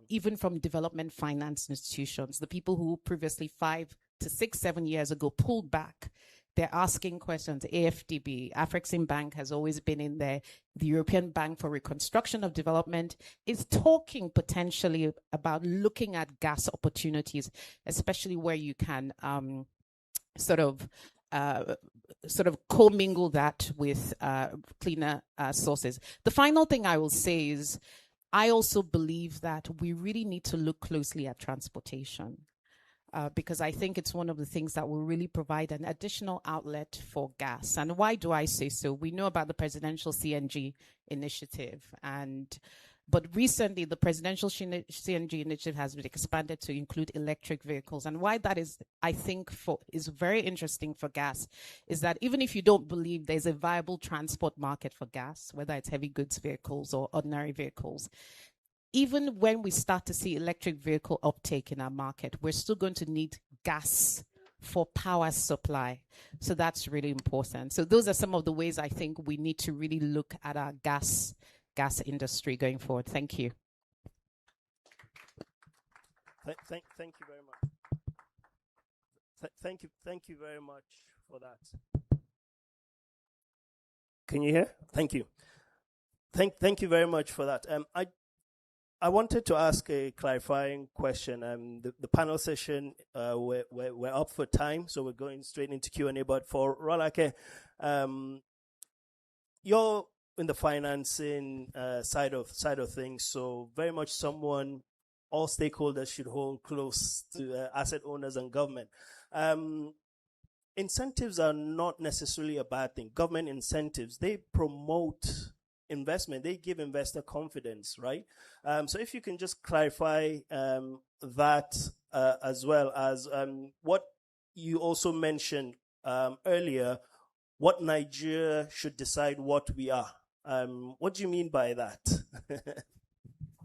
even from development finance institutions. The people who previously 5 to 6, 7 years ago pulled back, they're asking questions. AFDB, Afrexim Bank has always been in there. The European Bank for Reconstruction of Development is talking potentially about looking at gas opportunities, especially where you can sort of commingle that with cleaner sources. The final thing I will say is I also believe that we really need to look closely at transportation. because I think it's one of the things that will really provide an additional outlet for gas. And why do I say so? We know about the presidential CNG initiative, but recently the presidential CNG initiative has been expanded to include electric vehicles. And why that is, I think, is very interesting for gas is that even if you don't believe there's a viable transport market for gas, whether it's heavy goods vehicles or ordinary vehicles, even when we start to see electric vehicle uptake in our market, we're still going to need gas for power supply. So that's really important. So those are some of the ways I think we need to really look at our gas industry going forward. Thank you. Thank you very much. Thank you very much for that. Can you hear? Thank you. Thank you very much for that. I wanted to ask a clarifying question. The panel session, we're up for time, so we're going straight into Q&A. But for Rolake, you're in the financing side of things, so very much someone all stakeholders should hold close to asset owners and government. Incentives are not necessarily a bad thing. Government incentives, they promote investment, they give investor confidence, right? So if you can just clarify that as well as what you also mentioned earlier, what Nigeria should decide what we are. What do you mean by that?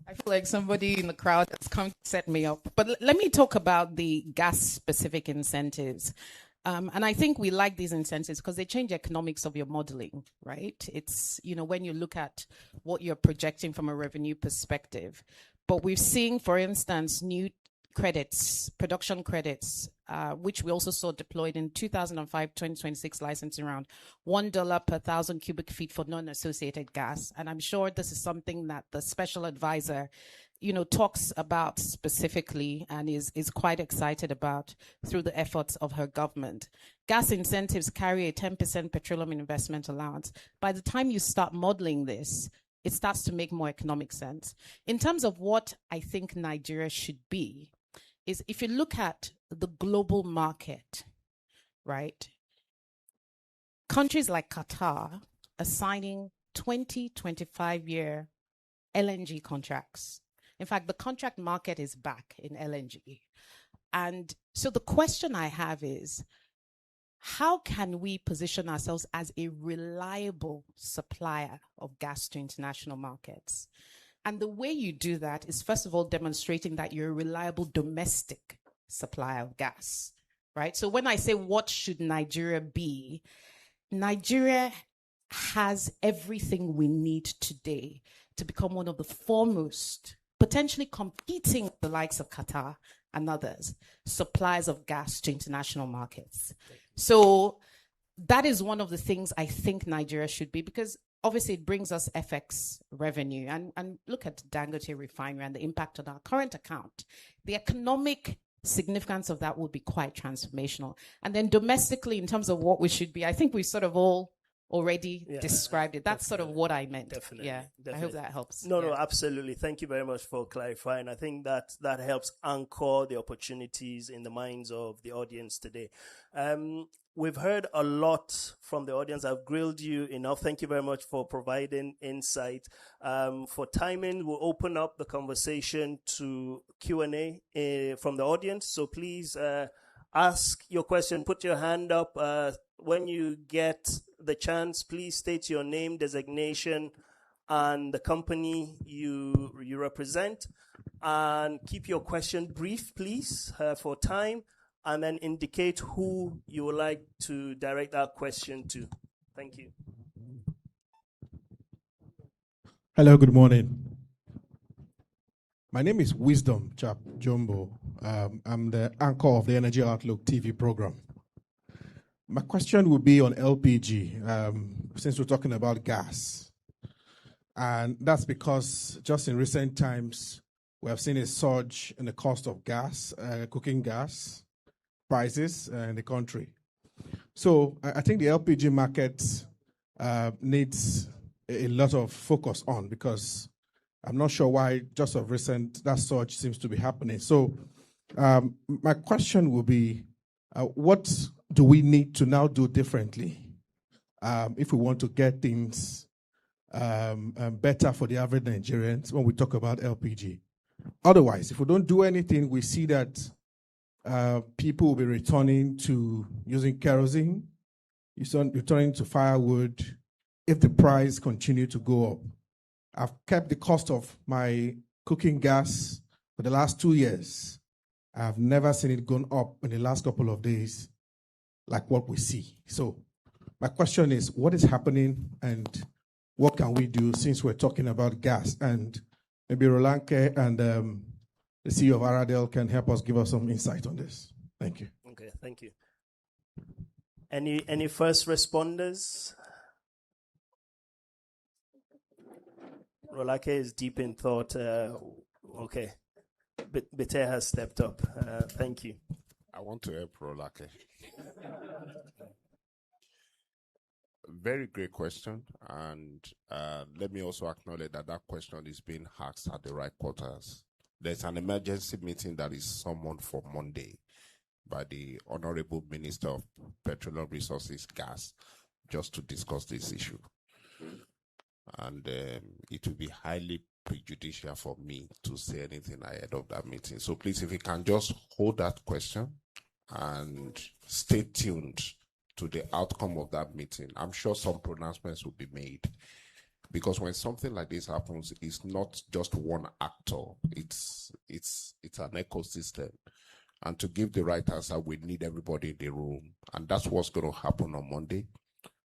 I feel like somebody in the crowd has come to set me up. But let me talk about the gas-specific incentives. And I think we like these incentives because they change the economics of your modeling, right? It's, when you look at what you're projecting from a revenue perspective. But we've seen, for instance, new credits, production credits, which we also saw deployed in 2005-2026 licensing round, $1 per 1,000 cubic feet for non-associated gas. And I'm sure this is something that the special advisor talks about specifically and is quite excited about through the efforts of her government. Gas incentives carry a 10% petroleum investment allowance. By the time you start modeling this, it starts to make more economic sense. In terms of what I think Nigeria should be, is if you look at the global market, right? Countries like Qatar are signing 20-25-year LNG contracts. In fact, the contract market is back in LNG. And so the question I have is, how can we position ourselves as a reliable supplier of gas to international markets? And the way you do that is, first of all, demonstrating that you're a reliable domestic supplier of gas, right? So when I say what should Nigeria be, Nigeria has everything we need today to become one of the foremost, potentially competing with the likes of Qatar and others, suppliers of gas to international markets. So that is one of the things I think Nigeria should be, because obviously it brings us FX revenue. And look at Dangote refinery and the impact on our current account. The economic significance of that will be quite transformational. And then domestically, in terms of what we should be, I think we sort of all already described it. That's sort of what I meant. Definitely. I hope that helps. No, absolutely. Thank you very much for clarifying. I think that helps anchor the opportunities in the minds of the audience today. We've heard a lot from the audience. I've grilled you enough. Thank you very much for providing insight. For timing, we'll open up the conversation to Q&A from the audience. So please ask your question. Put your hand up. When you get the chance, please state your name, designation, and the company you represent. And keep your question brief, please, for time. And then indicate who you would like to direct that question to. Thank you. Hello, good morning. My name is Wisdom Chap Jumbo. I'm the anchor of the Energy Outlook TV program. My question will be on LPG, since we're talking about gas. And that's because just in recent times, we have seen a surge in the cost of gas, cooking gas prices in the country. So I think the LPG market needs a lot of focus on, because I'm not sure why just of recent that surge seems to be happening. So My question will be, what do we need to now do differently if we want to get things better for the average Nigerians when we talk about LPG? Otherwise, if we don't do anything, we see that people will be returning to using kerosene, returning to firewood if the price continue to go up. I've kept the cost of my cooking gas for the last 2 years. I've never seen it gone up in the last couple of days like what we see. So my question is, what is happening and what can we do since we're talking about gas? And maybe Rolanke and the CEO of Aradel can help us, give us some insight on this. Thank you. Okay, thank you. Any first responders? Rolake is deep in thought. Okay. Bete has stepped up. Thank you. I want to help Rolake. Very great question. And let me also acknowledge that that question is being asked at the right quarters. There's an emergency meeting that is summoned for Monday by the Honorable Minister of Petroleum Resources, Gas, just to discuss this issue. And it will be highly prejudicial for me to say anything ahead of that meeting. So please, if you can just hold that question and stay tuned to the outcome of that meeting. I'm sure some pronouncements will be made. Because when something like this happens, it's not just one actor. It's an ecosystem. And to give the right answer, we need everybody in the room. And that's what's going to happen on Monday.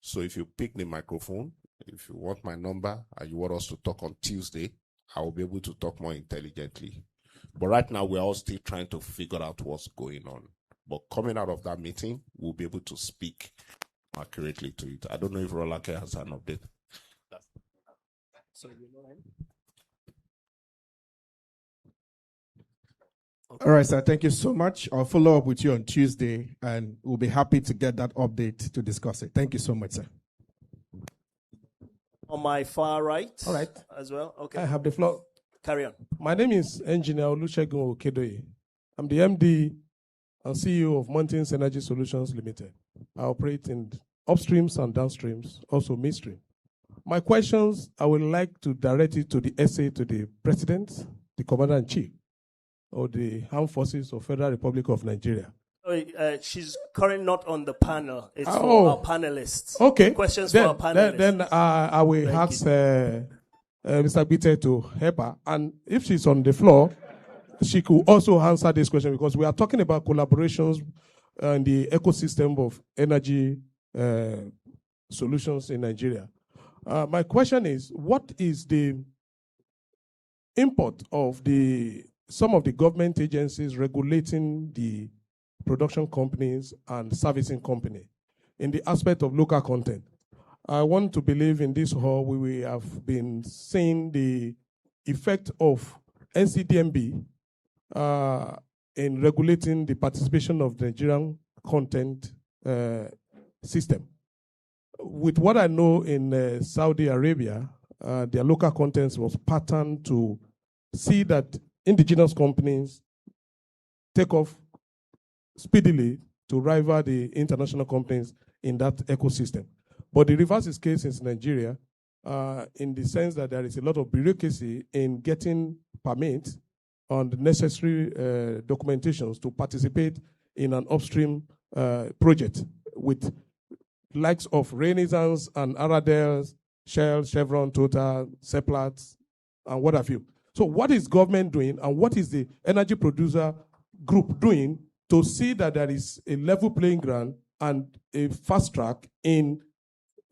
So if you pick the microphone, if you want my number and you want us to talk on Tuesday, I will be able to talk more intelligently. But right now, we're all still trying to figure out what's going on. But coming out of that meeting, we'll be able to speak accurately to it. I don't know if Rolake has an update. So you know him? Okay. All right, sir. Thank you so much. I'll follow up with you on Tuesday, and we'll be happy to get that update to discuss it. Thank you so much, sir. On my far right, all right, as well. Okay, I have the floor. Carry on. My name is Engineer Olusegun Okedoye. I'm the MD and CEO of Mountains Energy Solutions Limited. I operate in upstreams and downstreams, also midstream. My questions, I would like to direct it to the essay to the President, the Commander-in-Chief of the Armed Forces of Federal Republic of Nigeria. She's currently not on the panel. It's for our panelists. Okay. Questions then, for our panelists. Then I will ask Mr. Bite to help her. And if she's on the floor, she could also answer this question because we are talking about collaborations in the ecosystem of energy solutions in Nigeria. My question is, what is the import of some of the government agencies regulating the production companies and servicing company in the aspect of local content? I want to believe in this hall we have been seeing the effect of NCDMB in regulating the participation of the Nigerian content system. With what I know in Saudi Arabia, their local content was patterned to see that indigenous companies take off speedily to rival the international companies in that ecosystem. But the reverse is case in Nigeria, in the sense that there is a lot of bureaucracy in getting permits on the necessary documentations to participate in an upstream project with likes of Renaissance and Aradel, Shell, Chevron, Total, Seplat, and what have you. So what is government doing and what is the energy producer group doing to see that there is a level playing ground and a fast track in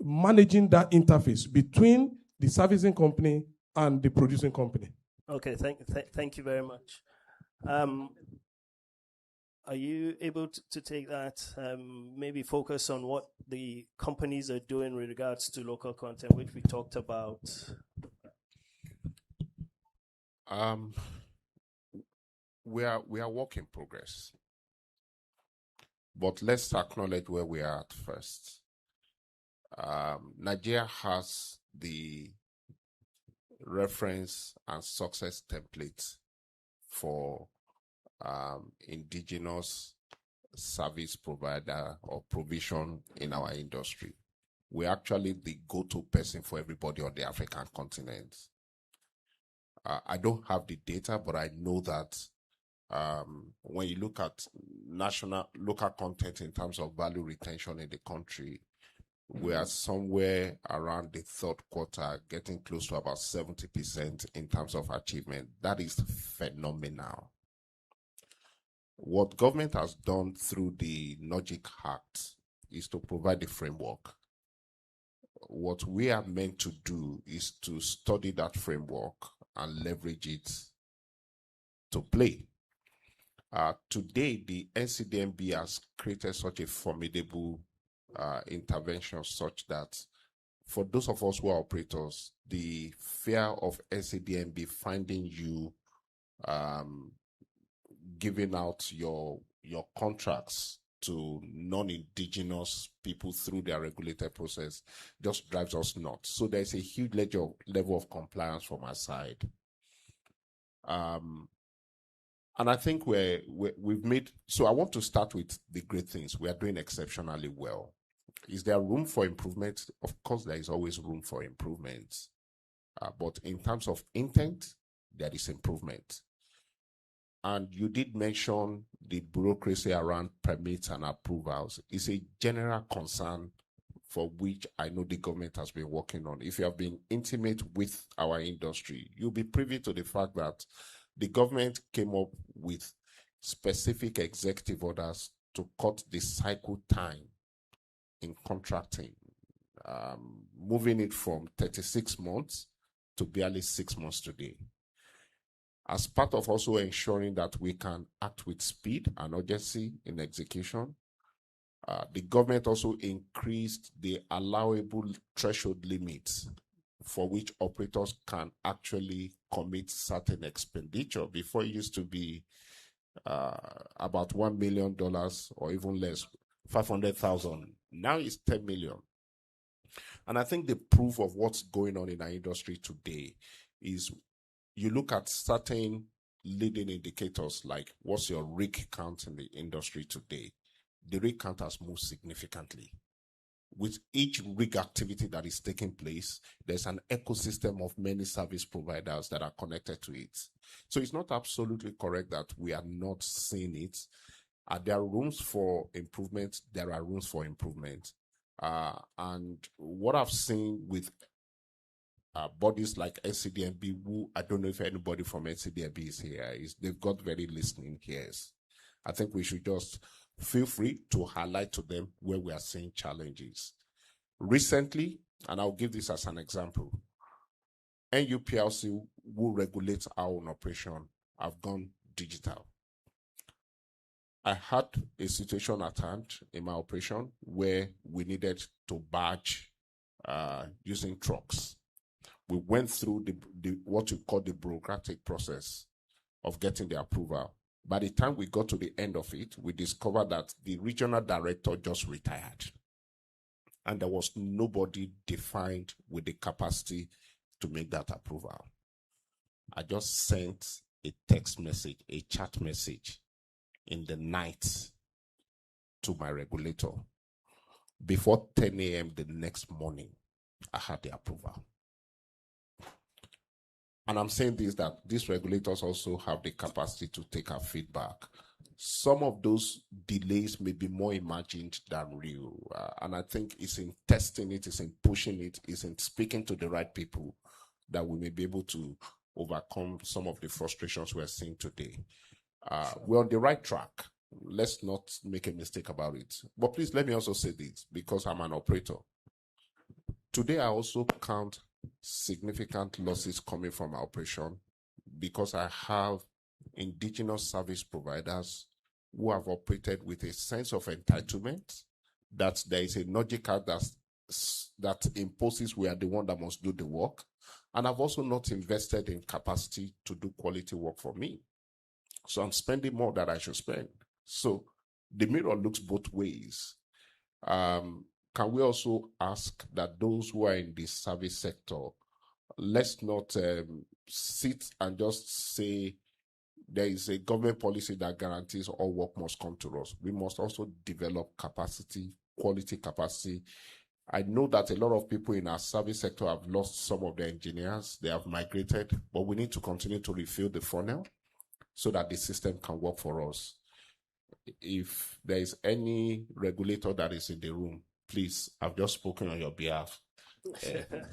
managing that interface between the servicing company and the producing company? Okay, thank you very much. Are you able to take that, maybe focus on what the companies are doing with regards to local content, which we talked about? We are work in progress. But let's acknowledge where we are at first. Nigeria has the reference and success template for indigenous service provider or provision in our industry. We're actually the go-to person for everybody on the African continent. I don't have the data, but I know that when you look at local content in terms of value retention in the country, we are somewhere around the third quarter, getting close to about 70% in terms of achievement. That is phenomenal. What government has done through the NOGIC Act is to provide the framework. What we are meant to do is to study that framework and leverage it to play. Today, the NCDMB has created such a formidable intervention such that for those of us who are operators, the fear of NCDMB finding you giving out your contracts to non-indigenous people through their regulated process just drives us nuts. So there's a huge level of compliance from our side. And I think we've made, so I want to start with the great things. We are doing exceptionally well. Is there room for improvement? Of course, there is always room for improvement. But in terms of intent, there is improvement. And you did mention the bureaucracy around permits and approvals. It's a general concern for which I know the government has been working on. If you have been intimate with our industry, you'll be privy to the fact that the government came up with specific executive orders to cut the cycle time in contracting, moving it from 36 months to barely 6 months today. As part of also ensuring that we can act with speed and urgency in execution, the government also increased the allowable threshold limits for which operators can actually commit certain expenditure. Before, it used to be about $1 million or even less, 500,000. Now it's 10 million. And I think the proof of what's going on in our industry today is you look at certain leading indicators like what's your rig count in the industry today. The rig count has moved significantly. With each rig activity that is taking place, there's an ecosystem of many service providers that are connected to it. So it's not absolutely correct that we are not seeing it. Are there rooms for improvement? There are rooms for improvement. And what I've seen with bodies like NCDMB, who I don't know if anybody from NCDMB is here, is they've got very listening ears. I think we should just feel free to highlight to them where we are seeing challenges. Recently, and I'll give this as an example, NUPLC, who regulates our own operation, have gone digital. I had a situation at hand in my operation where we needed to badge using trucks. We went through the what you call the bureaucratic process of getting the approval. By the time we got to the end of it, we discovered that the regional director just retired. And there was nobody defined with the capacity to make that approval. I just sent a text message, a chat message in the night to my regulator. Before 10 a.m. the next morning, I had the approval. And I'm saying this, that these regulators also have the capacity to take our feedback. Some of those delays may be more imagined than real. And I think it's in testing it, it's in pushing it, it's in speaking to the right people that we may be able to overcome some of the frustrations we're seeing today. We're on the right track. Let's not make a mistake about it. But please let me also say this, because I'm an operator. Today, I also count significant losses coming from our operation because I have indigenous service providers who have operated with a sense of entitlement, that there is a logical that imposes we are the one that must do the work, and I've also not invested in capacity to do quality work for me. So I'm spending more than I should spend. So the mirror looks both ways. Can we also ask that those who are in the service sector, let's not sit and just say there is a government policy that guarantees all work must come to us. We must also develop capacity, quality capacity. I know that a lot of people in our service sector have lost some of their engineers. They have migrated, but we need to continue to refill the funnel so that the system can work for us. If there is any regulator that is in the room, please, I've just spoken on your behalf.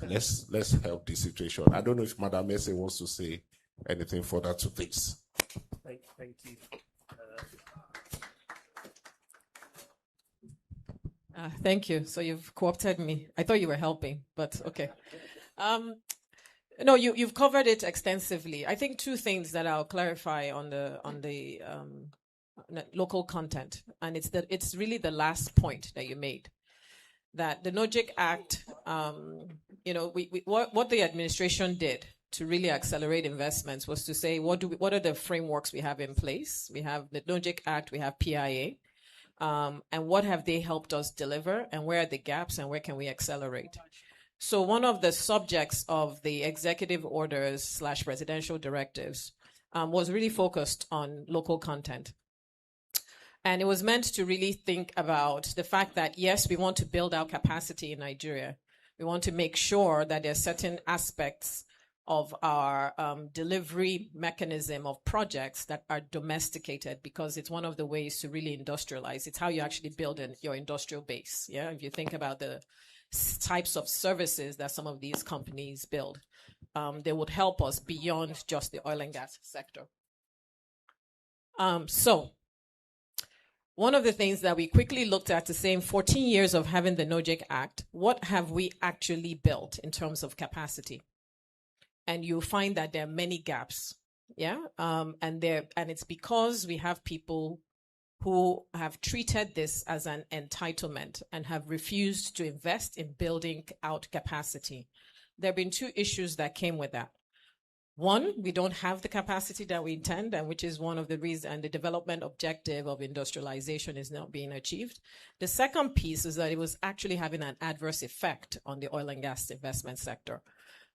Let's help the situation. I don't know if Madam Messe wants to say anything further to this. Thank you. Thank you. So you've co-opted me. I thought you were helping, but okay. No, you've covered it extensively. I think two things that I'll clarify on the local content, and it's really the last point that you made, that the NOJIC Act, what the administration did to really accelerate investments was to say, what are the frameworks we have in place? We have the NOJIC Act, we have PIA, and what have they helped us deliver, and where are the gaps, and where can we accelerate? So one of the subjects of the executive orders / presidential directives was really focused on local content. And it was meant to really think about the fact that, yes, we want to build our capacity in Nigeria. We want to make sure that there are certain aspects of our delivery mechanism of projects that are domesticated, because it's one of the ways to really industrialize. It's how you actually build your industrial base. Yeah, if you think about the types of services that some of these companies build, they would help us beyond just the oil and gas sector. So one of the things that we quickly looked at to say, in 14 years of having the NOJIC Act, what have we actually built in terms of capacity? And you'll find that there are many gaps, yeah? And it's because we have people who have treated this as an entitlement and have refused to invest in building out capacity. There have been two issues that came with that. One, we don't have the capacity that we intend, and which is one of the reasons, and the development objective of industrialization is not being achieved. The second piece is that it was actually having an adverse effect on the oil and gas investment sector,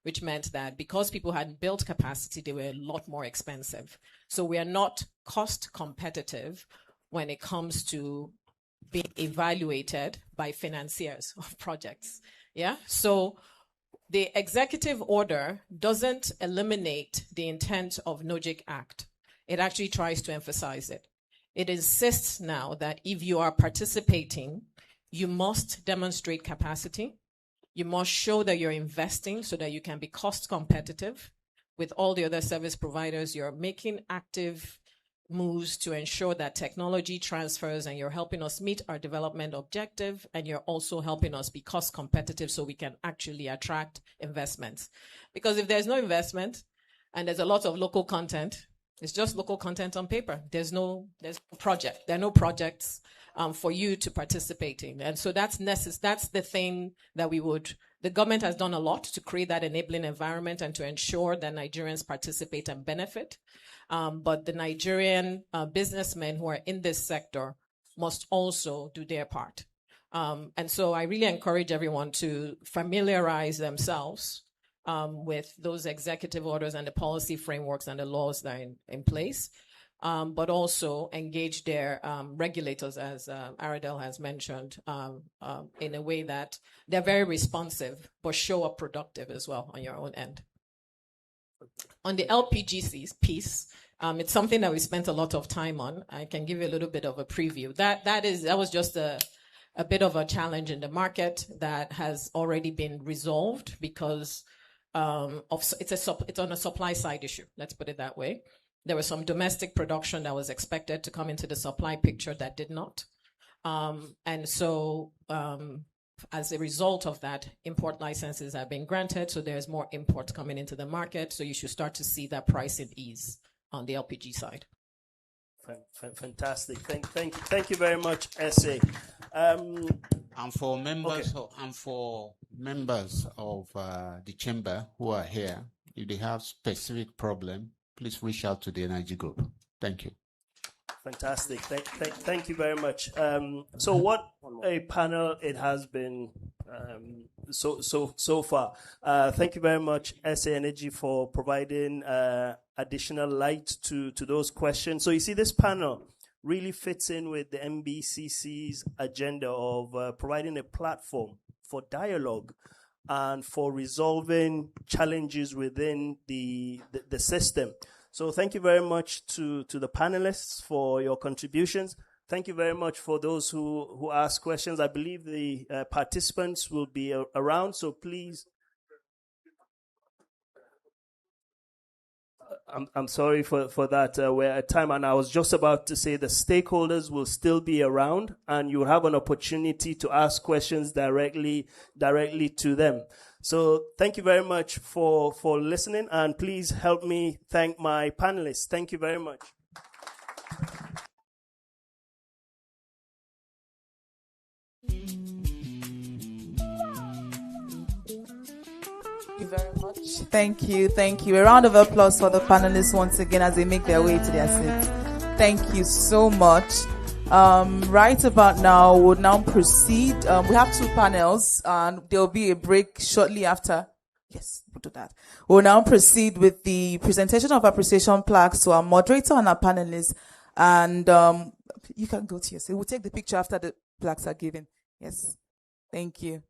which meant that because people hadn't built capacity, they were a lot more expensive. So we are not cost competitive when it comes to being evaluated by financiers of projects. Yeah. So the executive order doesn't eliminate the intent of NOJIC Act. It actually tries to emphasize it. It insists now that if you are participating, you must demonstrate capacity. You must show that you're investing so that you can be cost competitive with all the other service providers. You're making active moves to ensure that technology transfers, and you're helping us meet our development objective, and you're also helping us be cost competitive so we can actually attract investments. Because if there's no investment and there's a lot of local content, it's just local content on paper. There's no project. There are no projects for you to participate in. And so that's the thing that the government has done a lot to create that enabling environment and to ensure that Nigerians participate and benefit. But the Nigerian businessmen who are in this sector must also do their part. And so I really encourage everyone to familiarize themselves with those executive orders and the policy frameworks and the laws that are in place, but also engage their regulators, as Aradel has mentioned, in a way that they're very responsive, but show up productive as well on your own end. On the LPG piece, it's something that we spent a lot of time on. I can give you a little bit of a preview. That was just a bit of a challenge in the market that has already been resolved because it's on a supply side issue. Let's put it that way. There was some domestic production that was expected to come into the supply picture that did not. And so as a result of that, import licenses have been granted, so there's more imports coming into the market, so you should start to see that pricing ease on the LPG side. Fantastic. Thank you very much, Ese. And for members of the chamber who are here, if they have specific problem, please reach out to the Energy Group. Thank you. Fantastic. Thank you very much. So what a panel it has been. so far. Thank you very much, SA Energy, for providing additional light to those questions. So you see, this panel really fits in with the NBCC's agenda of providing a platform for dialogue and for resolving challenges within the system. So thank you very much to the panelists for your contributions. Thank you very much for those who asked questions. I believe the participants will be around, so please. I'm sorry for that. We're at time, and I was just about to say the stakeholders will still be around, and you'll have an opportunity to ask questions directly to them. So thank you very much for listening, and please help me thank my panelists. Thank you very much. Thank you very much. Thank you. A round of applause for the panelists once again as they make their way to their seats. Thank you so much. Right about now, we'll now proceed. We have two panels, and there will be a break shortly after. Yes, we'll do that. We'll now proceed with the presentation of appreciation plaques to our moderator and our panelists. And you can go to your seat. We'll take the picture after the plaques are given. Yes. Thank you.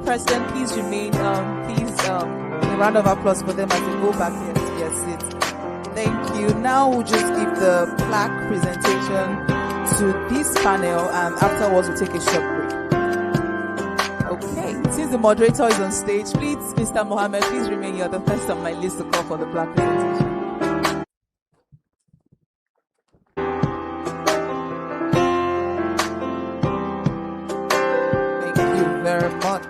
President, please remain. A round of applause for them as they go back to their seats. Thank you. Now we'll just give the plaque presentation to this panel, and afterwards we'll take a short break. Okay. Since the moderator is on stage, please, Mr. Mohammed, please remain. You're the first on my list to call for the plaque presentation. Very much.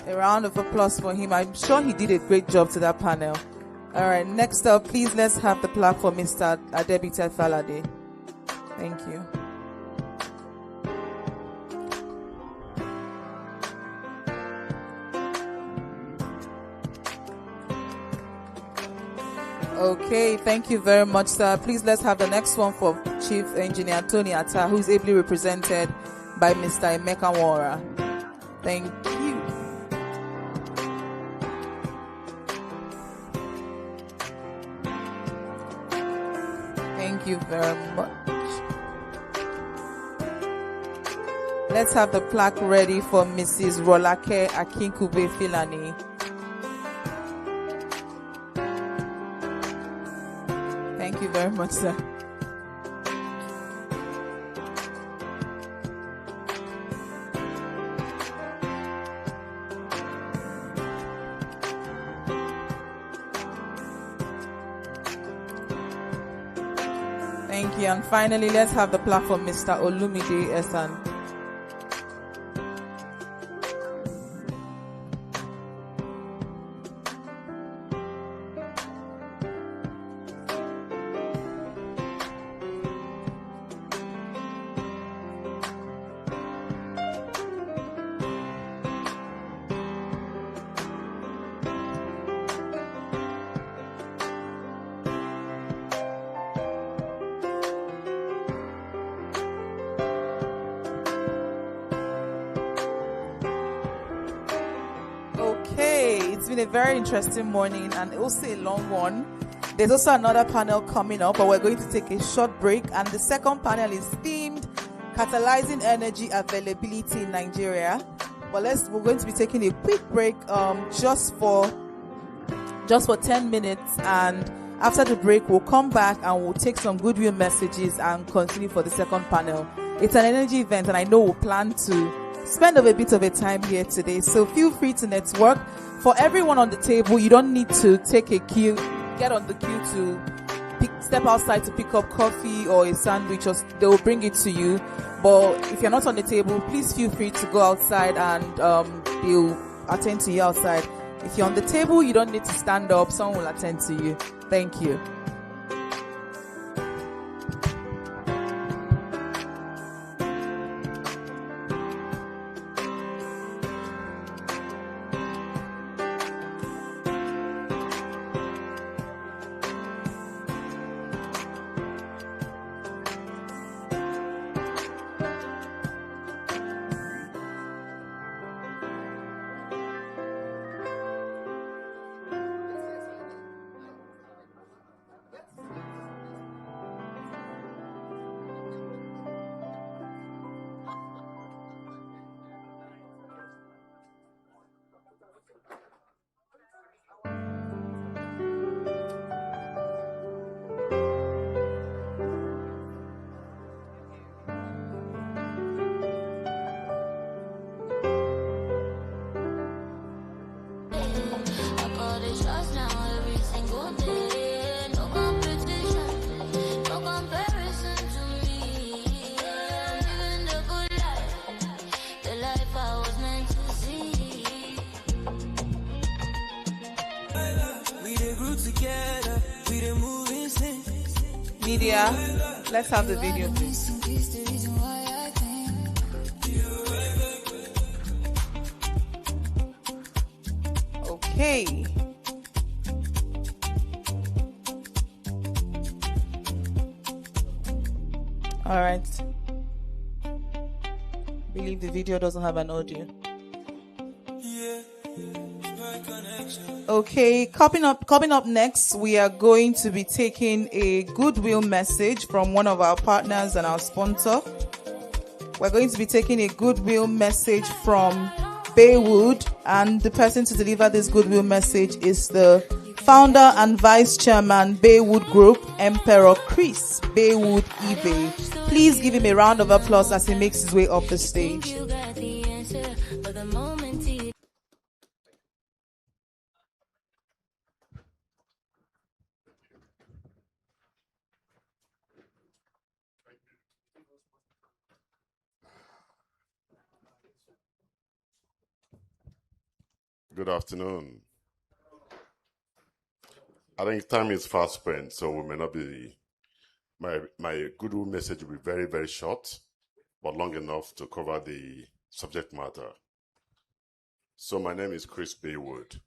A round of applause for him. I'm sure he did a great job to that panel. All right, next up, please let's have the plaque for Mr. Adebite Falade. Thank you. Okay, thank you very much, sir. Please let's have the next one for Chief Engineer Tony Atta, who is ably represented by Mr. Emeka Nwora. Thank you. Thank you very much. Let's have the plaque ready for Mrs. Rolake Akinkube Filani. Thank you very much, sir. Thank you. And finally, let's have the plaque for Mr. Olumide Esan. been a very interesting morning and also a long one. There's also another panel coming up, but we're going to take a short break. And the second panel is themed Catalyzing Energy Availability in Nigeria. But we're going to be taking a quick break just for 10 minutes. And after the break, we'll come back and we'll take some goodwill messages and continue for the second panel. It's an energy event, and I know we'll plan to spend a bit of a time here today. So feel free to network. For everyone on the table, you don't need to take a queue, get on the queue to step outside to pick up coffee or a sandwich, or they will bring it to you. But if you're not on the table, please feel free to go outside and they'll attend to you outside. If you're on the table, you don't need to stand up. Someone will attend to you. Thank you. Media, let's have the video, please. Okay. All right. Believe the video doesn't have an audio. Okay, coming up next, we are going to be taking a goodwill message from one of our partners and our sponsor. We're going to be taking a goodwill message from Baywood, and the person to deliver this goodwill message is the founder and vice chairman, Baywood Group, Emperor Chris Baywood eBay. Please give him a round of applause as he makes his way up the stage. Good afternoon. I think time is fast spent, so we may not be. My goodwill message will be very, very short, but long enough to cover the subject matter. So my name is Chris Baywood.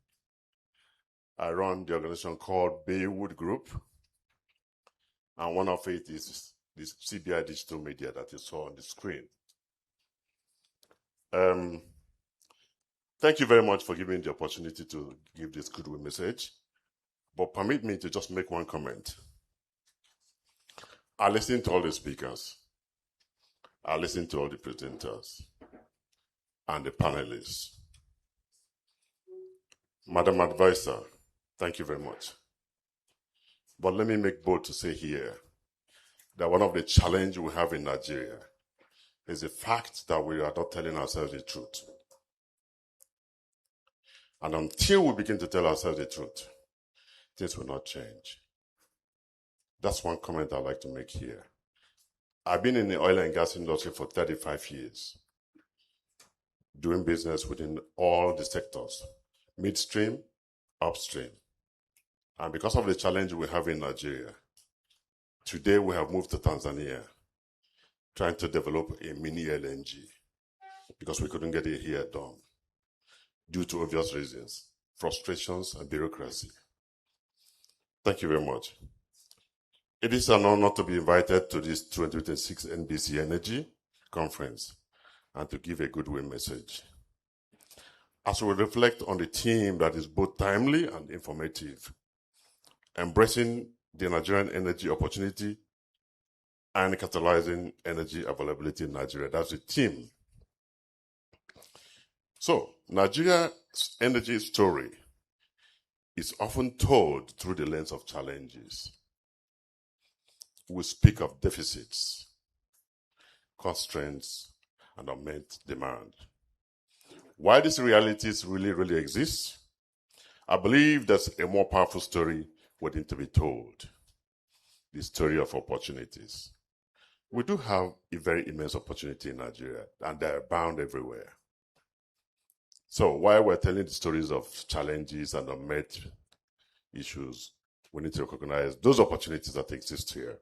I run the organization called Baywood Group, and one of it is this CBI Digital Media that you saw on the screen. Thank you very much for giving me the opportunity to give this goodwill message, but permit me to just make one comment. I listened to all the speakers. I listened to all the presenters and the panelists. Madam Advisor, thank you very much. But let me make bold to say here that one of the challenges we have in Nigeria is the fact that we are not telling ourselves the truth. And until we begin to tell ourselves the truth, things will not change. That's one comment I'd like to make here. I've been in the oil and gas industry for 35 years, doing business within all the sectors, midstream, upstream. And because of the challenge we have in Nigeria, today we have moved to Tanzania, trying to develop a mini LNG, because we couldn't get it here done, due to obvious reasons, frustrations and bureaucracy. Thank you very much. It is an honor to be invited to this 2026 NBC Energy Conference and to give a goodwill message. as we reflect on the theme that is both timely and informative, embracing the Nigerian energy opportunity and catalyzing energy availability in Nigeria. That's the theme. So, Nigeria's energy story is often told through the lens of challenges. We speak of deficits, constraints, and unmet demand. Why these realities really exist, I believe there's a more powerful story waiting to be told. The story of opportunities. We do have a very immense opportunity in Nigeria, and they are bound everywhere. So while we're telling the stories of challenges and unmet issues, we need to recognize those opportunities that exist here.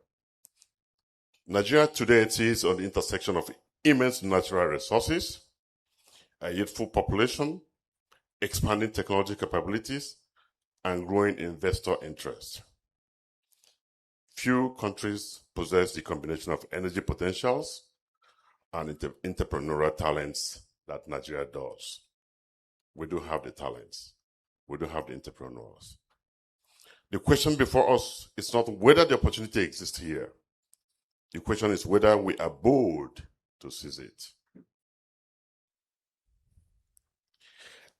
Nigeria today is on the intersection of immense natural resources, a youthful population, expanding technology capabilities, and growing investor interest. Few countries possess the combination of energy potentials and entrepreneurial talents that Nigeria does. We do have the talents. We do have the entrepreneurs. The question before us is not whether the opportunity exists here. The question is whether we are bold to seize it.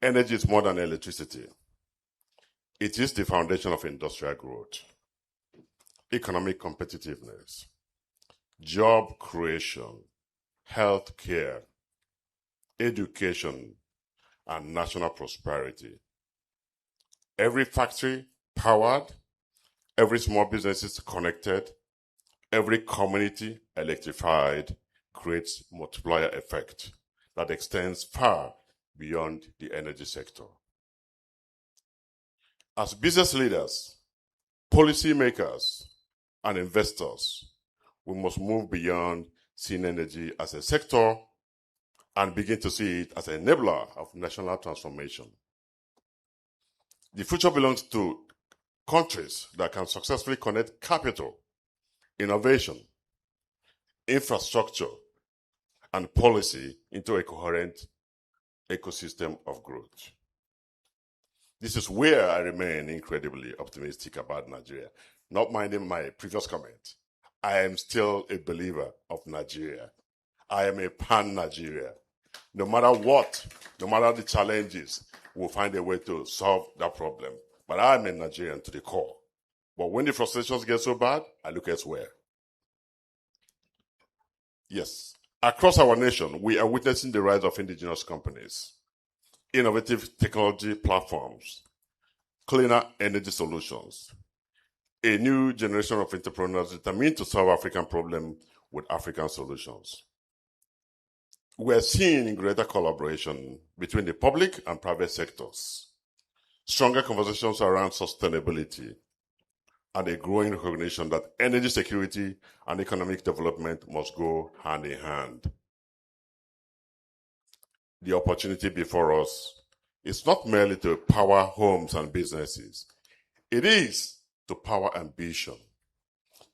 Energy is more than electricity. It is the foundation of industrial growth, economic competitiveness, job creation, health care, education, and national prosperity. Every factory powered, every small business is connected, every community electrified creates multiplier effect that extends far beyond the energy sector. As business leaders, policymakers, and investors, we must move beyond seeing energy as a sector and begin to see it as an enabler of national transformation. The future belongs to countries that can successfully connect capital, innovation, infrastructure, and policy into a coherent ecosystem of growth. This is where I remain incredibly optimistic about Nigeria. Not minding my previous comment, I am still a believer of Nigeria. I am a pan-Nigeria. No matter what, no matter the challenges, we'll find a way to solve that problem. But I'm a Nigerian to the core. But when the frustrations get so bad, I look elsewhere. Yes, across our nation, we are witnessing the rise of indigenous companies, innovative technology platforms, cleaner energy solutions, a new generation of entrepreneurs determined to solve African problems with African solutions. We're seeing greater collaboration between the public and private sectors, stronger conversations around sustainability, and a growing recognition that energy security and economic development must go hand in hand. The opportunity before us is not merely to power homes and businesses. It is to power ambition,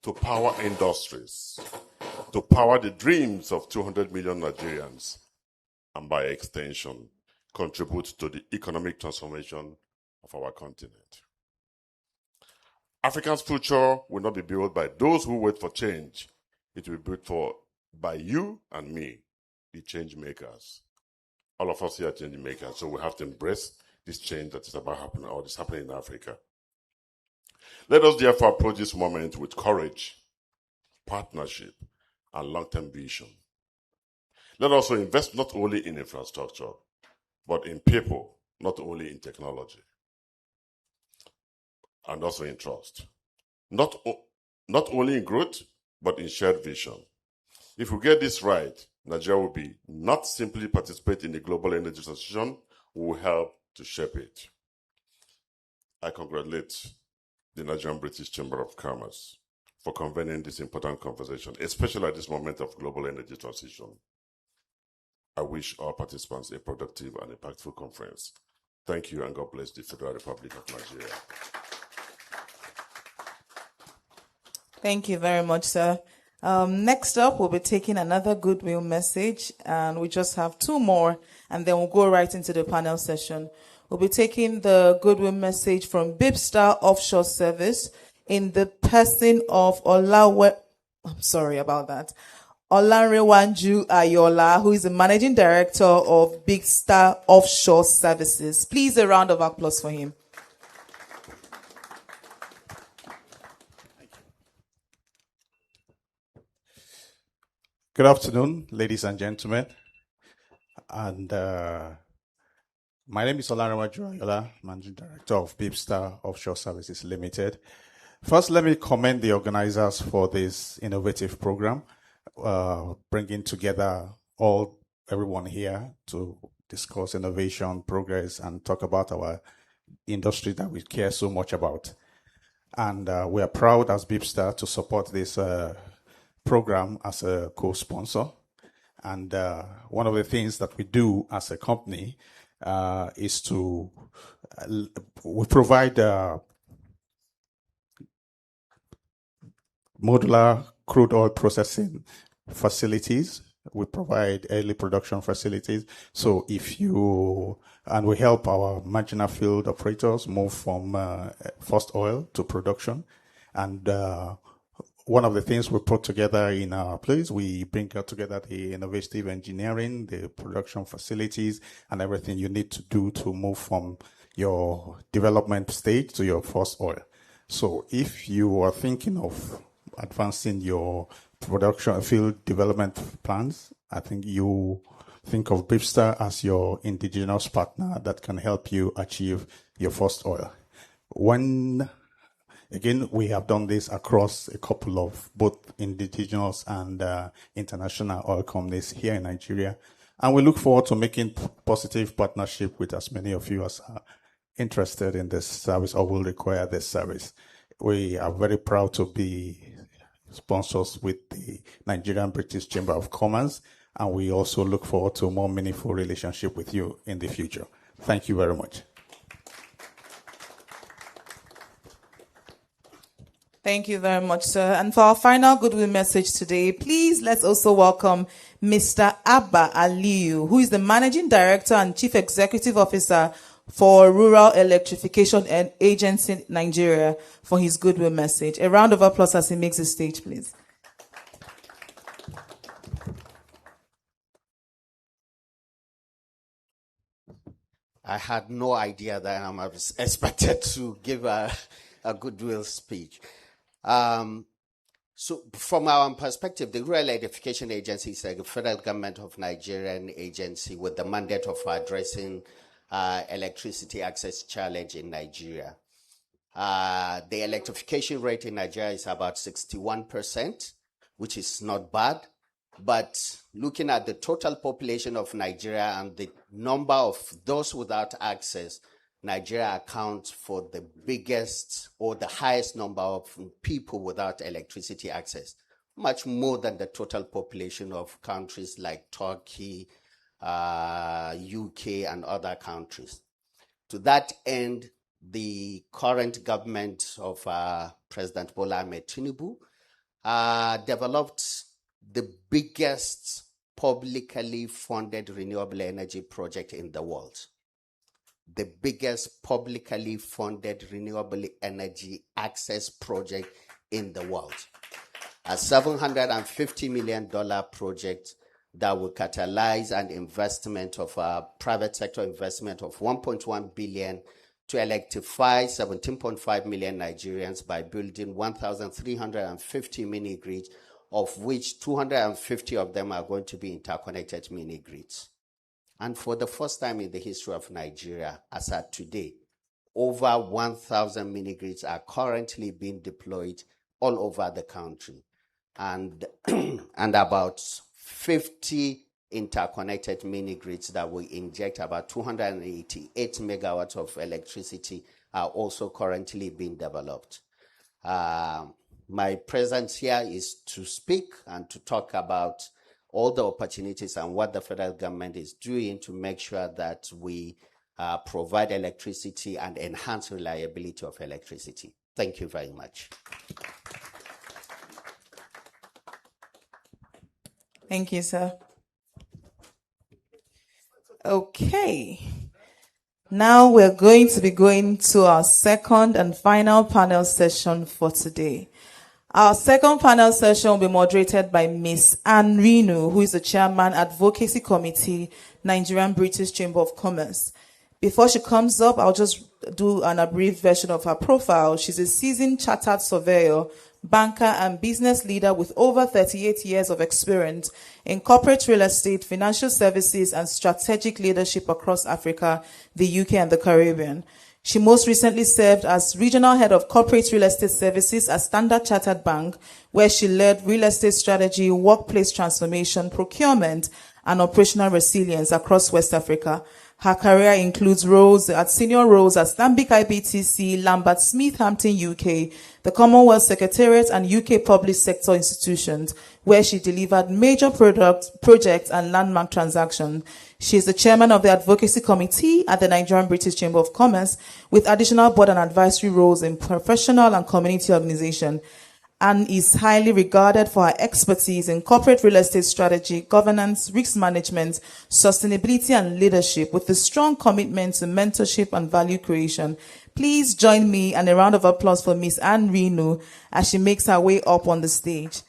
to power industries, to power the dreams of 200 million Nigerians, and by extension, contribute to the economic transformation of our continent. Africa's future will not be built by those who wait for change. It will be built by you and me, the change makers. All of us here are change makers, so we have to embrace this change that is about happening, or is happening in Africa. Let us therefore approach this moment with courage, partnership, and long-term vision. Let us also invest not only in infrastructure, but in people, not only in technology, and also in trust. Not only in growth, but in shared vision. If we get this right, Nigeria will be not simply participate in the global energy transition, we will help to shape it. I congratulate the Nigerian-British Chamber of Commerce for convening this important conversation, especially at this moment of global energy transition. I wish all participants a productive and impactful conference. Thank you, and God bless the Federal Republic of Nigeria. Thank you very much, sir. Next up, we'll be taking another goodwill message, and we just have two more, and then we'll go right into the panel session. We'll be taking the goodwill message from Bibstar Offshore Service in the person of Olanrewanju Ayola, who is the Managing Director of Bibstar Offshore Services. Please, a round of applause for him. Good afternoon, ladies and gentlemen. And my name is Olanrewanju Ayola, Managing Director of Bibstar Offshore Services Limited. First, let me commend the organizers for this innovative program, bringing together everyone here to discuss innovation, progress, and talk about our industry that we care so much about. And we are proud as Bibstar to support this program as a co-sponsor. And one of the things that we do as a company is to we provide modular crude oil processing facilities. We provide early production facilities. So and we help our marginal field operators move from first oil to production. And one of the things we put together in our place, we bring together the innovative engineering, the production facilities, and everything you need to do to move from your development stage to your first oil. So if you are thinking of advancing your production field development plans, I think you think of Bibstar as your indigenous partner that can help you achieve your first oil. Again, we have done this across a couple of both indigenous and international oil companies here in Nigeria. And we look forward to making positive partnership with as many of you as are interested in this service or will require this service. We are very proud to be sponsors with the Nigerian-British Chamber of Commerce, and we also look forward to a more meaningful relationship with you in the future. Thank you very much. Thank you very much, sir. And for our final goodwill message today, please let's also welcome Mr. Abba Aliyu, who is the Managing Director and Chief Executive Officer for Rural Electrification Agency Nigeria, for his goodwill message. A round of applause as he makes the stage, please. I had no idea that I was expected to give a goodwill speech. So from our perspective, the Rural Electrification Agency is a federal government of Nigerian agency with the mandate of addressing electricity access challenge in Nigeria. The electrification rate in Nigeria is about 61%, which is not bad. But looking at the total population of Nigeria and the number of those without access, Nigeria accounts for the biggest or the highest number of people without electricity access, much more than the total population of countries like Turkey, UK, and other countries. To that end, the current government of President Bola Ahmed Tinubu developed the biggest publicly funded renewable energy project in the world. The biggest publicly funded renewable energy access project in the world. A $750 million project that will catalyze an investment of private sector investment of $1.1 billion to electrify 17.5 million Nigerians by building 1,350 mini grids, of which 250 of them are going to be interconnected mini grids. And for the first time in the history of Nigeria, as at today, over 1,000 mini grids are currently being deployed all over the country. And about 50 interconnected mini grids that will inject about 288 megawatts of electricity are also currently being developed. My presence here is to speak and to talk about all the opportunities and what the federal government is doing to make sure that we provide electricity and enhance reliability of electricity. Thank you very much. Thank you, sir. Okay. Now we're going to be going to our second and final panel session for today. Our second panel session will be moderated by Ms. Anne Rinu, who is the Chairman, Advocacy Committee, Nigerian-British Chamber of Commerce. Before she comes up, I'll just do an abbreviated version of her profile. She's a seasoned chartered surveyor, banker, and business leader with over 38 years of experience in corporate real estate, financial services, and strategic leadership across Africa, the UK, and the Caribbean. She most recently served as Regional Head of Corporate Real Estate Services at Standard Chartered Bank, where she led real estate strategy, workplace transformation, procurement, and operational resilience across West Africa. Her career includes senior roles at Stanbic IBTC, Lambert Smith Hampton UK, the Commonwealth Secretariat, and UK public sector institutions, where she delivered major projects and landmark transactions. She is the chairman of the Advocacy Committee at the Nigerian-British Chamber of Commerce, with additional board and advisory roles in professional and community organization, and is highly regarded for her expertise in corporate real estate strategy, governance, risk management, sustainability, and leadership, with a strong commitment to mentorship and value creation. Please join me in a round of applause for Ms. Anne Rinu as she makes her way up on the stage.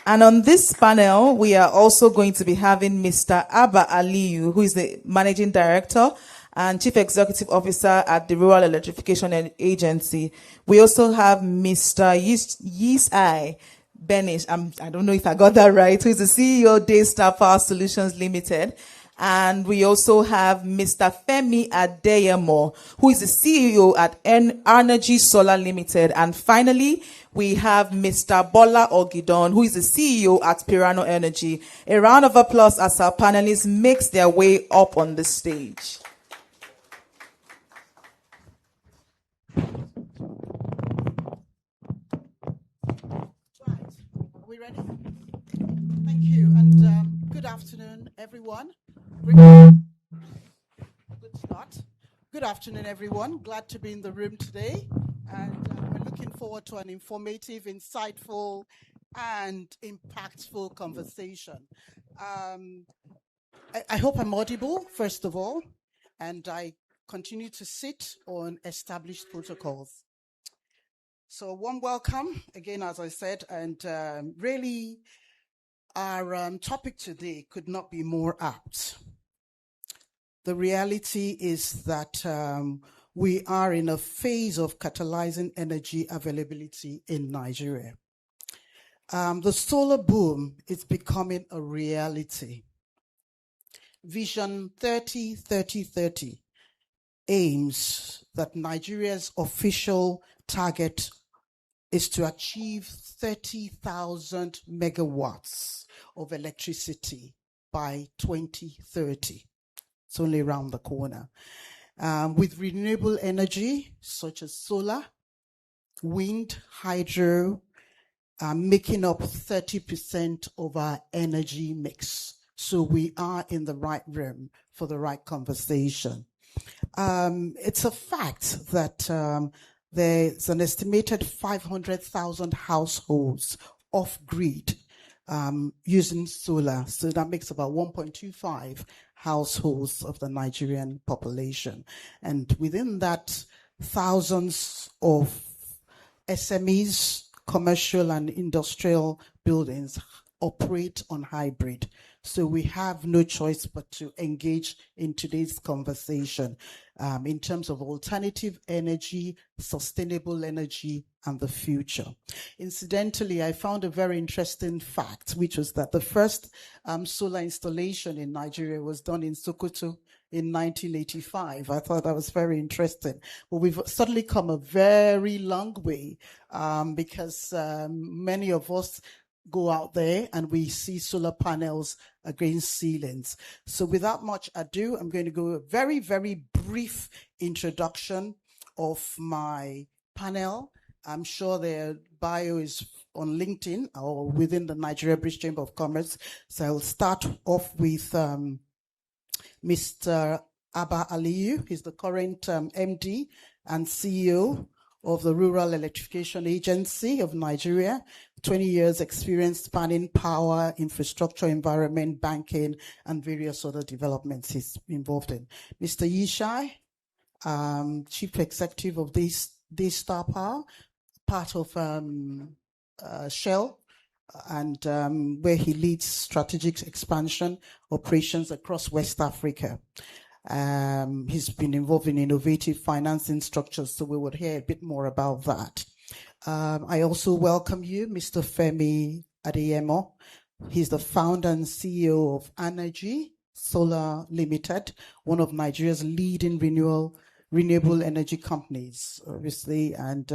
And on this panel, we are also going to be having Mr. Abba Aliyu, who is the Managing Director and Chief Executive Officer at the Rural Electrification Agency. We also have Mr. Yisai Benish, I don't know if I got that right, who is the CEO of Daystar Power Solutions Limited. And we also have Mr. Femi Adeyemo, who is the CEO at Energy Solar Limited. And finally, we have Mr. Bola Ogidon, who is the CEO at Pirano Energy. A round of applause as our panelists make their way up on the stage. Are we ready? Thank you, and good afternoon, everyone. Good start. Good afternoon, everyone. Glad to be in the room today, and we're looking forward to an informative, insightful, and impactful conversation. I hope I'm audible, first of all, and I continue to sit on established protocols. So, warm welcome again, as I said, and really, our topic today could not be more apt. The reality is that we are in a phase of catalyzing energy availability in Nigeria. The solar boom is becoming a reality. Vision 30-30-30 aims that Nigeria's official target is to achieve 30,000 megawatts of electricity by 2030. It's only around the corner. With renewable energy such as solar, wind, hydro, making up 30% of our energy mix. So we are in the right room for the right conversation. It's a fact that there's an estimated 500,000 households off-grid using solar. So that makes about 1.25 households of the Nigerian population. And within that, thousands of SMEs, commercial and industrial buildings operate on hybrid. So we have no choice but to engage in today's conversation in terms of alternative energy, sustainable energy, and the future. Incidentally, I found a very interesting fact, which was that the first solar installation in Nigeria was done in Sokoto in 1985. I thought that was very interesting. But we've certainly come a very long way because many of us go out there and we see solar panels against ceilings. So without much ado, I'm going to go a very, very brief introduction of my panel. I'm sure their bio is on LinkedIn or within the Nigeria-British Chamber of Commerce. So I'll start off with Mr. Abba Aliyu. He's the current MD and CEO of the Rural Electrification Agency of Nigeria, 20 years experience spanning power, infrastructure, environment, banking, and various other developments he's involved in. Mr. Yishai, Chief Executive of Daystar Power, part of Shell, and where he leads strategic expansion operations across West Africa. He's been involved in innovative financing structures, so we would hear a bit more about that. I also welcome you, Mr. Femi Adeyemo. He's the founder and CEO of Energy Solar Limited, one of Nigeria's leading renewable energy companies, obviously. And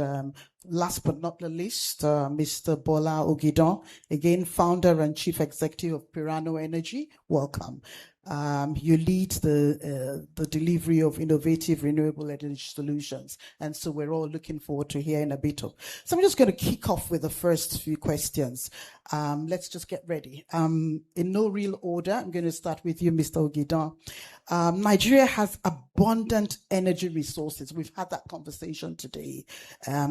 last but not the least, Mr. Bola Ogidon, again, founder and chief executive of Pirano Energy. Welcome. You lead the delivery of innovative renewable energy solutions. And so we're all looking forward to hearing a bit of. So I'm just going to kick off with the first few questions. Let's just get ready. In no real order, I'm going to start with you, Mr. Ogidon. Nigeria has abundant energy resources. We've had that conversation today.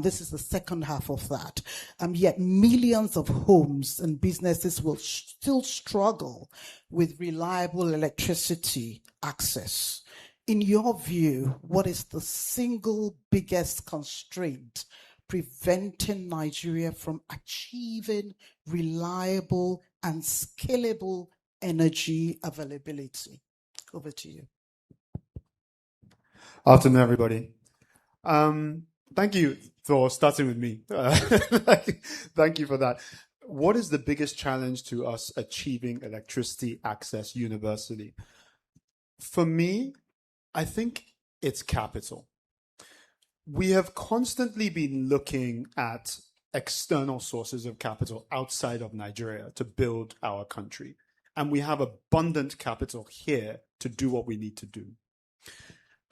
This is the second half of that. Yet millions of homes and businesses will still struggle with reliable electricity access. In your view, what is the single biggest constraint preventing Nigeria from achieving reliable and scalable energy availability? Over to you. Afternoon, everybody. Thank you for starting with me. Thank you for that. What is the biggest challenge to us achieving electricity access universally? For me, I think it's capital. We have constantly been looking at external sources of capital outside of Nigeria to build our country. And we have abundant capital here to do what we need to do.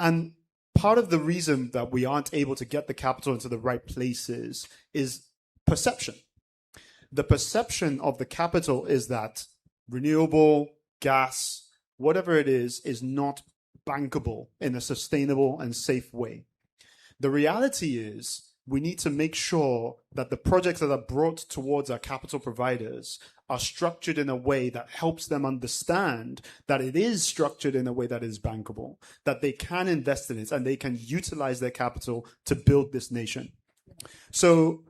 And part of the reason that we aren't able to get the capital into the right places is perception. The perception of the capital is that renewable gas, whatever it is not bankable in a sustainable and safe way. The reality is we need to make sure that the projects that are brought towards our capital providers are structured in a way that helps them understand that it is structured in a way that is bankable, that they can invest in it and they can utilize their capital to build this nation. So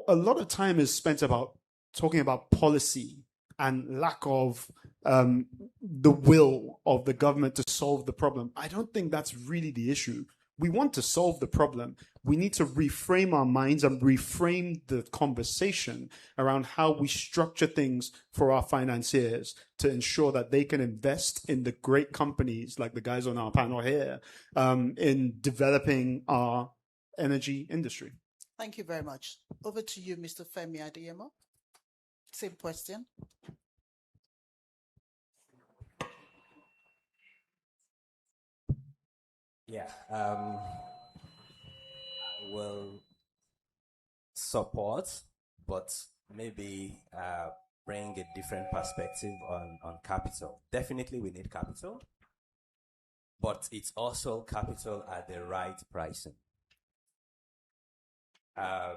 a lot of time is spent about talking about policy and lack of the will of the government to solve the problem. I don't think that's really the issue. We want to solve the problem. We need to reframe our minds and reframe the conversation around how we structure things for our financiers to ensure that they can invest in the great companies like the guys on our panel here in developing our energy industry. Thank you very much. Over to you, Mr. Femi Adeyemo. Same question. Yeah, I will support, but maybe bring a different perspective on capital. Definitely we need capital, but it's also capital at the right pricing. I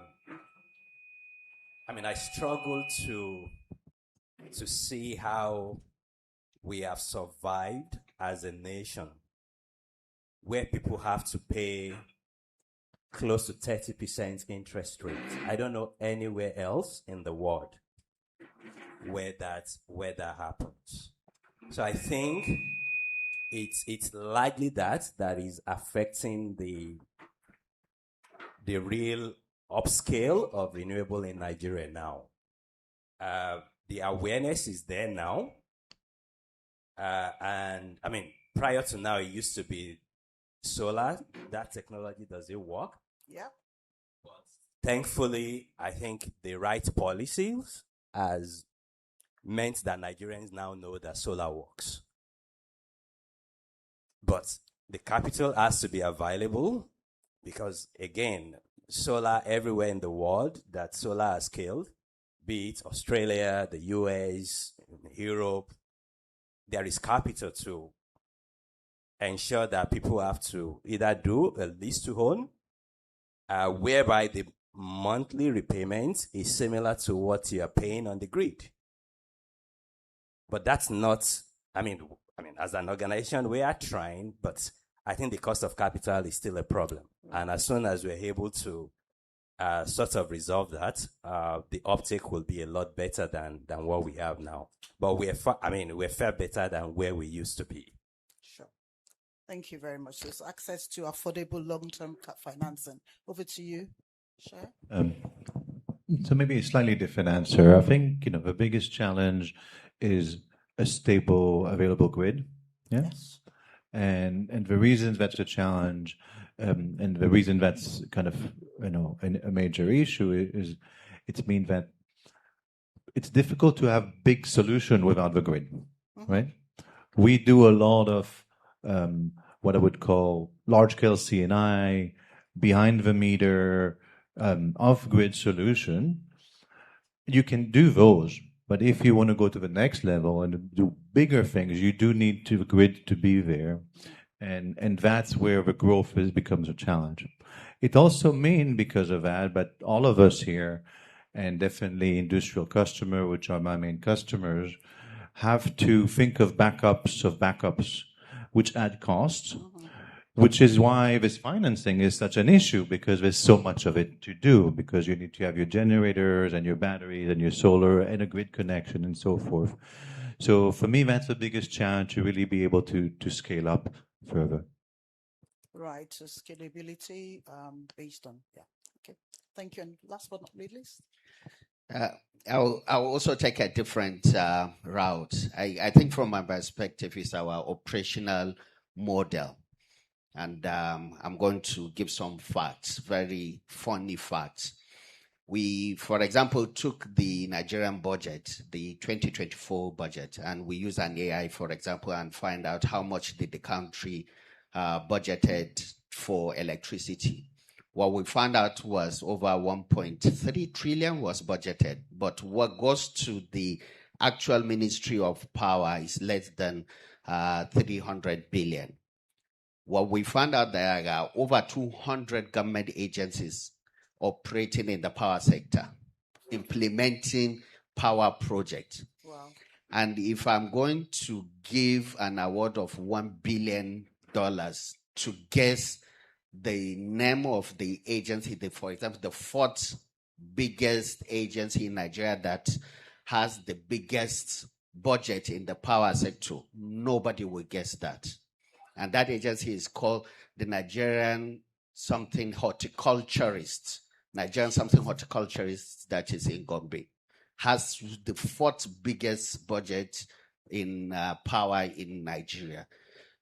struggle to see how we have survived as a nation where people have to pay close to 30% interest rate. I don't know anywhere else in the world where that happens. So I think it's likely that is affecting the real upscale of renewable in Nigeria now. The awareness is there now. And prior to now, it used to be solar. That technology, does it work? Yeah. But thankfully, I think the right policies has meant that Nigerians now know that solar works. But the capital has to be available because, again, solar everywhere in the world that solar has killed, be it Australia, the US, Europe, there is capital to ensure that people have to either do a lease to own whereby the monthly repayment is similar to what you are paying on the grid. But that's not, I mean, as an organization, we are trying, but I think the cost of capital is still a problem. And as soon as we're able to sort of resolve that, the uptake will be a lot better than what we have now. But we're far better than where we used to be. Sure. Thank you very much. There's access to affordable long-term financing. Over to you, Shai. So maybe a slightly different answer. I think, the biggest challenge is a stable, available grid. Yeah? Yes. And the reason that's a challenge, and the reason that's kind of, a major issue is it means that it's difficult to have big solution without the grid, right? We do a lot of what I would call large-scale C&I, behind the meter, off-grid solution. You can do those, but if you want to go to the next level and do bigger things, you do need the grid to be there, and that's where the growth becomes a challenge. It also means, because of that, but all of us here, and definitely industrial customer, which are my main customers, have to think of backups, which add costs, which is why this financing is such an issue, because there's so much of it to do, because you need to have your generators and your batteries and your solar and a grid connection and so forth. So for me, that's the biggest challenge, to really be able to scale up further. Right, so scalability based on, okay. Thank you. And last but not least. I'll also take a different route. I think from my perspective is our operational model. And I'm going to give some facts, very funny facts. We, for example, took the Nigerian budget, the 2024 budget, and we used an AI, for example, and find out how much did the country budgeted for electricity. What we found out was over 1.3 trillion was budgeted, but what goes to the actual Ministry of Power is less than 300 billion. What we found out, there are over 200 government agencies operating in the power sector, implementing power projects. Wow. And if I'm going to give an award of $1 billion to guess the name of the agency, for example, the fourth biggest agency in Nigeria that has the biggest budget in the power sector, nobody will guess that. And that agency is called the Nigerian something horticulturist. That is in Gombe. Has the fourth biggest budget in power in Nigeria.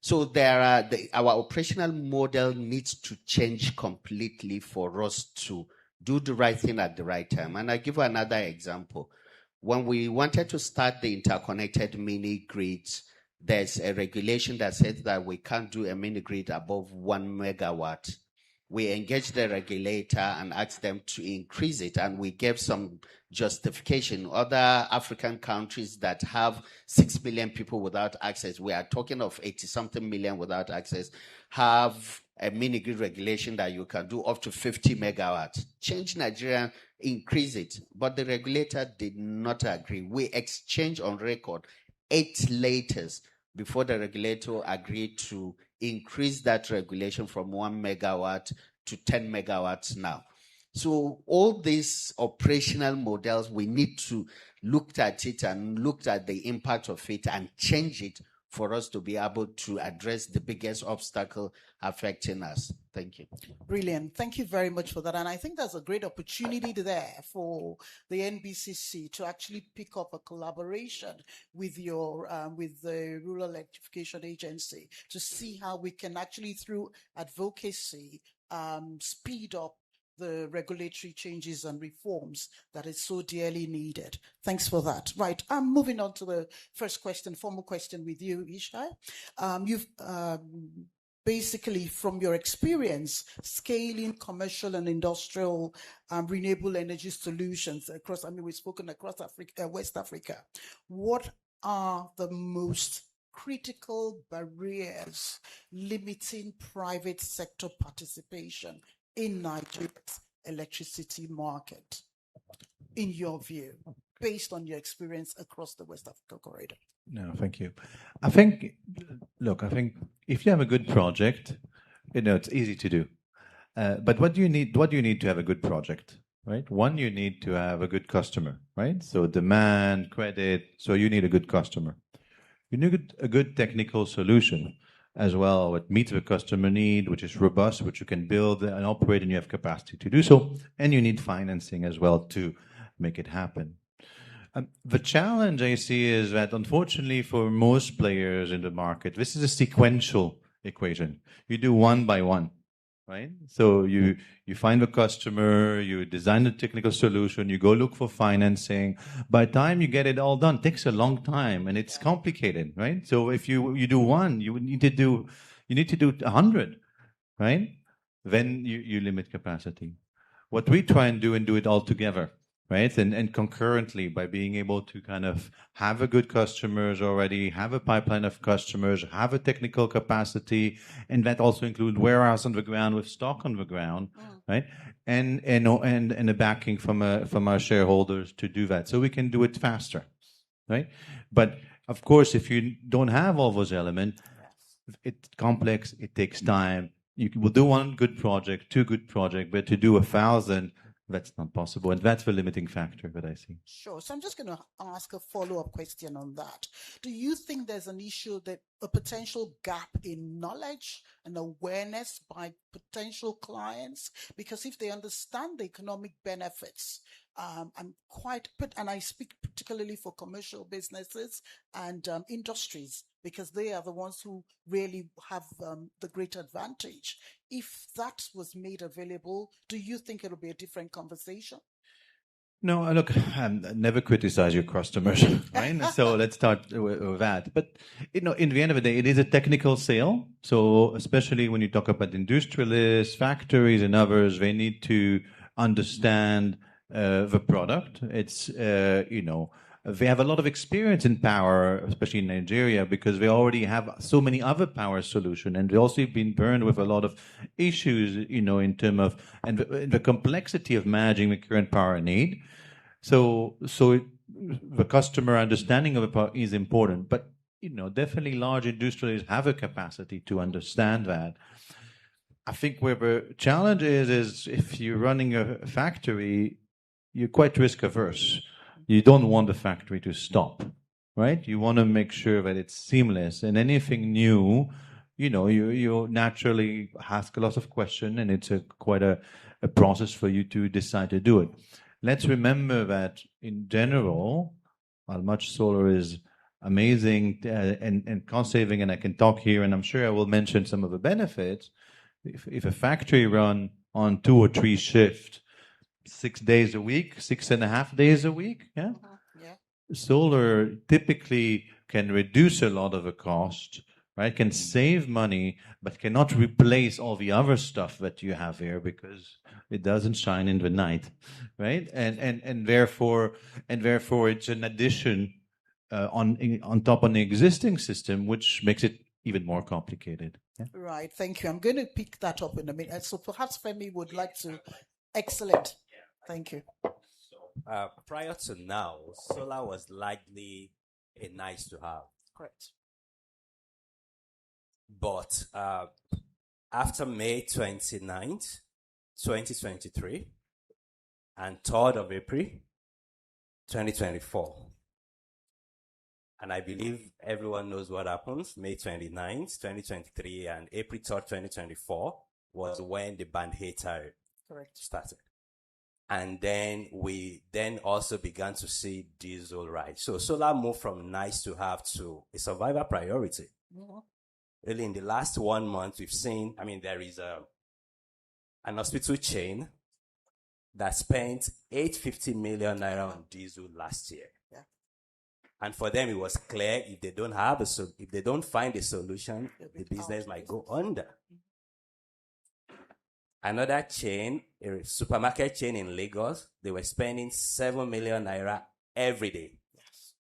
So our operational model needs to change completely for us to do the right thing at the right time. And I give another example. When we wanted to start the interconnected mini grids, there's a regulation that says that we can't do a mini grid above 1 megawatt. We engaged the regulator and asked them to increase it, and we gave some justification. Other African countries that have 6 million people without access, we are talking of 80-something million without access, have a mini grid regulation that you can do up to 50 megawatts. Change Nigeria, increase it. But the regulator did not agree. We exchanged on record 8 letters before the regulator agreed to increase that regulation from 1 megawatt to 10 megawatts now. So all these operational models, we need to look at it and look at the impact of it and change it for us to be able to address the biggest obstacle affecting us. Thank you. Brilliant. Thank you very much for that. And I think there's a great opportunity there for the NBCC to actually pick up a collaboration with with the Rural Electrification Agency to see how we can actually, through advocacy, speed up the regulatory changes and reforms that is so dearly needed. Thanks for that. Right, I'm moving on to the first question, formal question with you, Ishai. You've basically, from your experience scaling commercial and industrial renewable energy solutions across, we've spoken across Africa, West Africa. What are the most critical barriers limiting private sector participation in Nigeria's electricity market, in your view, based on your experience across the West Africa corridor? No, thank you. I think if you have a good project, it's easy to do. But what do you need? What do you need to have a good project, right? One, you need to have a good customer, right? So demand, credit. So you need a good customer. You need a good technical solution as well, what meets the customer need, which is robust, which you can build and operate, and you have capacity to do so. And you need financing as well to make it happen. The challenge I see is that, unfortunately, for most players in the market, this is a sequential equation. You do one by one, right? So you find the customer, you design the technical solution, you go look for financing. By the time you get it all done, it takes a long time and it's complicated, right? So if you do one, you need to do 100, right? Then you limit capacity. What we try and do it all together, right? And concurrently, by being able to kind of have a good customers already, have a pipeline of customers, have a technical capacity, and that also include warehouse on the ground with stock on the ground, right? And a backing from our shareholders to do that, so we can do it faster, right? But of course, if you don't have all those elements, it's complex. It takes time. You will do one good project, two good projects, but to do 1,000. That's not possible, and that's the limiting factor that I see. Sure. So I'm just going to ask a follow-up question on that. Do you think there's an issue, that a potential gap in knowledge and awareness by potential clients? Because if they understand the economic benefits, and I speak particularly for commercial businesses and industries, because they are the ones who really have the great advantage. If that was made available, do you think it'll be a different conversation? No, look, never criticize your customers, right? So let's start with that. But, in the end of the day, it is a technical sale. So especially when you talk about industrialists, factories, and others, they need to understand the product. It's, they have a lot of experience in power, especially in Nigeria, because they already have so many other power solutions, and they also been burned with a lot of issues, in terms of the complexity of managing the current power need. So the customer understanding of the power is important, but definitely large industrialists have a capacity to understand that. I think where the challenge is if you're running a factory, you're quite risk averse. You don't want the factory to stop, right? You want to make sure that it's seamless, and anything new, you naturally ask a lot of questions, and it's quite a process for you to decide to do it. Let's remember that in general, while much solar is amazing and cost saving, and I can talk here, and I'm sure I will mention some of the benefits. If a factory run on 2 or 3 shifts, 6 days a week, 6.5 days a week, yeah? Solar typically can reduce a lot of the cost, right? Can save money, but cannot replace all the other stuff that you have here, because it doesn't shine in the night, right? And therefore it's an addition on top of the existing system, which makes it even more complicated. Yeah? Right, thank you. I'm going to pick that up in a minute. So perhaps Femi would like to. Excellent. Thank you. Prior to now, solar was likely a nice to have. Correct. But after May 29th, 2023, and 3rd of April, 2024, and I believe everyone knows what happens, May 29th, 2023, and April 3rd, 2024, was when the band H tariff started. And then we also began to see diesel rise. So solar moved from nice to have to a survival priority. Mm-hmm. Really, in the last 1 month, we've seen, there is an hospital chain that spent 850 million naira on diesel last year. Yeah. And for them, it was clear if they don't find a solution, the business might go under. Another chain, a supermarket chain in Lagos, they were spending 7 million naira every day. Yes.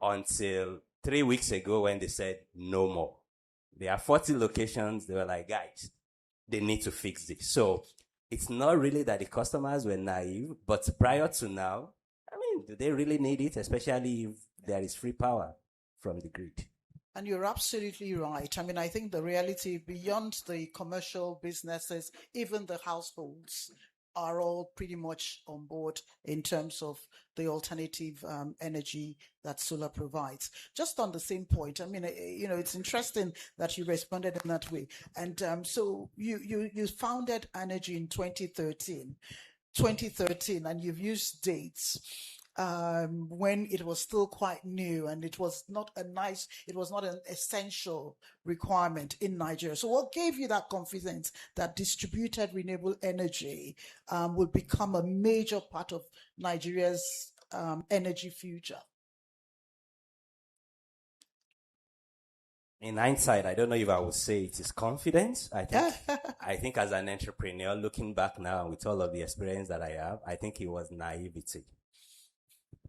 Until 3 weeks ago when they said no more. There are 40 locations. They were like, guys, they need to fix this. So it's not really that the customers were naive, but prior to now, I mean, do they really need it, especially if there is free power from the grid? And you're absolutely right. I mean, I think the reality beyond the commercial businesses, even the households are all pretty much on board in terms of the alternative energy that solar provides. Just on the same point, I mean, it's interesting that you responded in that way. And so you founded Energy in 2013, and you've used dates when it was still quite new and it was not an essential requirement in Nigeria. So what gave you that confidence that distributed renewable energy will become a major part of Nigeria's energy future? In hindsight, I don't know if I would say it is confidence. I think as an entrepreneur, looking back now with all of the experience that I have, I think it was naivety.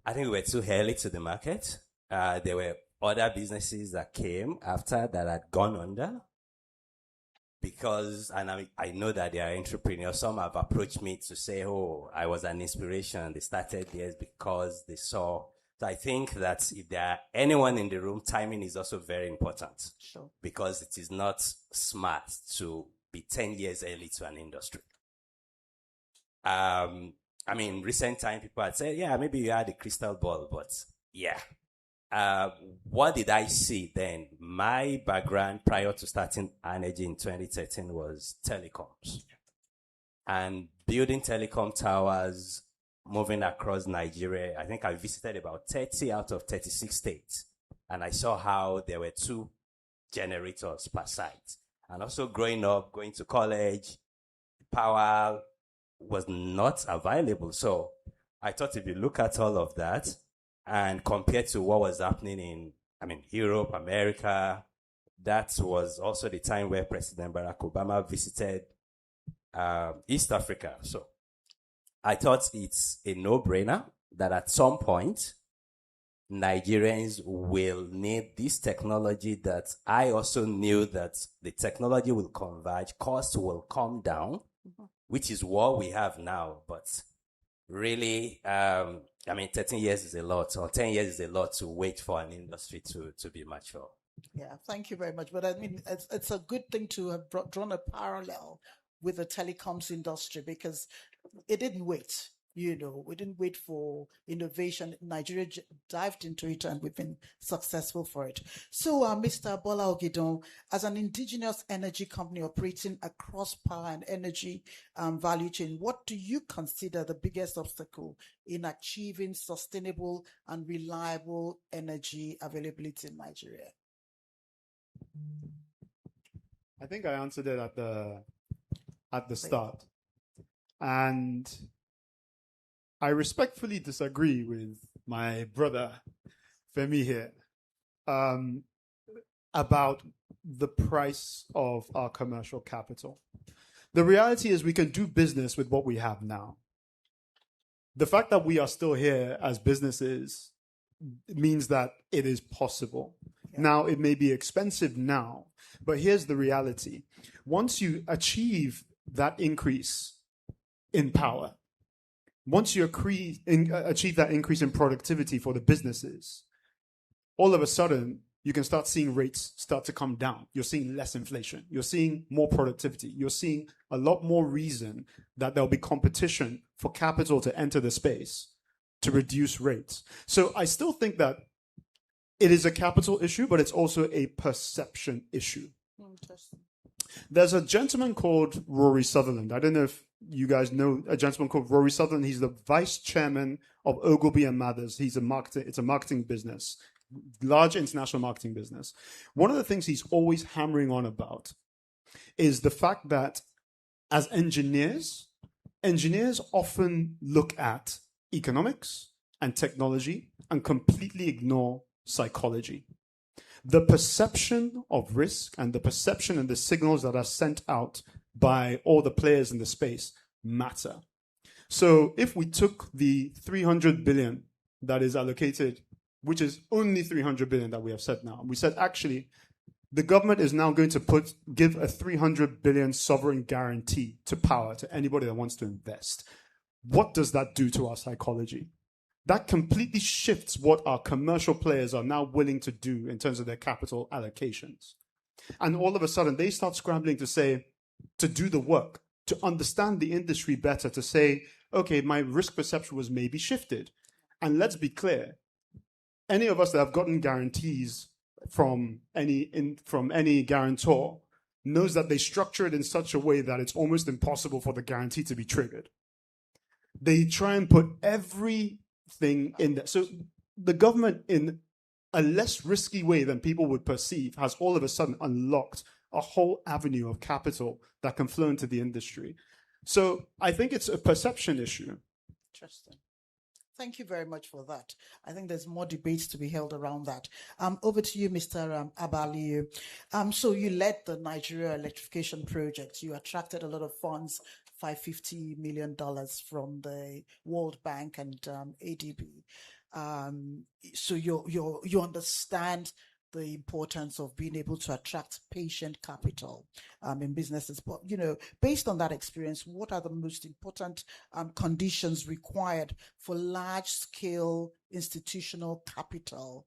I think we were too early to the market. There were other businesses that came after that had gone under. Because, and I know that they are entrepreneurs. Some have approached me to say, oh, I was an inspiration. They started theirs because they saw. So I think that if there are anyone in the room, timing is also very important. Sure. Because it is not smart to be 10 years early to an industry. I mean, recent time people had said, yeah, maybe you had a crystal ball, but yeah. What did I see then? My background prior to starting Energy in 2013 was telecoms. And building telecom towers, moving across Nigeria. I think I visited about 30 out of 36 states. And I saw how there were 2 generators per site. And also growing up, going to college, power was not available. So I thought if you look at all of that and compared to what was happening in, Europe, America, that was also the time where President Barack Obama visited East Africa. So I thought it's a no-brainer that at some point, Nigerians will need this technology that I also knew that the technology will converge, costs will come down, which is what we have now. But really, 13 years is a lot, or 10 years is a lot to wait for an industry to be mature. Yeah, thank you very much. But I mean, it's a good thing to have drawn a parallel with the telecoms industry because it didn't wait. We didn't wait for innovation. Nigeria dived into it and we've been successful for it. So, Mr. Bola Ogidon, as an indigenous energy company operating across power and energy value chain, what do you consider the biggest obstacle in achieving sustainable and reliable energy availability in Nigeria? I think I answered it at the start. And I respectfully disagree with my brother, Femi, here, about the price of our commercial capital. The reality is we can do business with what we have now. The fact that we are still here as businesses means that it is possible. Yeah. Now, it may be expensive now, but here's the reality. Once you achieve that increase in power, once you achieve that increase in productivity for the businesses, all of a sudden, you can start seeing rates start to come down. You're seeing less inflation. You're seeing more productivity. You're seeing a lot more reason that there'll be competition for capital to enter the space to reduce rates. So I still think that it is a capital issue, but it's also a perception issue. Interesting. There's a gentleman called Rory Sutherland. I don't know if you guys know a gentleman called Rory Sutherland. He's the vice chairman of Ogilvy and Mathers. It's a marketing business, large international marketing business. One of the things he's always hammering on about is the fact that as engineers often look at economics and technology and completely ignore psychology. The perception of risk and the perception and the signals that are sent out by all the players in the space matter. So if we took the 300 billion that is allocated, which is only 300 billion that we have said now, we said actually the government is now going to give a 300 billion sovereign guarantee to power to anybody that wants to invest. What does that do to our psychology? That completely shifts what our commercial players are now willing to do in terms of their capital allocations. And all of a sudden, they start scrambling to do the work, to understand the industry better, to say, okay, my risk perception was maybe shifted. And let's be clear, any of us that have gotten guarantees from any guarantor knows that they structure it in such a way that it's almost impossible for the guarantee to be triggered. They try and put everything in there. So the government, in a less risky way than people would perceive, has all of a sudden unlocked a whole avenue of capital that can flow into the industry. So I think it's a perception issue. Interesting. Thank you very much for that. I think there's more debates to be held around that. Over to you, Mr. Abali. So you led the Nigeria electrification project. You attracted a lot of funds, $550 million from the World Bank and ADB. So you understand the importance of being able to attract patient capital in businesses. But, based on that experience, what are the most important conditions required for large-scale institutional capital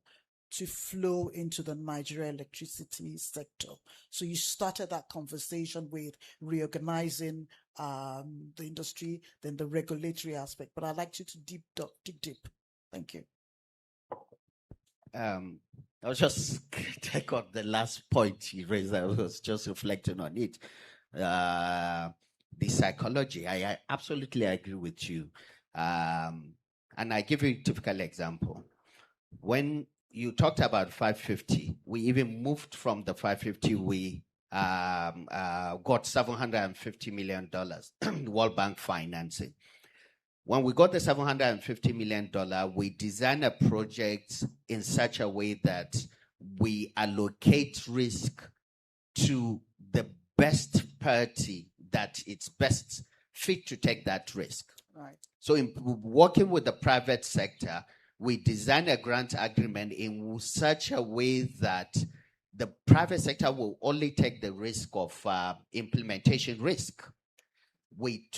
to flow into the Nigeria electricity sector? So you started that conversation with reorganizing the industry, then the regulatory aspect. But I'd like you to dig deep. Thank you. I'll just take on the last point you raised. I was just reflecting on it. The psychology, I absolutely agree with you. And I give you a typical example. When you talked about 550, we even moved from the 550, we got $750 million World Bank financing. When we got the $750 million, we designed a project in such a way that we allocate risk to the best party that it's best fit to take that risk. Right. So in working with the private sector, we designed a grant agreement in such a way that the private sector will only take the risk of implementation risk. We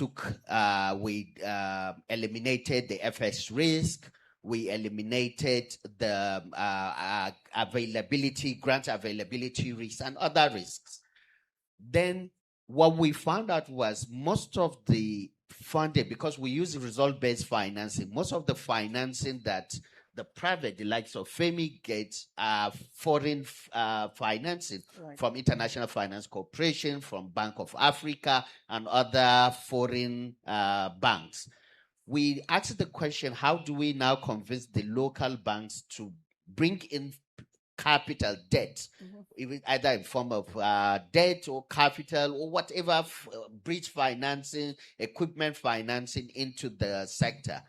eliminated the FX risk. We eliminated the grant availability risks and other risks. Then what we found out was most of the funding, because we use result-based financing, most of the financing that the private, the likes of FEMI, gets foreign financing from International Finance Corporation, from Bank of Africa, and other foreign banks. We asked the question, how do we now convince the local banks to bring in capital debt, either in form of debt or capital or whatever, bridge financing, equipment financing into the sector?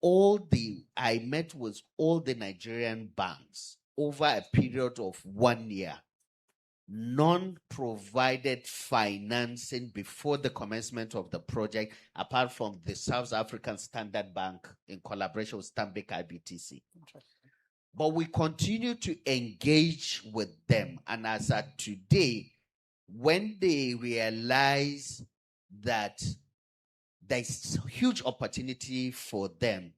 I met with all the Nigerian banks over a period of 1 year. None provided financing before the commencement of the project, apart from the South African Standard Bank in collaboration with Stanbic IBTC. But we continue to engage with them. And as at today, when they realize that there's huge opportunity for them,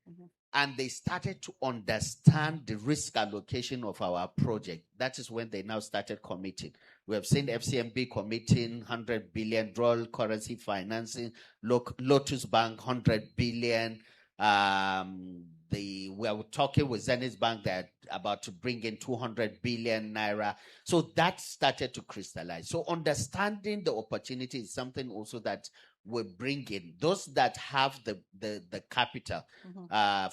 and they started to understand the risk allocation of our project, that is when they now started committing. We have seen FCMB committing 100 billion dual currency financing, Lotus Bank 100 billion. We are talking with Zenith Bank that about to bring in 200 billion naira. So that started to crystallize. So understanding the opportunity is something also that will bring in those that have the capital.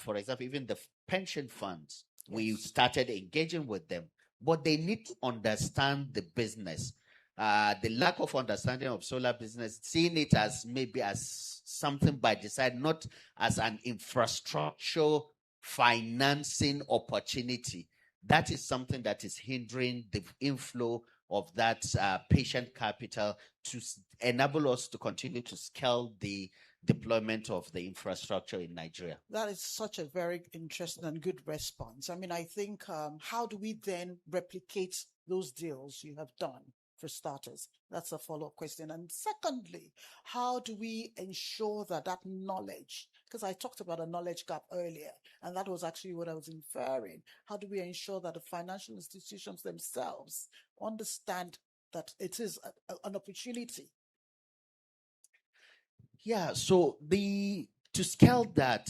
For example, even the pension funds, we started engaging with them, but they need to understand the business. The lack of understanding of solar business, seeing it as maybe as something by design, not as an infrastructure financing opportunity. That is something that is hindering the inflow of that patient capital to enable us to continue to scale the deployment of the infrastructure in Nigeria. That is such a very interesting and good response. I mean, I think, how do we then replicate those deals you have done, for starters? That's a follow-up question. And secondly, how do we ensure that that knowledge, because I talked about a knowledge gap earlier, and that was actually what I was inferring. How do we ensure that the financial institutions themselves understand that it is an opportunity? Yeah, so to scale that,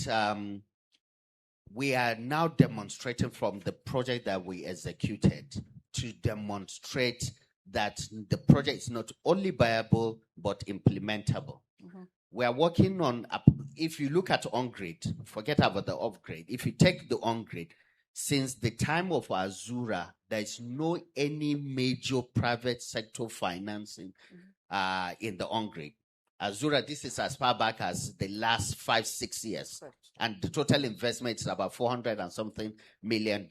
we are now demonstrating from the project that we executed to demonstrate that the project is not only viable but implementable. Mm-hmm. We are working on, if you look at on-grid, forget about the off-grid. If you take the on-grid, since the time of Azura, there is no any major private sector financing in the on-grid. Azura, this is as far back as the last 5-6 years. Right. And the total investment is about $400 and something million.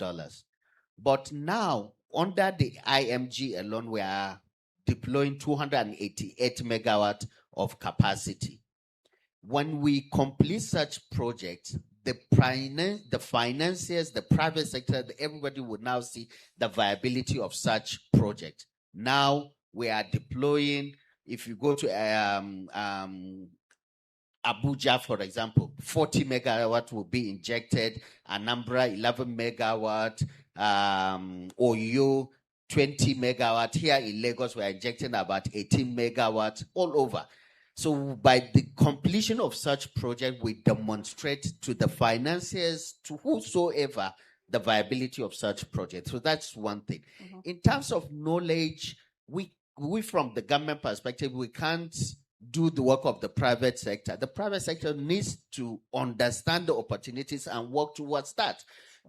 But now, under the IMG alone, we are deploying 288 megawatt of capacity. When we complete such projects, the financiers, the private sector, everybody would now see the viability of such project. Now we are deploying. If you go to Abuja, for example, 40 megawatt will be injected, Anambra 11 megawatt, Oyo 20 megawatt. Here in Lagos, we are injecting about 18 megawatt all over. So by the completion of such project, we demonstrate to the financiers, to whosoever, the viability of such project. So that's one thing. Mm-hmm. In terms of knowledge, we from the government perspective, we can't do the work of the private sector. The private sector needs to understand the opportunities and work towards that.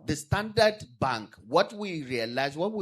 The Standard Bank, what we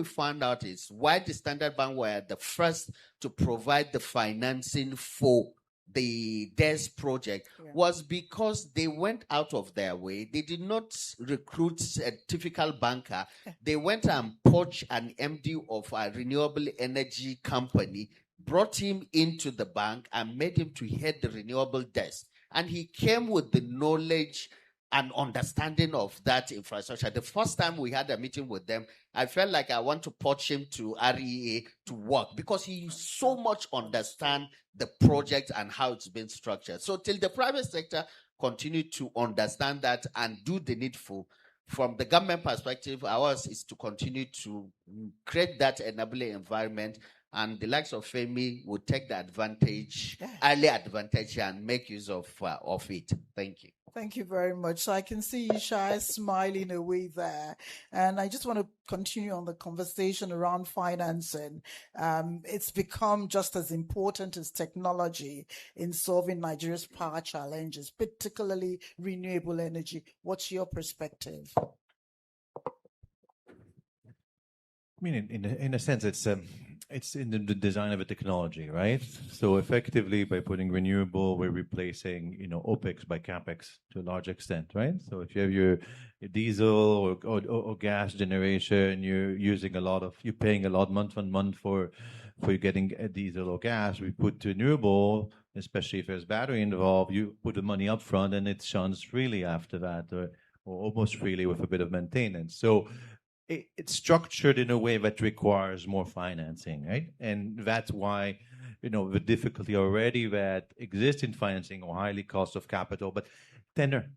found out is why the Standard Bank were the first to provide the financing for the DES project was because they went out of their way. They did not recruit a typical banker. They went and poached an MD of a renewable energy company, brought him into the bank and made him to head the renewable desk. And he came with the knowledge and understanding of that infrastructure. The first time we had a meeting with them, I felt like I want to poach him to REA to work because he so much understand the project and how it's been structured. So till the private sector continue to understand that and do the needful, from the government perspective, ours is to continue to create that enabling environment, and the likes of FEMI would take the advantage, early advantage, and make use of it. Thank you. Thank you very much. So I can see Ishai smiling away there. And I just want to continue on the conversation around financing. It's become just as important as technology in solving Nigeria's power challenges, particularly renewable energy. What's your perspective? I mean, in a sense, it's in the design of a technology, right? So effectively, by putting renewable, we're replacing, OPEX by CAPEX to a large extent, right? So if you have your diesel or gas generation, you're paying a lot month on month for getting a diesel or gas. We put renewable, especially if there's battery involved, you put the money up front and it shines freely after that, or almost freely with a bit of maintenance. So it's structured in a way that requires more financing, right? And that's why, the difficulty already that exists in financing or highly cost of capital, but tenor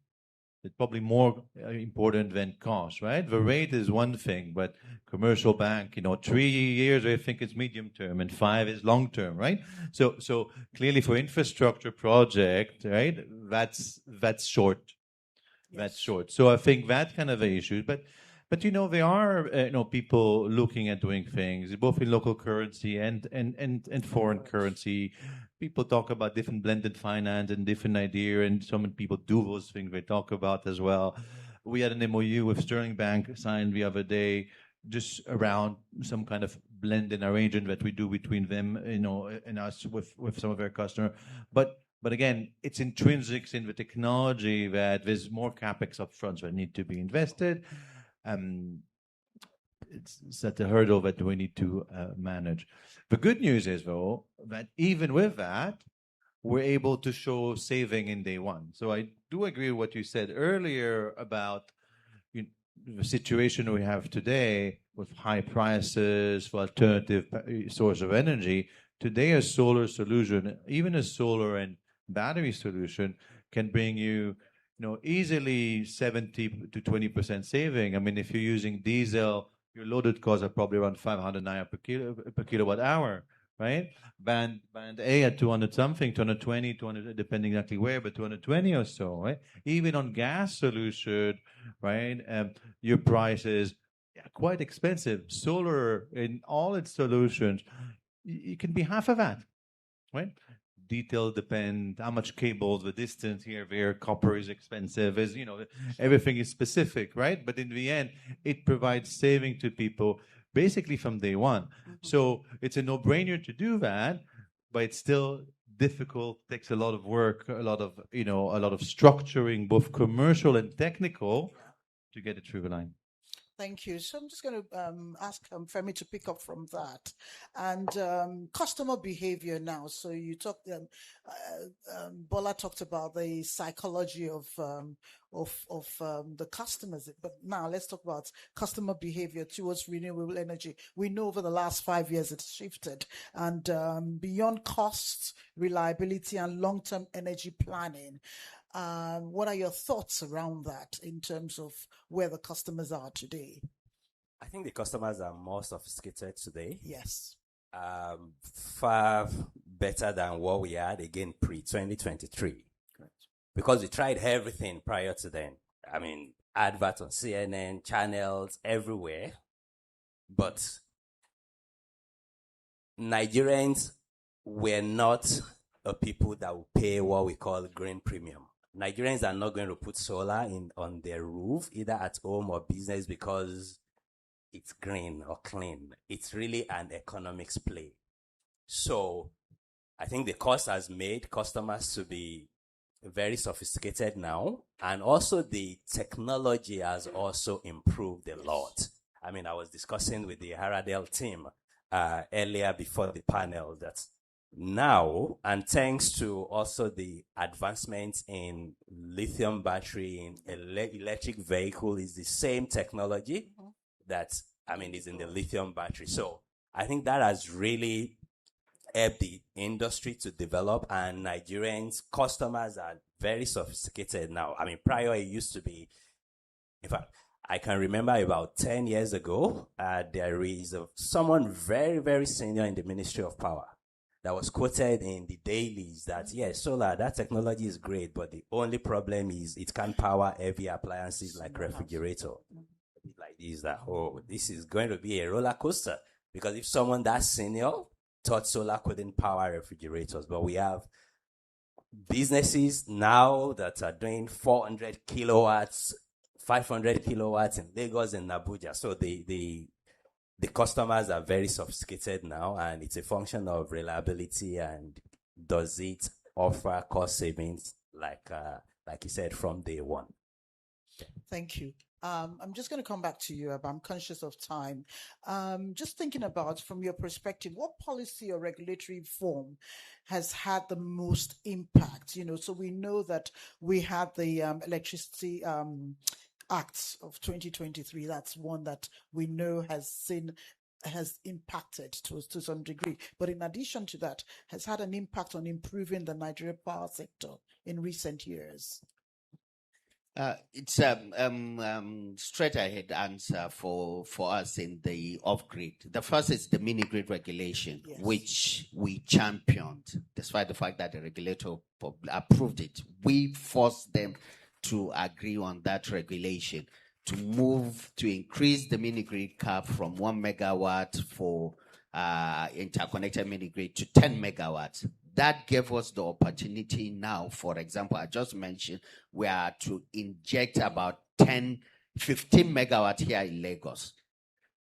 is probably more important than cost, right? The rate is one thing, but commercial bank, 3 years, I think it's medium term, and 5 is long term, right? So clearly for infrastructure project, right, that's short. Yes. That's short. So I think that kind of an issue, but there are people looking at doing things both in local currency and foreign currency. People talk about different blended finance and different idea, and some people do those things they talk about as well. We had an MOU with Sterling Bank signed the other day, just around some kind of blended arrangement that we do between them, and us with some of their customers. But again, it's intrinsic in the technology that there's more capex up front that need to be invested. It's at the hurdle that we need to manage. The good news is, though, that even with that, we're able to show saving in day one. So I do agree with what you said earlier about the situation we have today with high prices for alternative source of energy. Today, a solar solution, even a solar and battery solution, can bring you, easily 70 to 20% saving. I mean, if you're using diesel, your loaded costs are probably around 500 naira per kilowatt hour, right? Band A at 200 something, 220, 200, depending exactly where, but 220 or so, right? Even on gas solution, right? Your price is quite expensive. Solar in all its solutions, it can be half of that, right? Detail depend how much cables, the distance here, there, copper is expensive, everything is specific, right? But in the end, it provides saving to people basically from day one. So it's a no-brainer to do that, but it's still difficult, takes a lot of work, a lot of structuring, both commercial and technical, to get it through the line. Thank you. So I'm just going to ask Femi to pick up from that. And customer behavior now. So you talked, Bola talked about the psychology of the customers. But now let's talk about customer behavior towards renewable energy. We know over the last 5 years it's shifted. And beyond costs, reliability, and long-term energy planning, what are your thoughts around that in terms of where the customers are today? I think the customers are more sophisticated today. Yes. Far better than what we had, again, pre-2023. Correct. Because we tried everything prior to then. I mean, adverts on CNN, channels, everywhere. But Nigerians were not a people that would pay what we call green premium. Nigerians are not going to put solar on their roof, either at home or business, because it's green or clean. It's really an economics play. So I think the cost has made customers to be very sophisticated now. And also the technology has also improved a lot. I mean, I was discussing with the Haradel team earlier before the panel that now, and thanks to also the advancements in lithium battery, in electric vehicle, is the same technology that, is in the lithium battery. So I think that has really helped the industry to develop, and Nigerians, customers are very sophisticated now. I mean, prior it used to be, in fact, I can remember about 10 years ago, there is someone very, very senior in the Ministry of Power that was quoted in the dailies that, yes, solar, that technology is great, but the only problem is it can't power heavy appliances like refrigerator. Like this, this is going to be a roller coaster, because if someone that senior thought solar couldn't power refrigerators, but we have businesses now that are doing 400 kilowatts, 500 kilowatts in Lagos and Abuja. So the customers are very sophisticated now, and it's a function of reliability and does it offer cost savings, like you said, from day one. Thank you. I'm just going to come back to you, but I'm conscious of time. Just thinking about, from your perspective, what policy or regulatory form has had the most impact? So we know that we had the Electricity Act of 2023. That's one that we know has impacted to some degree. But in addition to that, has had an impact on improving the Nigerian power sector in recent years. It's straight ahead answer for us in the off-grid. The first is the mini-grid regulation, yes, which we championed, despite the fact that the regulator approved it. We forced them to agree on that regulation to increase the mini-grid cap from 1 megawatt for interconnected mini-grid to 10 megawatts. That gave us the opportunity now, for example, I just mentioned, we are to inject about 15 megawatts here in Lagos.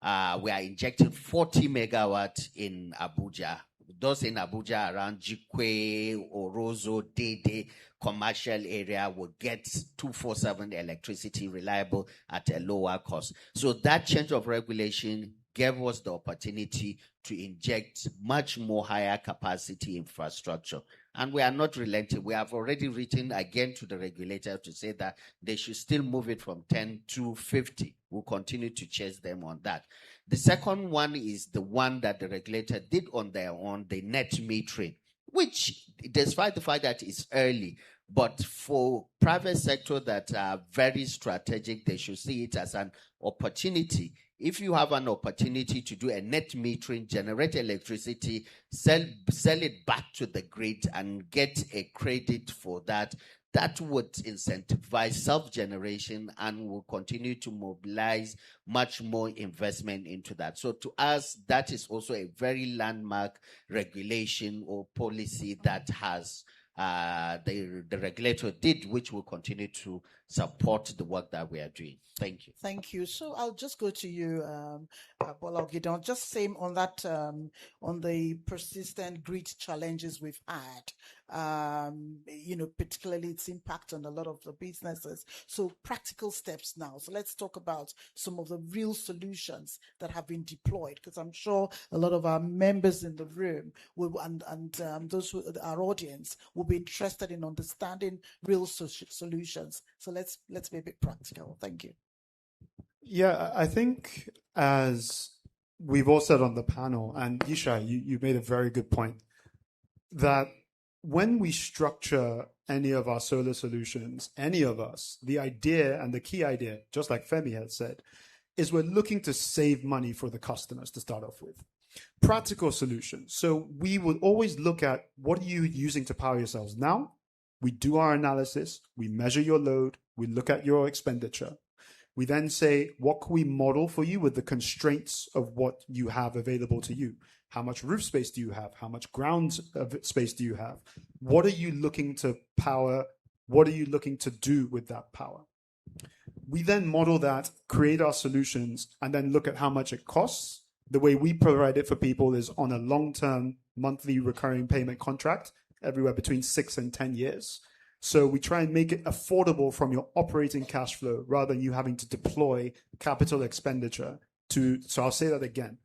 We are injecting 40 megawatts in Abuja. Those in Abuja around Jikwe, Orozo, Dede, commercial area will get 247 electricity reliable at a lower cost. So that change of regulation gave us the opportunity to inject much more higher capacity infrastructure. And we are not relenting. We have already written again to the regulator to say that they should still move it from 10 to 50. We'll continue to chase them on that. The second one is the one that the regulator did on their own, the net metering, which, despite the fact that it's early, but for private sector that are very strategic, they should see it as an opportunity. If you have an opportunity to do a net metering, generate electricity, sell it back to the grid and get a credit for that, that would incentivize self-generation and will continue to mobilize much more investment into that. So to us, that is also a very landmark regulation or policy that has the regulator did, which will continue to support the work that we are doing. Thank you. Thank you. So I'll just go to you, Bola Ogidon. Just same on that, on the persistent grid challenges we've had. Particularly its impact on a lot of the businesses. So practical steps now. So let's talk about some of the real solutions that have been deployed, because I'm sure a lot of our members in the room will, and those who our audience will be interested in understanding real solutions. So let's be a bit practical. Thank you. Yeah, I think as we've all said on the panel, and Isha, you made a very good point, that when we structure any of our solar solutions, any of us, the idea and the key idea, just like Femi had said, is we're looking to save money for the customers to start off with. Practical solutions. So we would always look at what are you using to power yourselves now? We do our analysis, we measure your load, we look at your expenditure. We then say, what can we model for you with the constraints of what you have available to you? How much roof space do you have? How much ground space do you have? What are you looking to power? What are you looking to do with that power? We then model that, create our solutions, and then look at how much it costs. The way we provide it for people is on a long-term monthly recurring payment contract, everywhere between 6 and 10 years. So we try and make it affordable from your operating cash flow rather than you having to deploy capital expenditure so I'll say that again.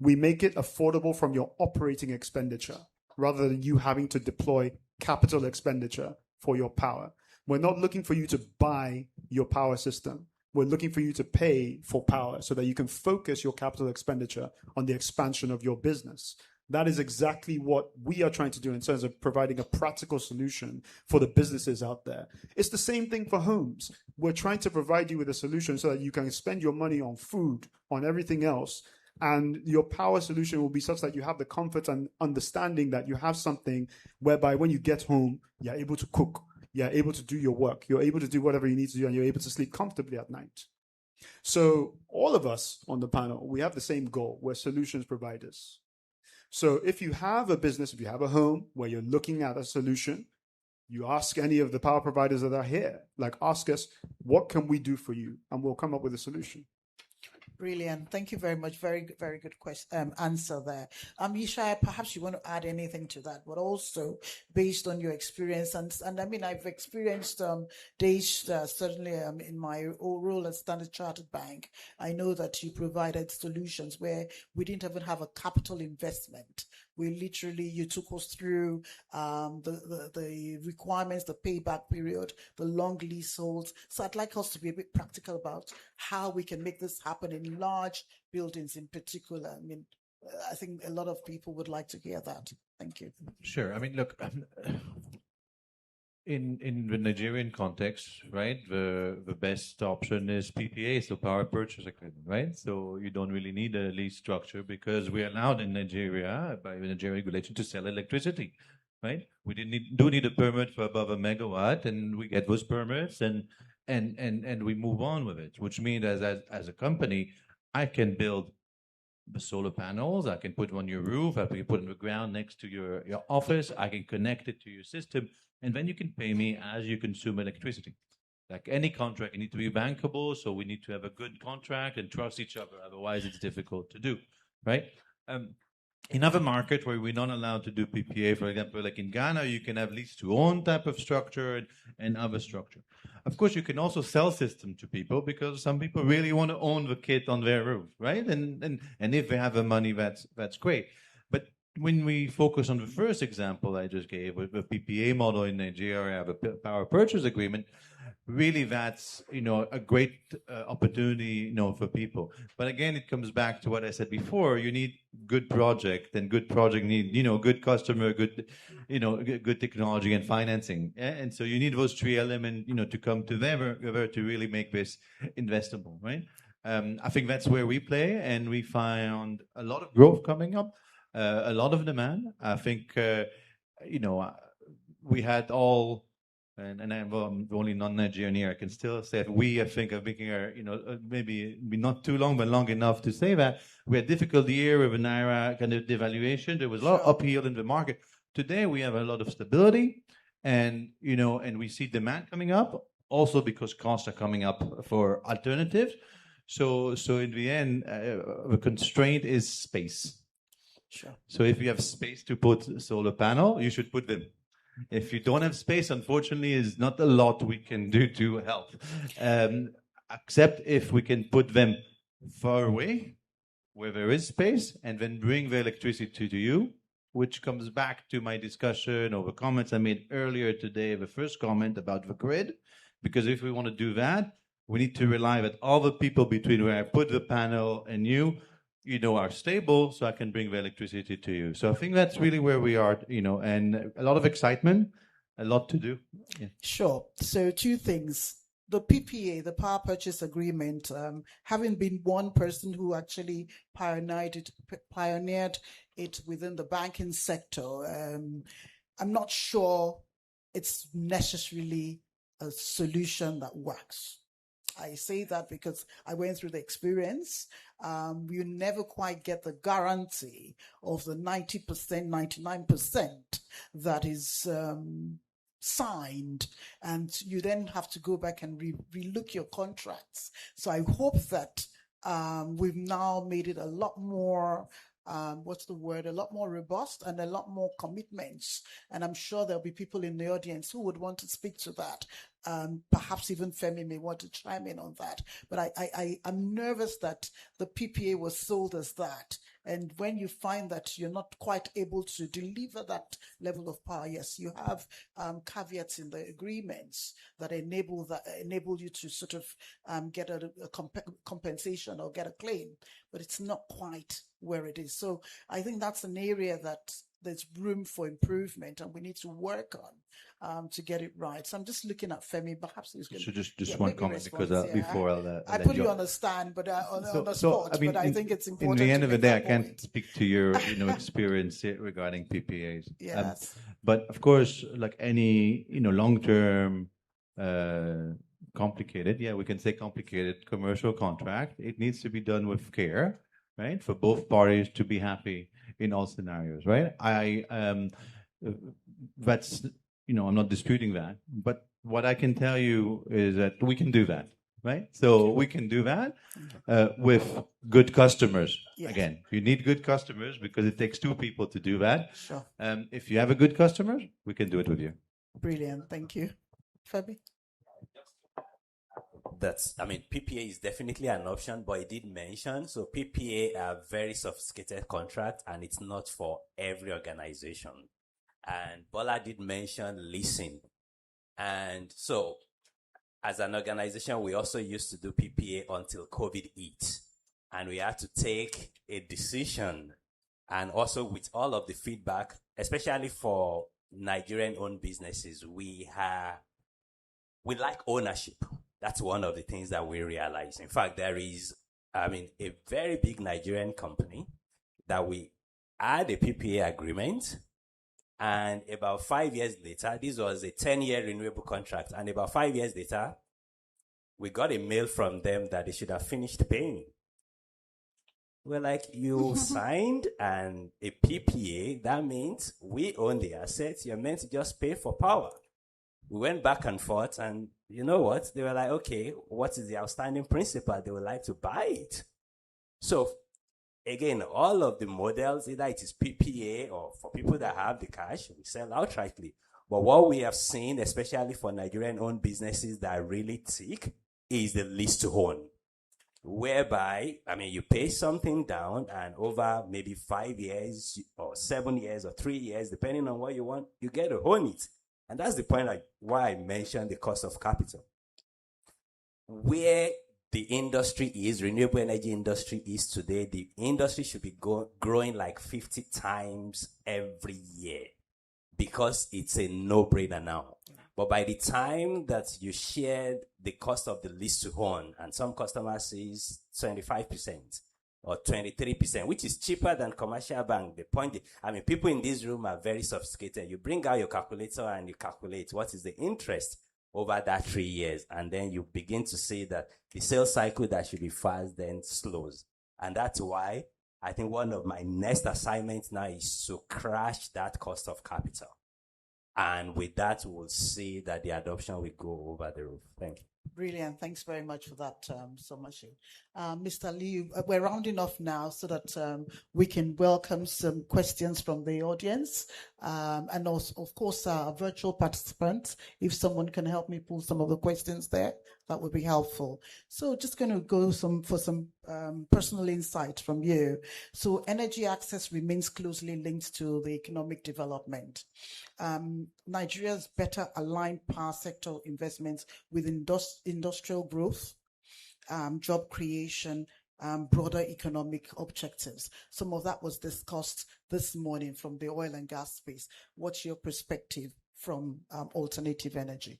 We make it affordable from your operating expenditure rather than you having to deploy capital expenditure for your power. We're not looking for you to buy your power system. We're looking for you to pay for power so that you can focus your capital expenditure on the expansion of your business. That is exactly what we are trying to do in terms of providing a practical solution for the businesses out there. It's the same thing for homes. We're trying to provide you with a solution so that you can spend your money on food, on everything else, and your power solution will be such that you have the comfort and understanding that you have something whereby when you get home, you're able to cook, you're able to do your work, you're able to do whatever you need to do, and you're able to sleep comfortably at night. So all of us on the panel, we have the same goal. We're solutions providers. So if you have a business, if you have a home where you're looking at a solution, you ask any of the power providers that are here, ask us, what can we do for you? And we'll come up with a solution. Brilliant. Thank you very much. Very, very good answer there. Yishai, perhaps you want to add anything to that, but also based on your experience. And I mean, I've experienced days, certainly in my role at Standard Chartered Bank. I know that you provided solutions where we didn't even have a capital investment. You took us through the requirements, the payback period, the long leaseholds. So I'd like us to be a bit practical about how we can make this happen in large buildings in particular. I mean, I think a lot of people would like to hear that. Thank you. Sure. I mean, look, in the Nigerian context, right, the best option is PPA, so power purchase agreement, right? So you don't really need a lease structure because we're allowed in Nigeria by the Nigerian regulation to sell electricity, right? We do need a permit for above a megawatt, and we get those permits, and we move on with it. Which means as a company, I can build the solar panels, I can put them on your roof, I can put it on the ground next to your office, I can connect it to your system, and then you can pay me as you consume electricity. Like any contract, it needs to be bankable, so we need to have a good contract and trust each other, otherwise it's difficult to do, right? In other markets where we're not allowed to do PPA, for example, like in Ghana, you can have lease to own type of structure and other structure. Of course, you can also sell system to people because some people really want to own the kit on their roof, right? And if they have the money, that's great. But when we focus on the first example I just gave, with the PPA model in Nigeria, the power purchase agreement, really that's a great opportunity for people. But again, it comes back to what I said before. You need good project, and good project need good customer, good good technology and financing. And so you need those three elements to come together to really make this investable, right? I think that's where we play, and we find a lot of growth coming up, a lot of demand. I think we had all. And I'm the only non-Nigerian here. I can still say that I think, are making maybe not too long, but long enough to say that. We had a difficult year with a Naira kind of devaluation. There was a lot of upheaval in the market. Today, we have a lot of stability, and we see demand coming up, also because costs are coming up for alternatives. So in the end, the constraint is space. Sure. So if you have space to put solar panel, you should put them. If you don't have space, unfortunately, is not a lot we can do to help. Except if we can put them far away, where there is space, and then bring the electricity to you, which comes back to my discussion or the comments I made earlier today, the first comment about the grid. Because if we want to do that, we need to rely that all the people between where I put the panel and you are stable, so I can bring the electricity to you. So I think that's really where we are, and a lot of excitement, a lot to do. Yeah. Sure. So two things. The PPA, the power purchase agreement, having been one person who actually pioneered it within the banking sector, I'm not sure it's necessarily a solution that works. I say that because I went through the experience. You never quite get the guarantee of the 90%, 99% that is signed, and you then have to go back and relook your contracts. So I hope that we've now made it a lot more a lot more robust and a lot more commitments. And I'm sure there'll be people in the audience who would want to speak to that. Perhaps even Femi may want to chime in on that. But I'm nervous that the PPA was sold as that. And when you find that you're not quite able to deliver that level of power, yes, you have caveats in the agreements that enable you to sort of get a compensation or get a claim, but it's not quite where it is. So I think that's an area that there's room for improvement, and we need to work on to get it right. So I'm just looking at Femi. Perhaps he's going to just one comment, because before I'll I put you on the stand, but on the spot. But I think it's important. In the end of the day, I can't speak to your experience regarding PPAs. Yes. But of course, like any long-term complicated, we can say complicated commercial contract, it needs to be done with care, right? For both parties to be happy in all scenarios, right? That's I'm not disputing that, but what I can tell you is that we can do that, right? So we can do that with good customers. Yes. Again, you need good customers because it takes two people to do that. Sure. If you have a good customer, we can do it with you. Brilliant. Thank you. Fabi? PPA is definitely an option, but I did mention, so PPA are very sophisticated contract, and it's not for every organization. And Bola did mention leasing. And so as an organization, we also used to do PPA until COVID hit. And we had to take a decision, and also with all of the feedback, especially for Nigerian-owned businesses, we like ownership. That's one of the things that we realize. In fact, there is, a very big Nigerian company that we had a PPA agreement, and about 5 years later, this was a 10-year renewable contract, and about 5 years later, we got a mail from them that they should have finished paying. We're like, you signed a PPA, that means we own the assets, you're meant to just pay for power. We went back and forth, and you know what? They were like, okay, what is the outstanding principal? They would like to buy it. So again, all of the models, either it is PPA or for people that have the cash, we sell outrightly. But what we have seen, especially for Nigerian-owned businesses that really tick, is the lease to own, whereby, I mean, you pay something down and over maybe 5 years or 7 years or 3 years, depending on what you want, you get to own it. And that's the point why I mentioned the cost of capital. Where the industry is, renewable energy industry is today, the industry should be growing like 50 times every year because it's a no-brainer now. But by the time that you share the cost of the lease to own, and some customers says 25% or 23%, which is cheaper than commercial bank. The point, I mean, people in this room are very sophisticated. You bring out your calculator and you calculate what is the interest over that 3 years. And then you begin to see that the sales cycle that should be fast then slows. And that's why I think one of my next assignments now is to crash that cost of capital. And with that, we'll see that the adoption will go over the roof. Thank you. Brilliant. Thanks very much for that, Somashi. Mr. Lee, we're rounding off now so that we can welcome some questions from the audience. And also, of course, our virtual participants. If someone can help me pull some of the questions there, that would be helpful. So just going to go for some personal insight from you. So energy access remains closely linked to the economic development. Nigeria's better aligned power sector investments with industrial growth, job creation, broader economic objectives. Some of that was discussed this morning from the oil and gas space. What's your perspective from alternative energy?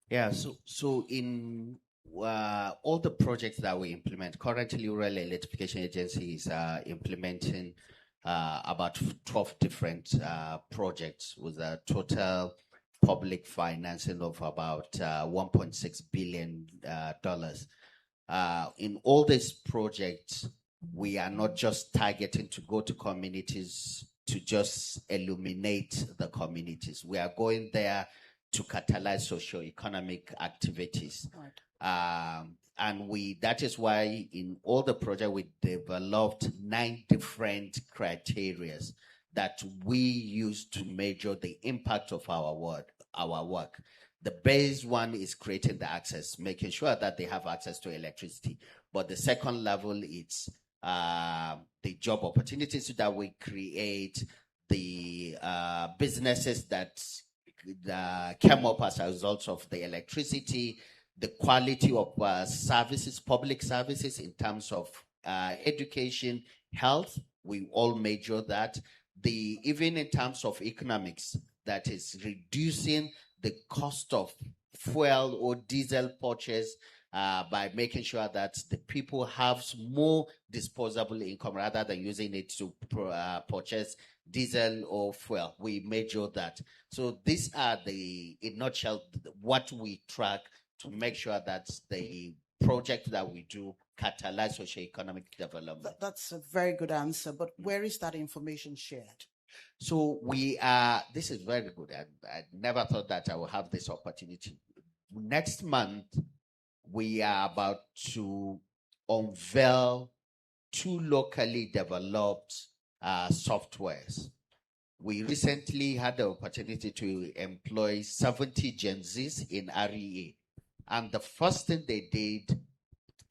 Yeah, so in all the projects that we implement, currently Rural Electrification Agency is implementing about 12 different projects with a total public financing of about $1.6 billion. In all these projects, we are not just targeting to go to communities to just illuminate the communities. We are going there to catalyze socio-economic activities. Right. And that is why in all the projects we developed 9 different criteria that we use to measure the impact of our work. The base one is creating the access, making sure that they have access to electricity. But the second level is the job opportunities that we create, the businesses that came up as a result of the electricity, the quality of services, public services in terms of education, health. We all measure that. Even in terms of economics, that is reducing the cost of fuel or diesel purchase by making sure that the people have more disposable income rather than using it to purchase diesel or fuel. We measure that. So these are in a nutshell, what we track to make sure that the project that we do catalyze socioeconomic development. That's a very good answer, but where is that information shared? So this is very good. I never thought that I would have this opportunity. Next month, we are about to unveil 2 locally developed softwares. We recently had the opportunity to employ 70 Gen Zs in REA. And the first thing they did,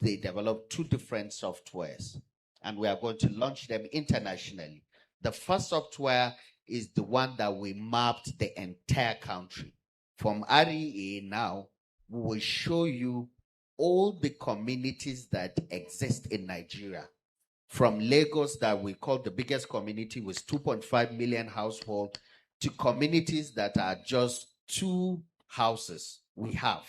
they developed 2 different softwares. And we are going to launch them internationally. The first software is the one that we mapped the entire country. From REA now, we will show you all the communities that exist in Nigeria. From Lagos, that we call the biggest community with 2.5 million households, to communities that are just 2 houses. We have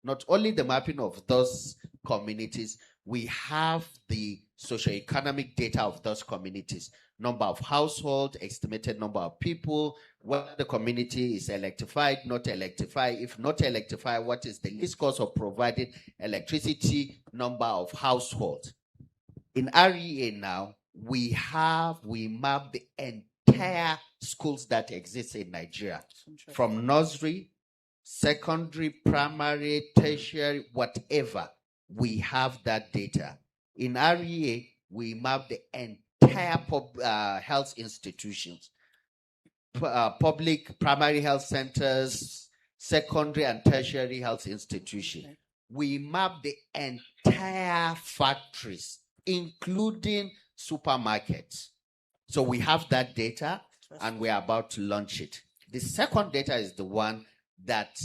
not only the mapping of those communities, we have the socioeconomic data of those communities. Number of households, estimated number of people, whether the community is electrified, not electrified. If not electrified, what is the least cost of providing electricity, number of households. In REA now, we map the entire schools that exist in Nigeria, from nursery, secondary, primary, tertiary, whatever. We have that data. In REA, we map the entire health institutions, public primary health centers, secondary and tertiary health institutions. We map the entire factories, including supermarkets. So we have that data, and we're about to launch it. The second data is the one that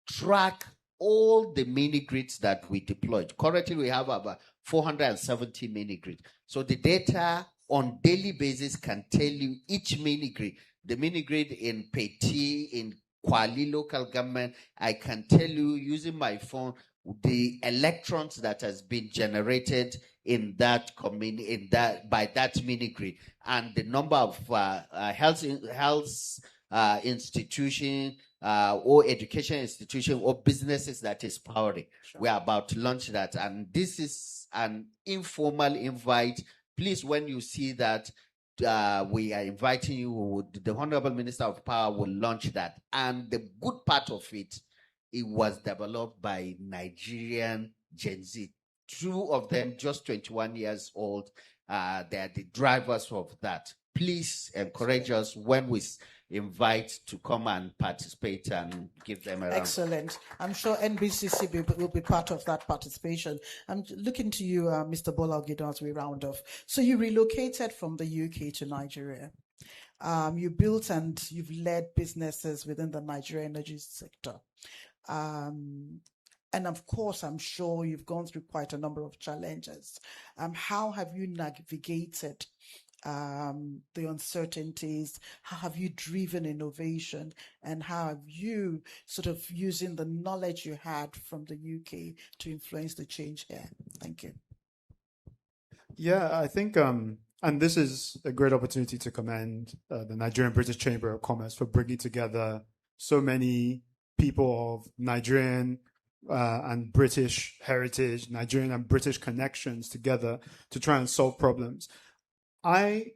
track all the mini grids that we deployed. Currently, we have about 470 mini grids. So the data on daily basis can tell you each mini grid. The mini grid in Peti, in Kwali local government, I can tell you using my phone the electrons that has been generated in that by that mini grid, and the number of health institution or education institution or businesses that is powering. Sure. We are about to launch that, and this is an informal invite. Please, when you see that, we are inviting you. The Honorable Minister of Power will launch that, and the good part of it was developed by Nigerian Gen Z. Two of them, just 21 years old. They are the drivers of that. Please encourage us when we invite to come and participate and give them a round. Excellent. I'm sure NBCC will be part of that participation. I'm looking to you, Mr. Bola Ogidon, as we round off. So you relocated from the UK to Nigeria. You built and you've led businesses within the Nigerian energy sector. And of course, I'm sure you've gone through quite a number of challenges. How have you navigated the uncertainties? How have you driven innovation? And how have you sort of using the knowledge you had from the UK to influence the change here? Thank you. Yeah, I think, and this is a great opportunity to commend the Nigerian-British Chamber of Commerce for bringing together so many people of Nigerian and British heritage, Nigerian and British connections together to try and solve problems. I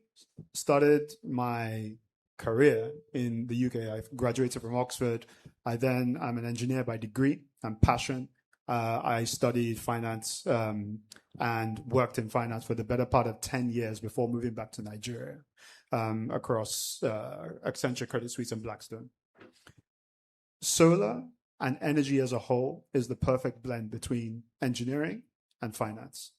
started my career in the UK. I graduated from Oxford. I'm an engineer by degree and passion. I studied finance and worked in finance for the better part of 10 years before moving back to Nigeria across Accenture, Credit Suisse, and Blackstone. Solar and energy as a whole is the perfect blend between engineering and finance.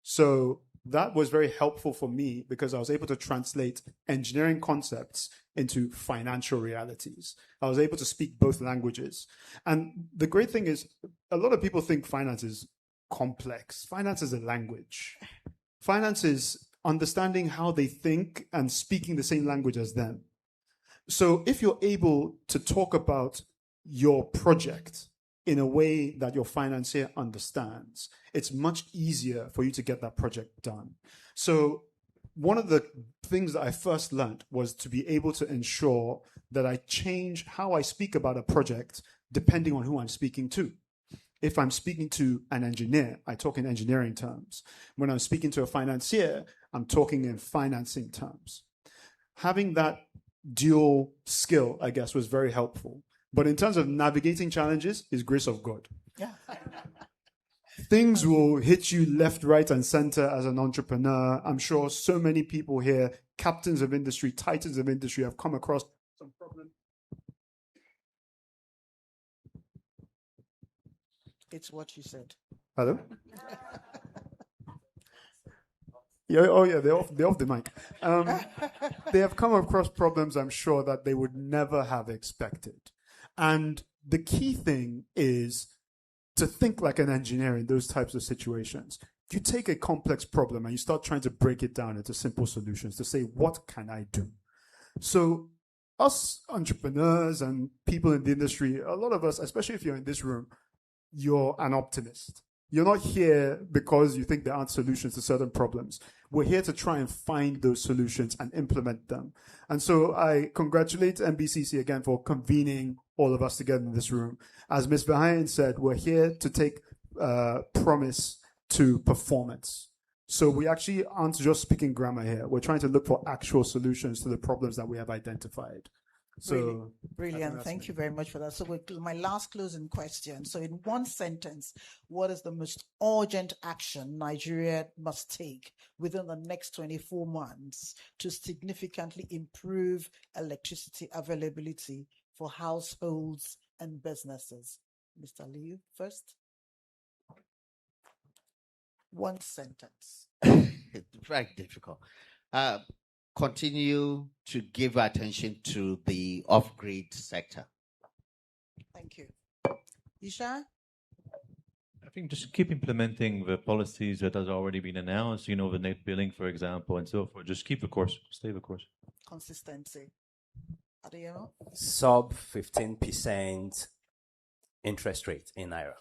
So that was very helpful for me because I was able to translate engineering concepts into financial realities. I was able to speak both languages. And the great thing is, a lot of people think finance is complex. Finance is a language. Finance is understanding how they think and speaking the same language as them. So if you're able to talk about your project in a way that your financier understands, it's much easier for you to get that project done. So one of the things that I first learned was to be able to ensure that I change how I speak about a project depending on who I'm speaking to. If I'm speaking to an engineer, I talk in engineering terms. When I'm speaking to a financier, I'm talking in financing terms. Having that dual skill, I guess, was very helpful. But in terms of navigating challenges, is grace of God. Yeah. Things will hit you left, right, and center as an entrepreneur. I'm sure so many people here, captains of industry, titans of industry, have come across some problems. It's what you said. Hello? Yeah, oh yeah, they're off the mic. They have come across problems, I'm sure, that they would never have expected. And the key thing is to think like an engineer in those types of situations. You take a complex problem and you start trying to break it down into simple solutions to say, what can I do? So us entrepreneurs and people in the industry, a lot of us, especially if you're in this room, you're an optimist. You're not here because you think there aren't solutions to certain problems. We're here to try and find those solutions and implement them. And so I congratulate NBCC again for convening all of us together in this room. As Ms. Verheyen said, we're here to take promise to performance. So we actually aren't just speaking grammar here. We're trying to look for actual solutions to the problems that we have identified. So brilliant. Thank you very much for that. So my last closing question. So in one sentence, what is the most urgent action Nigeria must take within the next 24 months to significantly improve electricity availability for households and businesses? Mr. Liu, first. One sentence. It's very difficult. Continue to give attention to the off-grid sector. Thank you. Isha? I think just keep implementing the policies that has already been announced, the net billing, for example, and so forth. Just keep the course, stay the course. Consistency. Adeyemo? Sub 15% interest rate in Naira.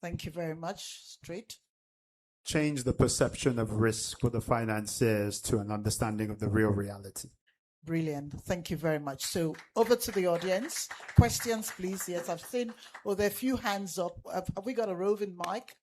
Thank you very much. Straight. Change the perception of risk for the financiers to an understanding of the real reality. Brilliant. Thank you very much. So over to the audience. Questions, please. Yes, I've seen, there are a few hands up. Have we got a roving mic?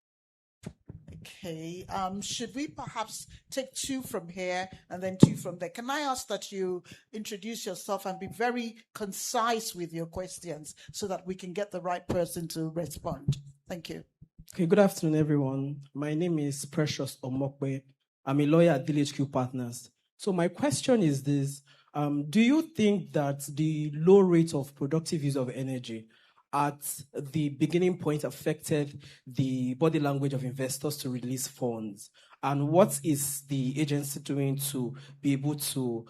Okay. Should we perhaps take two from here and then two from there? Can I ask that you introduce yourself and be very concise with your questions so that we can get the right person to respond? Thank you. Okay, good afternoon, everyone. My name is Precious Omokwe. I'm a lawyer at DLHQ Partners. So my question is this. Do you think that the low rate of productive use of energy at the beginning point affected the body language of investors to release funds? And what is the agency doing to be able to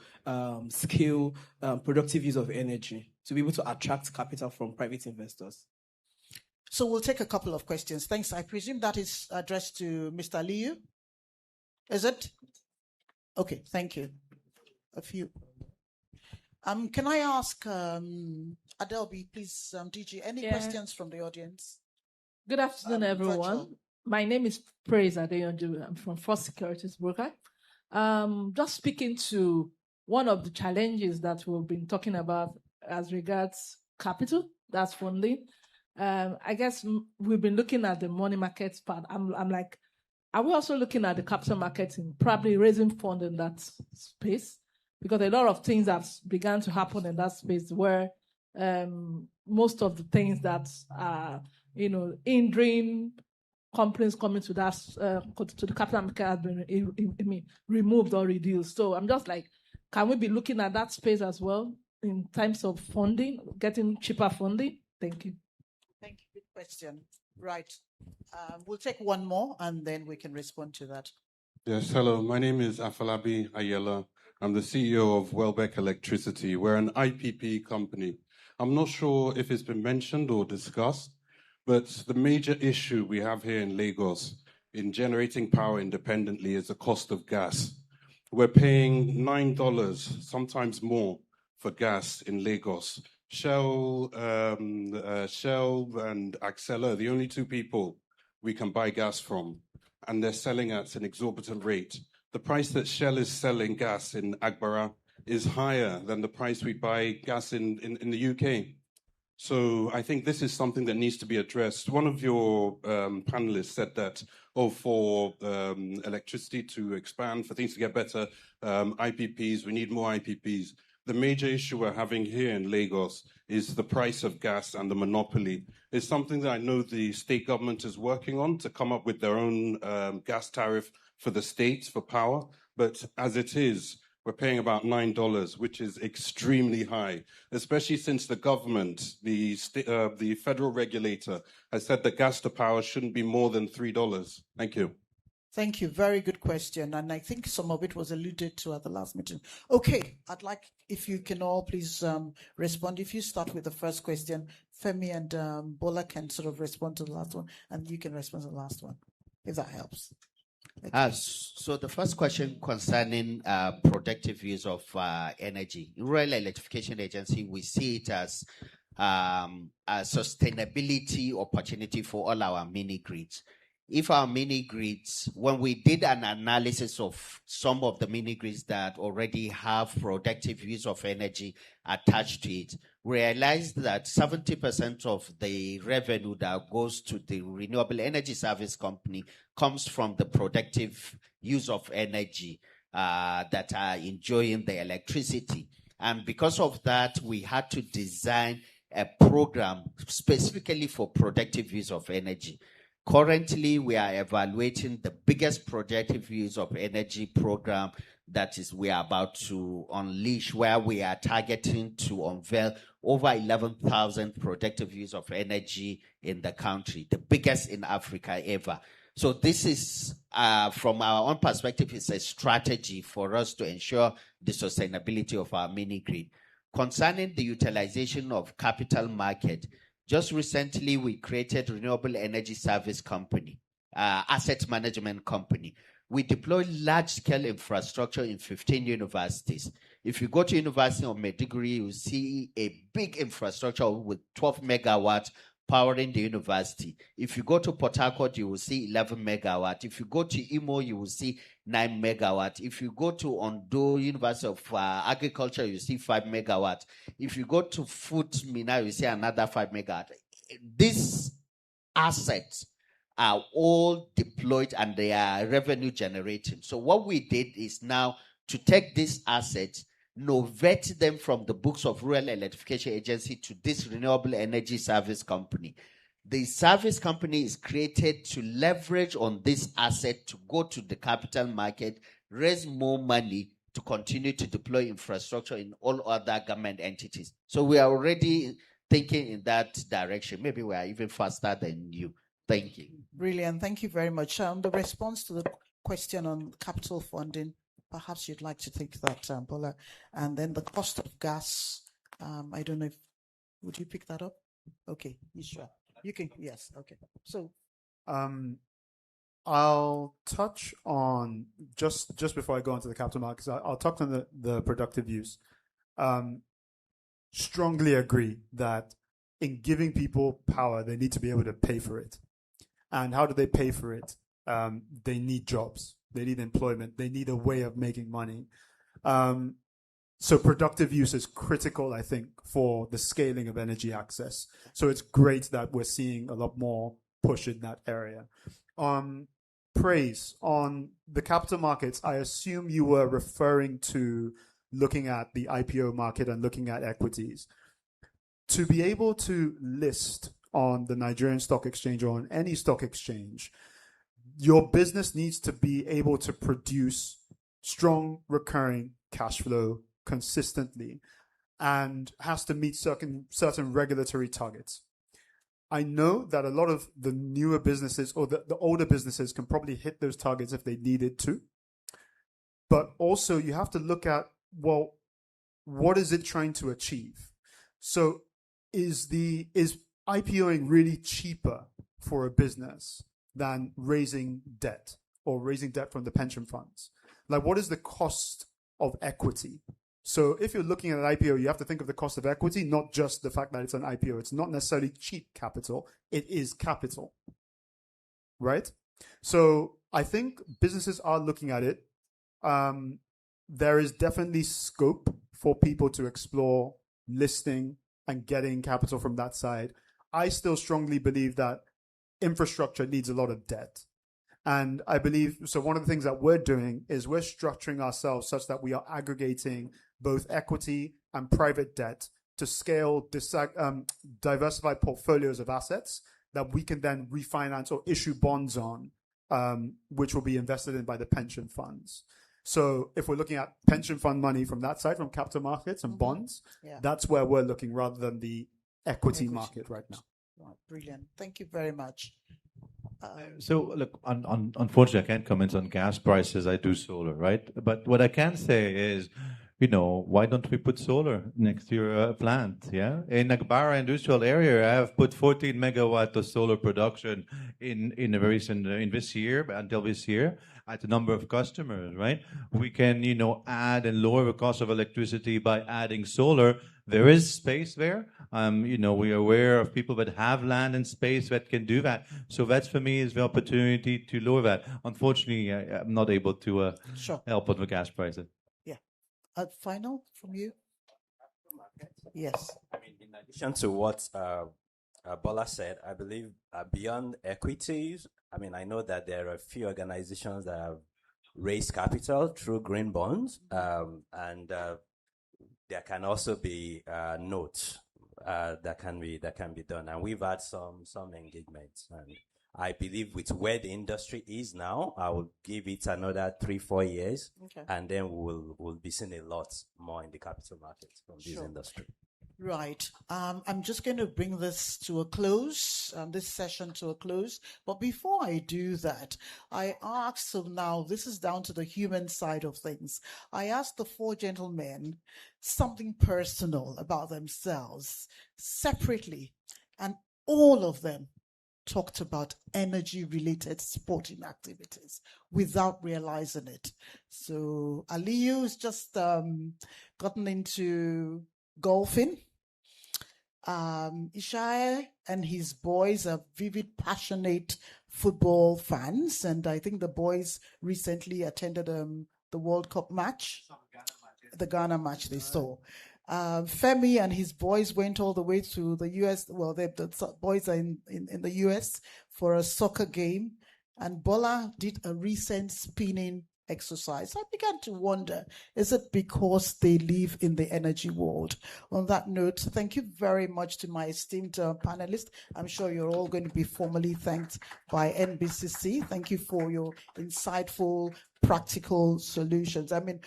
scale productive use of energy, to be able to attract capital from private investors? So we'll take a couple of questions. Thanks. I presume that is addressed to Mr. Liu. Is it? Okay, thank you. A few. Can I ask Adelby, please, DG, any questions from the audience? Good afternoon, everyone. Virtual. My name is Praise Adeyonju. I'm from First Securities Broker. Just speaking to one of the challenges that we've been talking about as regards capital, that's funding. I guess we've been looking at the money markets part. I'm like, are we also looking at the capital markets and probably raising funds in that space? Because a lot of things have begun to happen in that space where most of the things that are, hindering companies coming to that to the capital market have been removed or reduced. So I'm just like, can we be looking at that space as well in terms of funding, getting cheaper funding? Thank you. Thank you. Good question. Right. We'll take one more and then we can respond to that. Yes, hello. My name is Afalabi Ayala. I'm the CEO of Welbeck Electricity. We're an IPP company. I'm not sure if it's been mentioned or discussed, but the major issue we have here in Lagos in generating power independently is the cost of gas. We're paying $9, sometimes more, for gas in Lagos. Shell and Axela are the only two people we can buy gas from, and they're selling at an exorbitant rate. The price that Shell is selling gas in Agbara is higher than the price we buy gas in the UK. So I think this is something that needs to be addressed. One of your panelists said that, for electricity to expand, for things to get better, IPPs, we need more IPPs. The major issue we're having here in Lagos is the price of gas and the monopoly. It's something that I know the state government is working on to come up with their own gas tariff for the states for power. But as it is, we're paying about $9, which is extremely high, especially since the government, the federal regulator, has said that gas to power shouldn't be more than $3. Thank you. Thank you. Very good question. And I think some of it was alluded to at the last meeting. Okay. I'd like, if you can all please respond. If you start with the first question, Femi and Bola can sort of respond to the last one, and you can respond to the last one, if that helps. So the first question concerning productive use of energy. In Rural Electrification Agency, we see it as a sustainability opportunity for all our mini grids. If our mini grids, when we did an analysis of some of the mini grids that already have productive use of energy attached to it, we realized that 70% of the revenue that goes to the Renewable Energy Service Company comes from the productive use of energy that are enjoying the electricity. And because of that, we had to design a program specifically for productive use of energy. Currently, we are evaluating the biggest productive use of energy program that is we are about to unleash, where we are targeting to unveil over 11,000 productive use of energy in the country, the biggest in Africa ever. So this is, from our own perspective, it's a strategy for us to ensure the sustainability of our mini grid. Concerning the utilization of capital market, just recently we created Renewable Energy Service Company, asset management company. We deploy large-scale infrastructure in 15 universities. If you go to University of Maiduguri, you see a big infrastructure with 12 megawatts powering the university. If you go to Port Harcourt, you will see 11 megawatts. If you go to Imo, you will see 9 megawatts. If you go to Ondo University of Agriculture, you see 5 megawatts. If you go to Foot Mina, you see another 5 megawatts. These assets are all deployed and they are revenue generating. So what we did is now to take these assets, vet them from the books of Rural Electrification Agency to this Renewable Energy Service Company. The service company is created to leverage on this asset to go to the capital market, raise more money to continue to deploy infrastructure in all other government entities. So we are already thinking in that direction. Maybe we are even faster than you. Thank you. Brilliant. Thank you very much. The response to the question on capital funding, perhaps you'd like to take that, Bola. And then the cost of gas, I don't know if, would you pick that up? Okay, sure. You can, yes, okay. So, I'll touch on, just before I go into the capital markets, I'll touch on the productive use. Strongly agree that in giving people power, they need to be able to pay for it. And how do they pay for it? They need jobs. They need employment. They need a way of making money. So productive use is critical, I think, for the scaling of energy access. So it's great that we're seeing a lot more push in that area. Praise on the capital markets, I assume you were referring to looking at the IPO market and looking at equities. To be able to list on the Nigerian Stock Exchange or on any stock exchange, your business needs to be able to produce strong recurring cash flow consistently and has to meet certain regulatory targets. I know that a lot of the newer businesses or the older businesses can probably hit those targets if they needed to. But also you have to look at, well, what is it trying to achieve? So is IPOing really cheaper for a business than raising debt or raising debt from the pension funds? Like, what is the cost of equity? So if you're looking at an IPO, you have to think of the cost of equity, not just the fact that it's an IPO. It's not necessarily cheap capital. It is capital, right? So I think businesses are looking at it. There is definitely scope for people to explore listing and getting capital from that side. I still strongly believe that infrastructure needs a lot of debt. And I believe, so one of the things that we're doing is we're structuring ourselves such that we are aggregating both equity and private debt to scale diversified portfolios of assets that we can then refinance or issue bonds on, which will be invested in by the pension funds. So if we're looking at pension fund money from that side, from capital markets and bonds, that's where we're looking rather than the equity market right now. Right, brilliant. Thank you very much. So look, unfortunately, I can't comment on gas prices. I do solar, right? But what I can say is, why don't we put solar next to your plant? Yeah, in Agbara industrial area, I have put 14 megawatt of solar production in this year until this year at a number of customers. Right? We can add and lower the cost of electricity by adding solar. There is space there. We are aware of people that have land and space that can do that. So that's for me is the opportunity to lower that. Unfortunately, I'm not able to help with the gas prices. Yeah. Final from you? Yes. I mean, in addition to what Bola said, I believe beyond equities, I know that there are a few organizations that have raised capital through green bonds, and there can also be notes that can be done, and we've had some engagements. And I believe with where the industry is now, I will give it another 3-4 years, and then we'll be seeing a lot more in the capital markets from this industry. Right. I'm just going to bring this to a close, this session to a close. But before I do that, I asked, so now this is down to the human side of things. I asked the four gentlemen something personal about themselves separately, and all of them talked about energy-related sporting activities without realizing it. So Aliyu's just gotten into golfing. Ishai and his boys are vivid, passionate football fans, and I think the boys recently attended the World Cup match, the Ghana match they saw. Femi and his boys went all the way to the US. Well, the boys are in the US for a soccer game, and Bola did a recent spinning exercise. I began to wonder, is it because they live in the energy world? On that note, thank you very much to my esteemed panelists. I'm sure you're all going to be formally thanked by NBCC. Thank you for your insightful, practical solutions. I mean,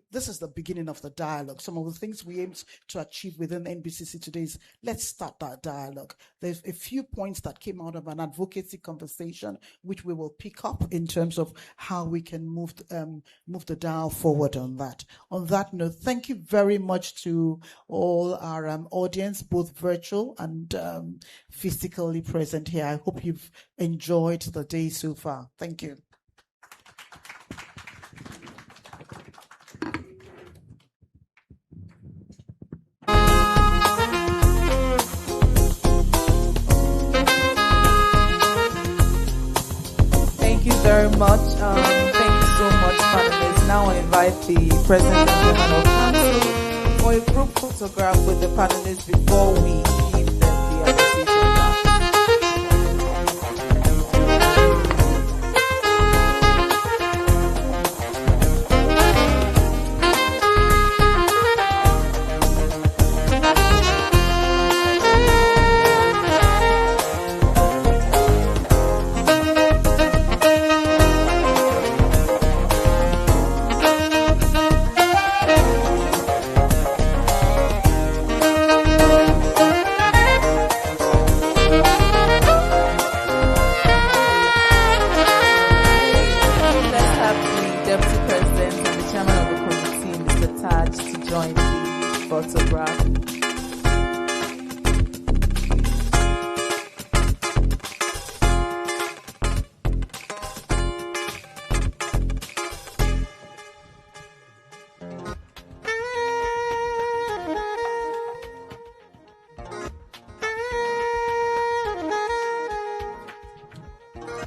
this is the beginning of the dialogue. Some of the things we aim to achieve within NBCC today is, let's start that dialogue. There's a few points that came out of an advocacy conversation, which we will pick up in terms of how we can move the dial forward on that. On that note, thank you very much to all our audience, both virtual and physically present here. I hope you've enjoyed the day so far. Thank you. Very much. Thank you so much, panelists. Now I invite the President and Chairman of Council for a group photograph with the panelists before we give them the appreciation back.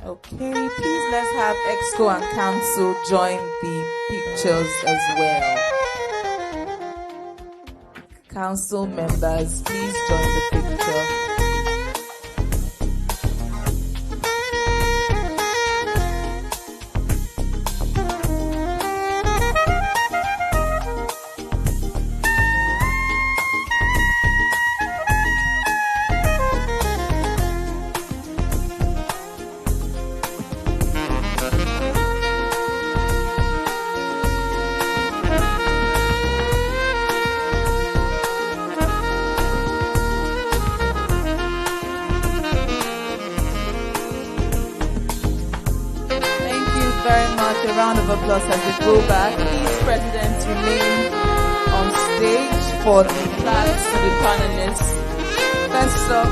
Okay, please let's have Exco and Council join the pictures as well. Council members, please join the picture. Applause as they go back. Please, President, remain on stage for the flags to the panelists. First up,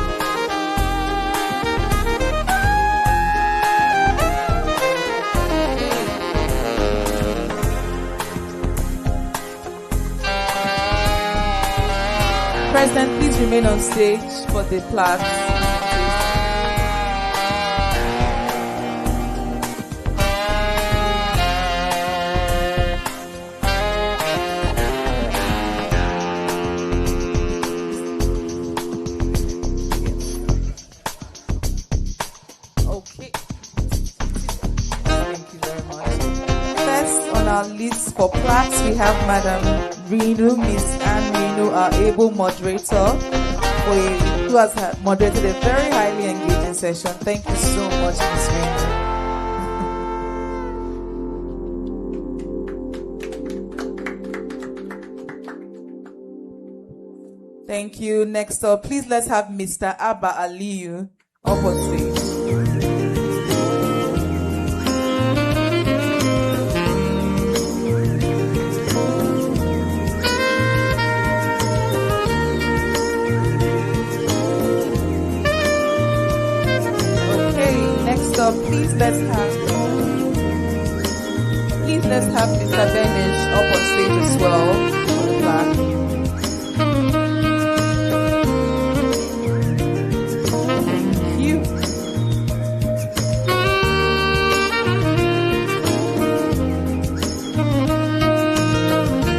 President, please remain on stage for the flags. For plaques, we have Madam Renu, Miss Anne Renu, our able moderator, who has moderated a very highly engaging session. Thank you so much, Miss Renu. Thank you. Next up, please let's have Mr. Abba Aliyu up on stage. Next up, please let's have Mr. Benish up on stage as well on the plaque. Thank you.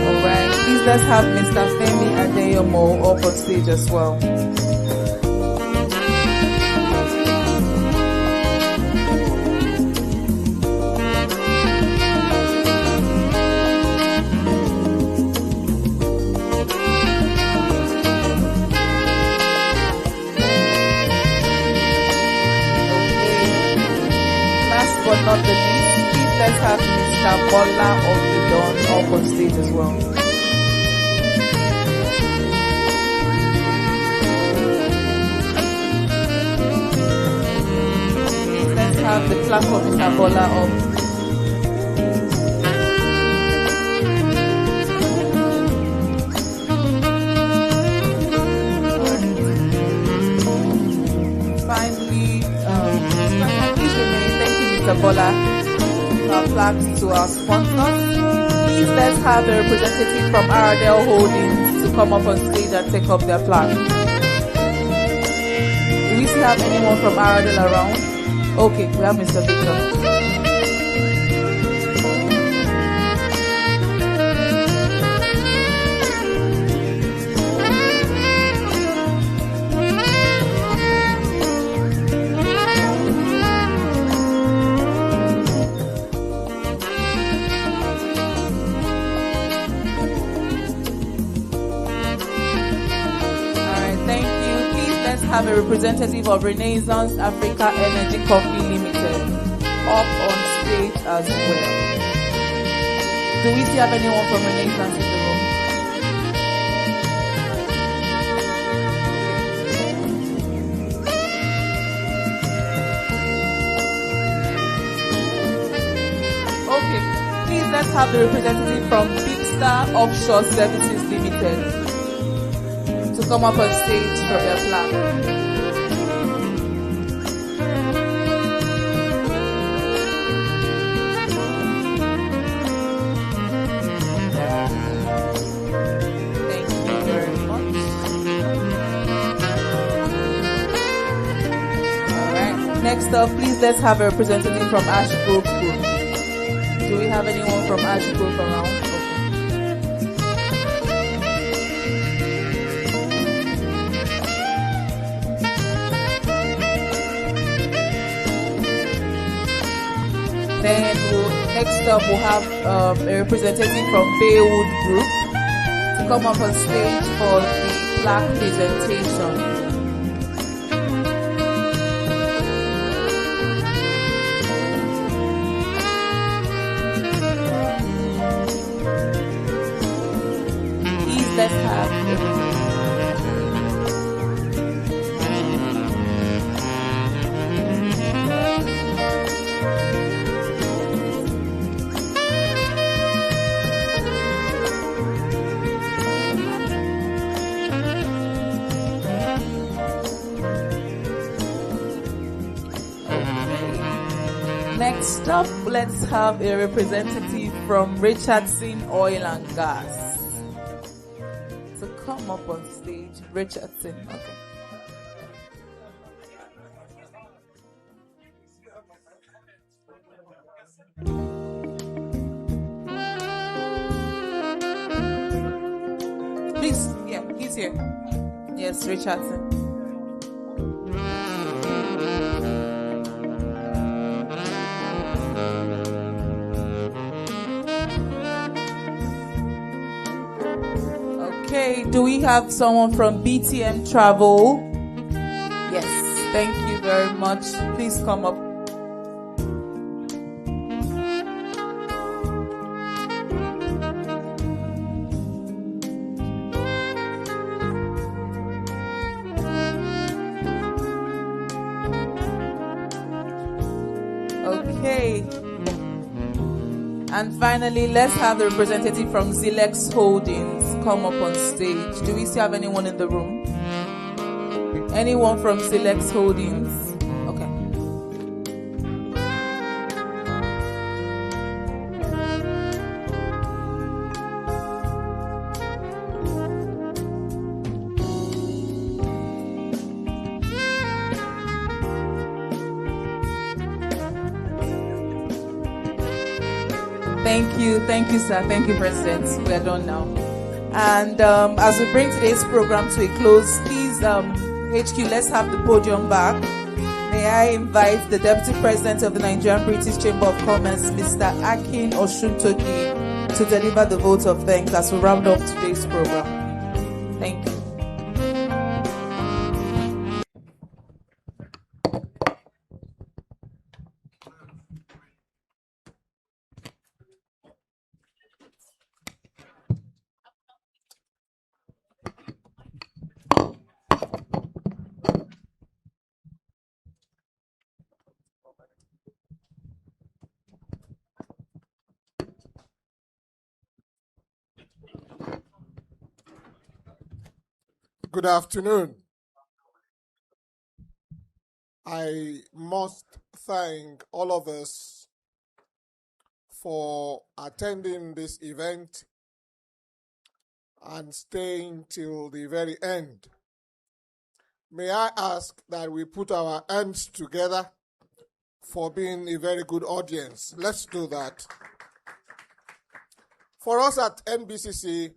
Alright, please let's have Mr. Femi Adeyomo up on stage as well. But not the least, please let's have Mr. Bola of the Dawn up on stage as well. Please let's have the clap for Mr. Bola up. Finally, please remain. Thank you, Mr. Bola. Our plaques to our sponsors. Please let's have a representative from Aradel Holdings to come up on stage and take up their plaque. Do we still have anyone from Aradel around? Okay, we have Mr. Victor. Have a representative of Renaissance Africa Energy Coffee Limited up on stage as well. Do we still have anyone from Renaissance in the room? Okay, please let's have the representative from Big Star Offshore Services Limited to come up on stage for their plaque. Thank you very much. Alright, next up, please let's have a representative from Ash Grove Group. Do we have anyone from Ash Grove around? Then next up we'll have a representative from Baywood Group to come up on stage for the plaque presentation. Please let's have Next up, let's have a representative from Richardson Oil and Gas to come up on stage. Richardson, okay. Please, yeah, he's here. Yes, Richardson. Okay, do we have someone from BTM Travel? Yes, thank you very much. Please come up. Okay. And finally, let's have the representative from Zilex Holdings come up on stage. Do we still have anyone in the room? Anyone from Zilex Holdings? Okay. Thank you, sir. Thank you, President. We are done now. And as we bring today's program to a close, please, HQ, let's have the podium back. May I invite the Deputy President of the Nigerian-British Chamber of Commerce, Mr. Akin Oshuntoki, to deliver the vote of thanks as we round up today's program. Thank you. Good afternoon. I must thank all of us for attending this event and staying till the very end. May I ask that we put our hands together for being a very good audience. Let's do that. For us at NBCC,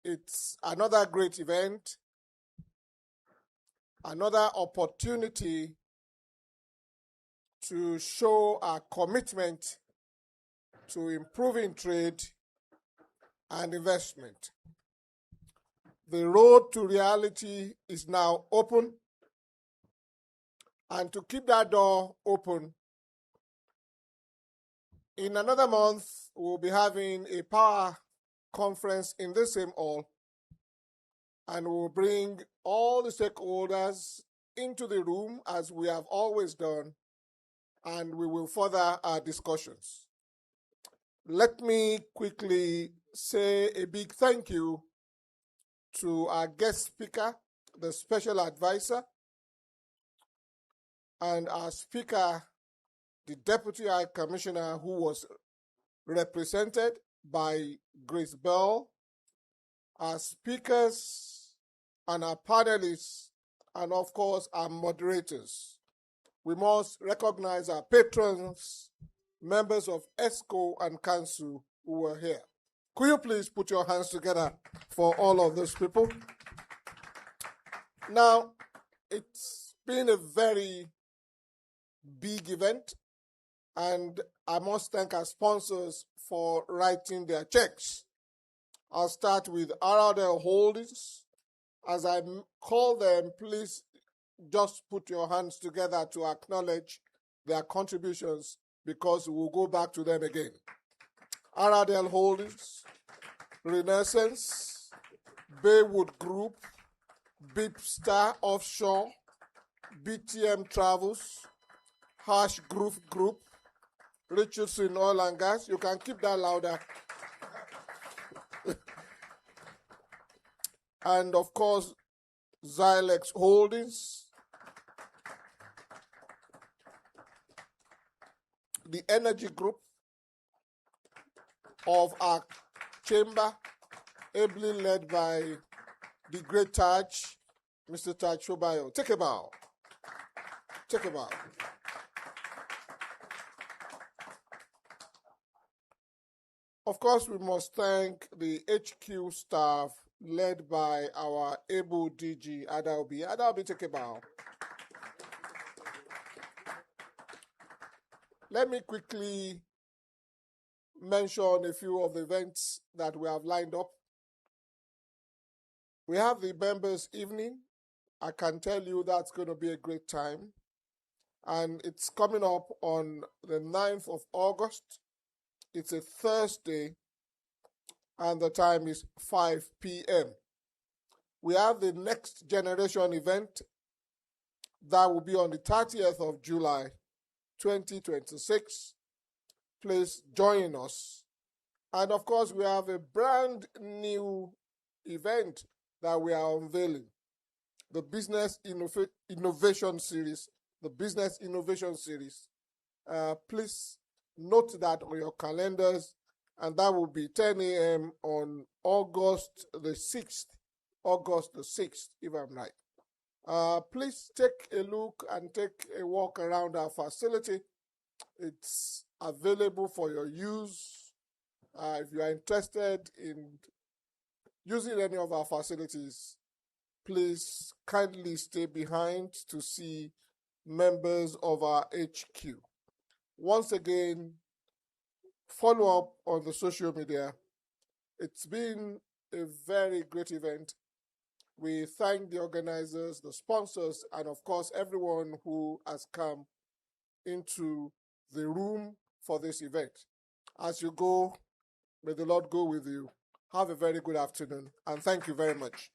it's another great event, another opportunity to show our commitment to improving trade and investment. The road to reality is now open, and to keep that door open, in another month, we'll be having a power conference in the same hall, and we'll bring all the stakeholders into the room as we have always done, and we will further our discussions. Let me quickly say a big thank you to our guest speaker, the special advisor, and our speaker, the Deputy High Commissioner, who was represented by Grace Bell, our speakers and our panelists, and of course our moderators. We must recognize our patrons, members of ESCO and Council who were here. Could you please put your hands together for all of those people? Now, it's been a very big event, and I must thank our sponsors for writing their checks. I'll start with RRL Holdings. As I call them, please just put your hands together to acknowledge their contributions, because we'll go back to them again. RRL Holdings, Renaissance, Baywood Group, Bipstar Offshore, BTM Travels, Harsh Groove Group, Richardson Oil and Gas. You can keep that louder. And of course, Zilex Holdings, the Energy Group of our chamber, ably led by the great Taj, Mr. Taj Shobayo. Take a bow. Take a bow. Of course, we must thank the HQ staff led by our able DG, Adaobi. Adaobi, take a bow. Let me quickly mention a few of the events that we have lined up. We have the members' evening. I can tell you that's going to be a great time. And it's coming up on the 9th of August. It's a Thursday, and the time is 5 p.m. We have the Next Generation event that will be on the 30th of July, 2026. Please join us. And of course, we have a brand new event that we are unveiling, the Business Innovation Series. The Business Innovation Series. Please note that on your calendars, and that will be 10 a.m. on August the 6th. August the 6th, if I'm right. Please take a look and take a walk around our facility. It's available for your use. If you are interested in using any of our facilities, please kindly stay behind to see members of our HQ. Once again, follow up on the social media. It's been a very great event. We thank the organizers, the sponsors, and of course, everyone who has come into the room for this event. As you go, may the Lord go with you. Have a very good afternoon, and thank you very much.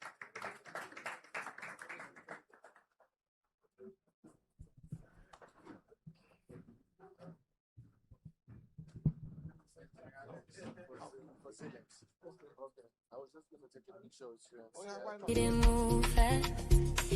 I was just going to take a picture. Didn't move fast.